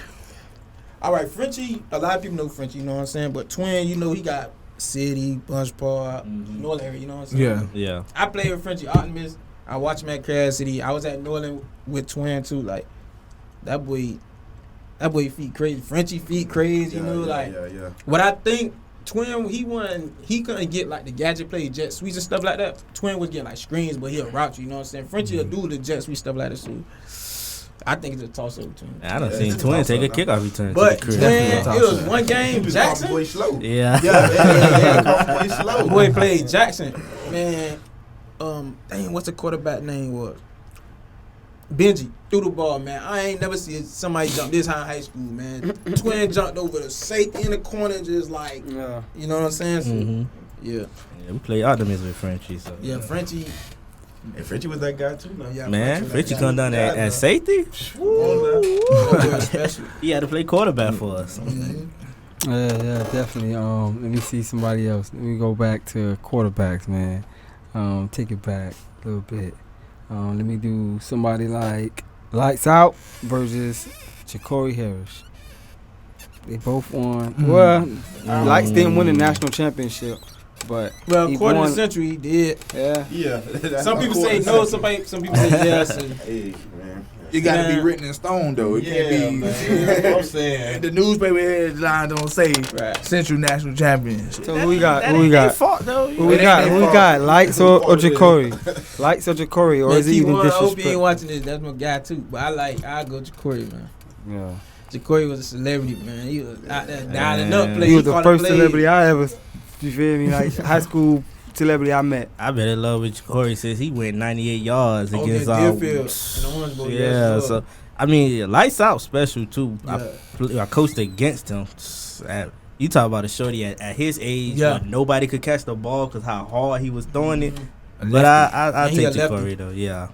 Speaker 5: All right, Frenchie. A lot of people know Frenchie. You know what I'm saying? But Twin, you know, he got City, Bunch Park, Northern area. You know what I'm saying?
Speaker 3: Yeah.
Speaker 4: Yeah.
Speaker 5: I played with Frenchie Optimist. I watched him at Cass City. I was at Northern with Twin too. Like that boy feet crazy. Frenchie feet crazy. You know,
Speaker 6: Yeah.
Speaker 5: what I think. Twin, he couldn't get like the gadget play, jet sweeps and stuff like that. Twin was getting like screens, but he'll route you know what I'm saying? Frenchie will do the jet sweep stuff like that, so I think it's a toss up between.
Speaker 4: I done
Speaker 6: Yeah,
Speaker 4: seen
Speaker 6: it's a
Speaker 4: Twin take a
Speaker 6: toss-up,
Speaker 4: kickoff return.
Speaker 5: But
Speaker 4: to the
Speaker 5: Twin,
Speaker 4: crib.
Speaker 5: it was one
Speaker 6: He
Speaker 5: game,
Speaker 6: was calling
Speaker 5: Jackson.
Speaker 6: boy slow.
Speaker 4: Yeah.
Speaker 6: Yeah. Boy slow.
Speaker 5: Boy played Jackson. Man, dang, what's the quarterback name was? Benji threw the ball, man. I ain't never seen somebody jump this high in high school, man. Twin jumped over the safety in the corner, just like,
Speaker 2: Yeah.
Speaker 5: you know what I'm saying? So,
Speaker 4: Mhm.
Speaker 5: yeah.
Speaker 4: Yeah, we play optimist with Frenchie. So
Speaker 5: Yeah, Frenchie.
Speaker 6: And Fritchie was that guy too. No?
Speaker 5: Yeah,
Speaker 4: Man,
Speaker 5: Fritchie
Speaker 4: Richie come down at safety.
Speaker 5: special.
Speaker 4: He had to play quarterback for us.
Speaker 2: Yeah, definitely. Let me see somebody else. Let me go back to quarterbacks, man. Take it back a little bit. Let me do somebody like Lights Out versus Ja'Cory Harris. They both won. Well, Lights didn't win the national championship, but
Speaker 5: Well,
Speaker 2: he
Speaker 5: quarter of
Speaker 2: won.
Speaker 5: the century he did.
Speaker 2: Yeah.
Speaker 6: Yeah.
Speaker 5: Some people say no, some people say yes. And
Speaker 6: Hey, man.
Speaker 3: It got to be
Speaker 5: Man.
Speaker 3: written in stone, though. It can't be.
Speaker 6: Man. That's what I'm saying.
Speaker 3: The newspaper headline don't say
Speaker 5: Right.
Speaker 3: Central National Championship.
Speaker 2: So who we got?
Speaker 4: That
Speaker 2: Who we
Speaker 4: ain't their
Speaker 2: got?
Speaker 4: fault, though.
Speaker 2: Who we
Speaker 3: It
Speaker 2: got?
Speaker 3: ain't
Speaker 2: Who
Speaker 3: their
Speaker 2: we got?
Speaker 3: fault.
Speaker 2: Lights or Ja'Cory? Lights or Ja'Cory, or
Speaker 5: Man,
Speaker 2: is it even
Speaker 5: T1, I hope he ain't
Speaker 2: disrespect?
Speaker 5: watching this. That's my guy too. But I go Ja'Cory, man.
Speaker 2: Yeah.
Speaker 5: Ja'Cory was a celebrity, man. He was out there dialing up.
Speaker 4: Man.
Speaker 5: Play.
Speaker 2: He was the
Speaker 5: called
Speaker 2: first
Speaker 5: plays.
Speaker 2: celebrity I ever. You feel me? Like high school celebrity I met.
Speaker 4: I been in love with Corey since he went 98 yards
Speaker 5: Oh,
Speaker 4: against
Speaker 5: yeah,
Speaker 4: our.
Speaker 5: Deerfield in the Orange Bowl,
Speaker 4: Yeah,
Speaker 5: yes,
Speaker 4: so I mean, Lights Out special too.
Speaker 5: Yeah.
Speaker 4: I coached against him. You talk about a shorty at his age,
Speaker 5: Yeah.
Speaker 4: where nobody could catch the ball because how hard he was throwing it.
Speaker 5: Mm-hmm.
Speaker 4: But I
Speaker 5: And he
Speaker 4: take
Speaker 5: a lefty.
Speaker 4: Ja'Cory though. Yeah,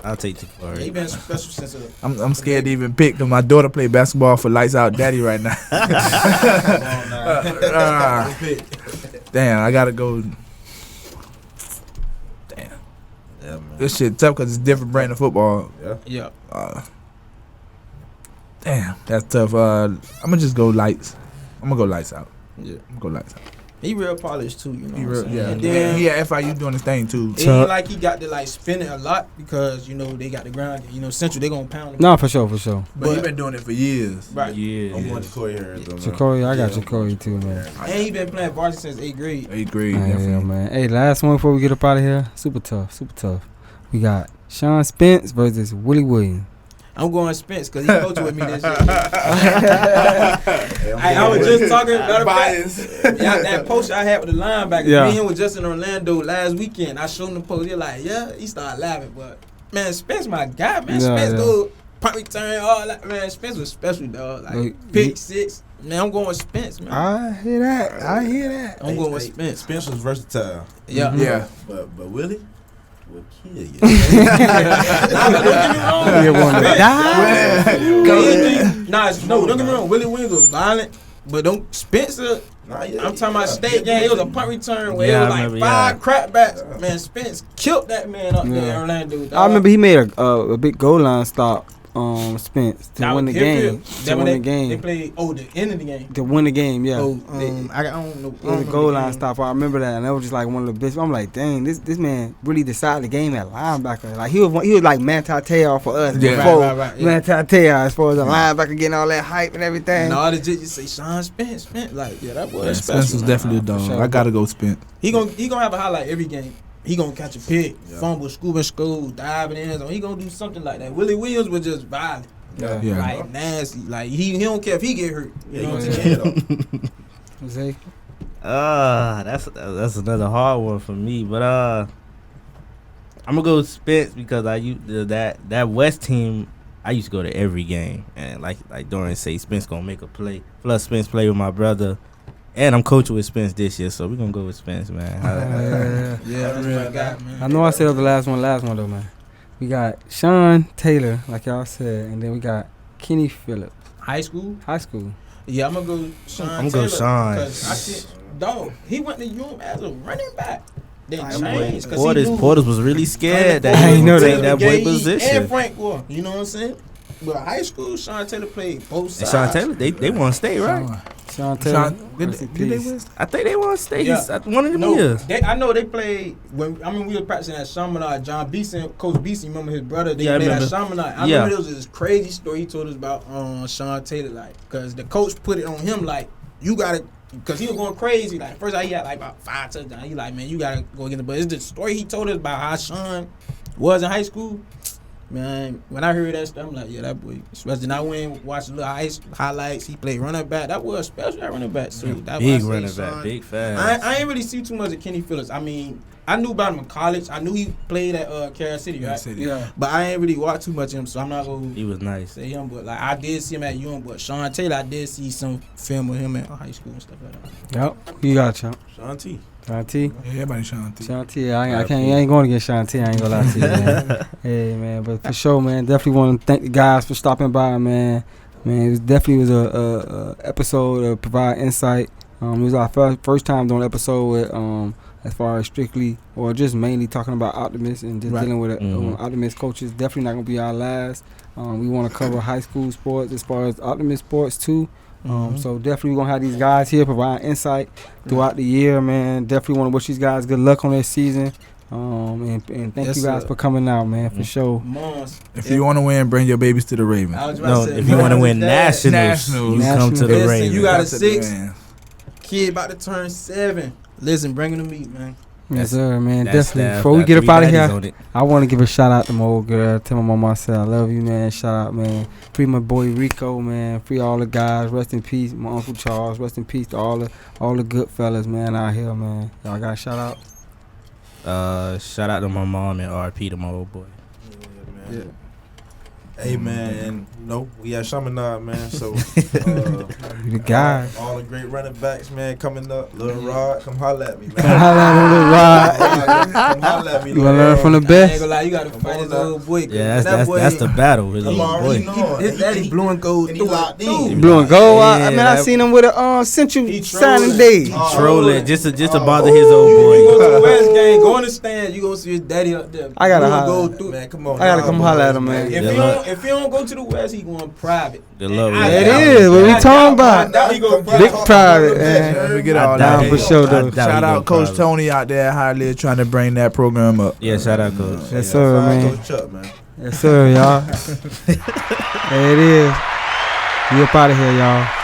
Speaker 4: I'll take
Speaker 5: Yeah, he
Speaker 4: Ja'Cory.
Speaker 5: been special since.
Speaker 3: I'm scared to even pick because my daughter play basketball for Lights Out Daddy right now. Damn, I gotta go. Damn,
Speaker 6: Yeah, man.
Speaker 3: this shit tough because it's different brand of football.
Speaker 5: Yeah.
Speaker 3: Damn, that's tough. I'm gonna just go Lights. I'm gonna go Lights Out.
Speaker 5: Yeah.
Speaker 3: I'm gonna go Lights Out.
Speaker 5: He real polished too, you know.
Speaker 3: He
Speaker 5: what I'm
Speaker 3: real,
Speaker 5: saying?
Speaker 3: yeah.
Speaker 5: And then
Speaker 3: He at FIU doing his thing too.
Speaker 5: it ain't like he got to like spin it a lot because you know they got the ground. You know, Central they gonna pound him.
Speaker 2: No, for sure.
Speaker 3: But he been doing it for years.
Speaker 5: Right.
Speaker 4: Yeah,
Speaker 6: I'm going to Corey Harris, though, man.
Speaker 2: Ja'Cory, I got
Speaker 6: Yeah.
Speaker 2: Ja'Cory too, man.
Speaker 5: And he been playing varsity since 8th grade.
Speaker 3: 8th grade,
Speaker 2: Yeah,
Speaker 3: definitely.
Speaker 2: man. Hey, last one before we get up out of here. Super tough. We got Sean Spence versus Willie Williams.
Speaker 5: I'm going Spence because he coached with me this year. I was just talking about that post I had with the linebacker.
Speaker 2: Yeah.
Speaker 5: Me and him was just in Orlando last weekend. I showed him the post. He like, yeah. He started laughing, but man, Spence my guy, man.
Speaker 2: Yeah,
Speaker 5: Spence
Speaker 2: yeah.
Speaker 5: go punt return, all that. Man, Spence was special, dog. Like
Speaker 2: He-
Speaker 5: pick six. Man, I'm going with Spence, man.
Speaker 2: I hear that.
Speaker 5: I'm going with Spence.
Speaker 6: Spence was versatile,
Speaker 5: Yeah.
Speaker 3: Yeah.
Speaker 6: but Willie will kill you.
Speaker 5: Nah, but don't get me wrong.
Speaker 2: You want to die?
Speaker 5: Don't get me wrong. Willie Williams was violent, but don't Spencer.
Speaker 6: Nah, yeah,
Speaker 5: I'm talking about
Speaker 6: yeah.
Speaker 5: state game. It was a punt return where
Speaker 4: Yeah,
Speaker 5: it was
Speaker 4: I
Speaker 5: like
Speaker 4: remember,
Speaker 5: 5
Speaker 4: yeah.
Speaker 5: crackbacks. Man, Spence killed that man up there in
Speaker 2: Yeah.
Speaker 5: Orlando. Dog.
Speaker 2: I remember he made a big goal line stop. Spence to
Speaker 5: That
Speaker 2: win the
Speaker 5: was
Speaker 2: game.
Speaker 5: Deerfield.
Speaker 2: To
Speaker 5: That
Speaker 2: win
Speaker 5: when
Speaker 2: the
Speaker 5: They
Speaker 2: game.
Speaker 5: played the end of the game.
Speaker 2: To win the game, yeah.
Speaker 5: I don't know.
Speaker 2: It was a goal line stop. I remember that, and that was just like one of the best. I'm like, dang, this man really decided the game at linebacker. Like he was like Manti for us
Speaker 3: Yeah.
Speaker 2: before
Speaker 5: Right, yeah.
Speaker 2: Manti as far as a linebacker getting all that hype and everything.
Speaker 5: And all the judges say Sean Spence. Like, yeah, that boy is
Speaker 3: Spence
Speaker 5: special.
Speaker 3: was definitely a
Speaker 2: For
Speaker 3: dog.
Speaker 2: sure.
Speaker 3: I gotta go Spence.
Speaker 5: He gonna have a highlight every game. He gonna catch a pick, fumble, scoop school, dive in the end zone. He gonna do something like that. Willie Williams was just violent.
Speaker 3: Yeah.
Speaker 5: Like nasty. Like he don't care if he get hurt. You know what I'm
Speaker 2: Yeah.
Speaker 5: saying?
Speaker 2: Jose?
Speaker 4: That's another hard one for me. But I'm gonna go with Spence because I used that West team. I used to go to every game, and like Dorian say, Spence gonna make a play. Plus, Spence play with my brother, and I'm coaching with Spence this year, so we're gonna go with Spence, man.
Speaker 5: Yeah, that's my guy, man.
Speaker 2: I know I said it was the last one though, man. We got Sean Taylor, like y'all said, and then we got Kenny Phillips,
Speaker 5: High school?
Speaker 2: high school.
Speaker 5: Yeah, I'm gonna go Sean.
Speaker 4: I'm gonna go Sean.
Speaker 5: Because I see, dog, he went to UM as a running back. Then
Speaker 2: That
Speaker 5: changed because he knew
Speaker 4: Porters was really scared that
Speaker 2: I
Speaker 4: he
Speaker 2: ain't
Speaker 4: was
Speaker 2: know
Speaker 4: gonna
Speaker 2: that.
Speaker 4: take that boy
Speaker 5: Gay
Speaker 4: position.
Speaker 5: and Frank Gore. You know what I'm saying? But high school, Sean Taylor played both
Speaker 4: And
Speaker 5: sides.
Speaker 4: Sean Taylor, they want to stay, right?
Speaker 2: Sean Taylor.
Speaker 3: Did
Speaker 2: rest in
Speaker 3: they
Speaker 2: peace.
Speaker 3: win?
Speaker 4: I think they want to stay.
Speaker 5: Yeah.
Speaker 4: He's at one of them
Speaker 5: No,
Speaker 4: years.
Speaker 5: I know they played when we were practicing at Chaminade. John Beeson, Coach Beeson, remember his brother? They
Speaker 4: Yeah, I
Speaker 5: played at
Speaker 4: remember.
Speaker 5: Chaminade. I
Speaker 4: Yeah.
Speaker 5: remember there was this crazy story he told us about Sean Taylor, like, because the coach put it on him, like, you gotta, because he was going crazy. Like first, he had like about 5 touchdowns. He like, man, you gotta go against it. But it's the story he told us about how Sean was in high school. Man, when I heard that stuff, I'm like, yeah, that boy. Especially now when watch the little highlights, he played running back. That was special at running back. So that
Speaker 4: Big
Speaker 5: why I
Speaker 4: running
Speaker 5: say
Speaker 4: back,
Speaker 5: Sean.
Speaker 4: big fast.
Speaker 5: I ain't really see too much of Kenny Phillips. I mean, I knew about him in college. I knew he played at Kansas City, right?
Speaker 2: Yeah.
Speaker 5: But I ain't really watched too much of him, so I'm not gonna
Speaker 4: He was nice.
Speaker 5: say him. But like I did see him at UM. But Sean Taylor, I did see some film with him in high school and stuff like that.
Speaker 2: Yep. You got Chump.
Speaker 6: Sean T.
Speaker 2: Sean T.
Speaker 3: Yeah, everybody Sean T.
Speaker 2: Sean T. I ain't going to get Sean T. I ain't gonna lie to you, man. Hey, man, but for sure, man. Definitely want to thank the guys for stopping by, man. Man, it definitely was a episode to provide insight. It was our first time doing an episode with as far as strictly or just mainly talking about optimists and just dealing with optimist coaches. Definitely not gonna be our last. We want to cover high school sports as far as optimist sports too. So definitely we're gonna have these guys here provide insight throughout the year, man. Definitely want to wish these guys good luck on their season. And thank you guys for coming out, man, for sure.
Speaker 3: If you want to win, bring your babies to the Ravens.
Speaker 4: No, if you want to win nationals, you come to the Ravens.
Speaker 5: You got a 6 kid about to turn 7. Listen, bring him to meet, man.
Speaker 2: Yes, sir, man. Definitely. Before we get up out of here, I want to give a shout out to my old girl. Tell my mama I said I love you, man. Shout out, man. Free my boy Rico, man. Free all the guys. Rest in peace, my Uncle Charles. Rest in peace to all the good fellas, man, out here, man. Y'all got a shout out?
Speaker 4: Shout out to my mom and RP to my old boy.
Speaker 6: Yeah, man. Hey, man, and we at Chaminade, man. So
Speaker 2: the guy,
Speaker 6: all the great running backs, man, coming up. Lil Rod, come holler at me, man.
Speaker 2: Come holler at Lil Rod.
Speaker 6: Come holler at me.
Speaker 2: You wanna learn from the
Speaker 5: I ain't
Speaker 2: best?
Speaker 5: gonna lie, you gotta fight his old boy.
Speaker 4: Yeah, that's the battle. His little boy.
Speaker 5: His daddy blue and gold.
Speaker 2: Blue and gold. I mean, I seen him with a Central signing day.
Speaker 4: Trolling just to bother his old boy.
Speaker 5: You go to the West game, go in the stand, you gonna see his daddy up there.
Speaker 2: I gotta
Speaker 5: holler.
Speaker 6: Man, come on.
Speaker 2: I gotta come holler at him, man.
Speaker 5: If he don't go to the West, he going private.
Speaker 4: The love
Speaker 2: it is. What we talking about? Big private, man.
Speaker 3: Let me get all
Speaker 2: Down for sure, though.
Speaker 3: Shout out Coach Tony out there, Highly trying to bring that program up.
Speaker 4: Yeah, shout out Coach.
Speaker 2: Yes, sir, man.
Speaker 6: Coach Chuck, man.
Speaker 2: Yes, sir, y'all. There it is. We up out of here, y'all.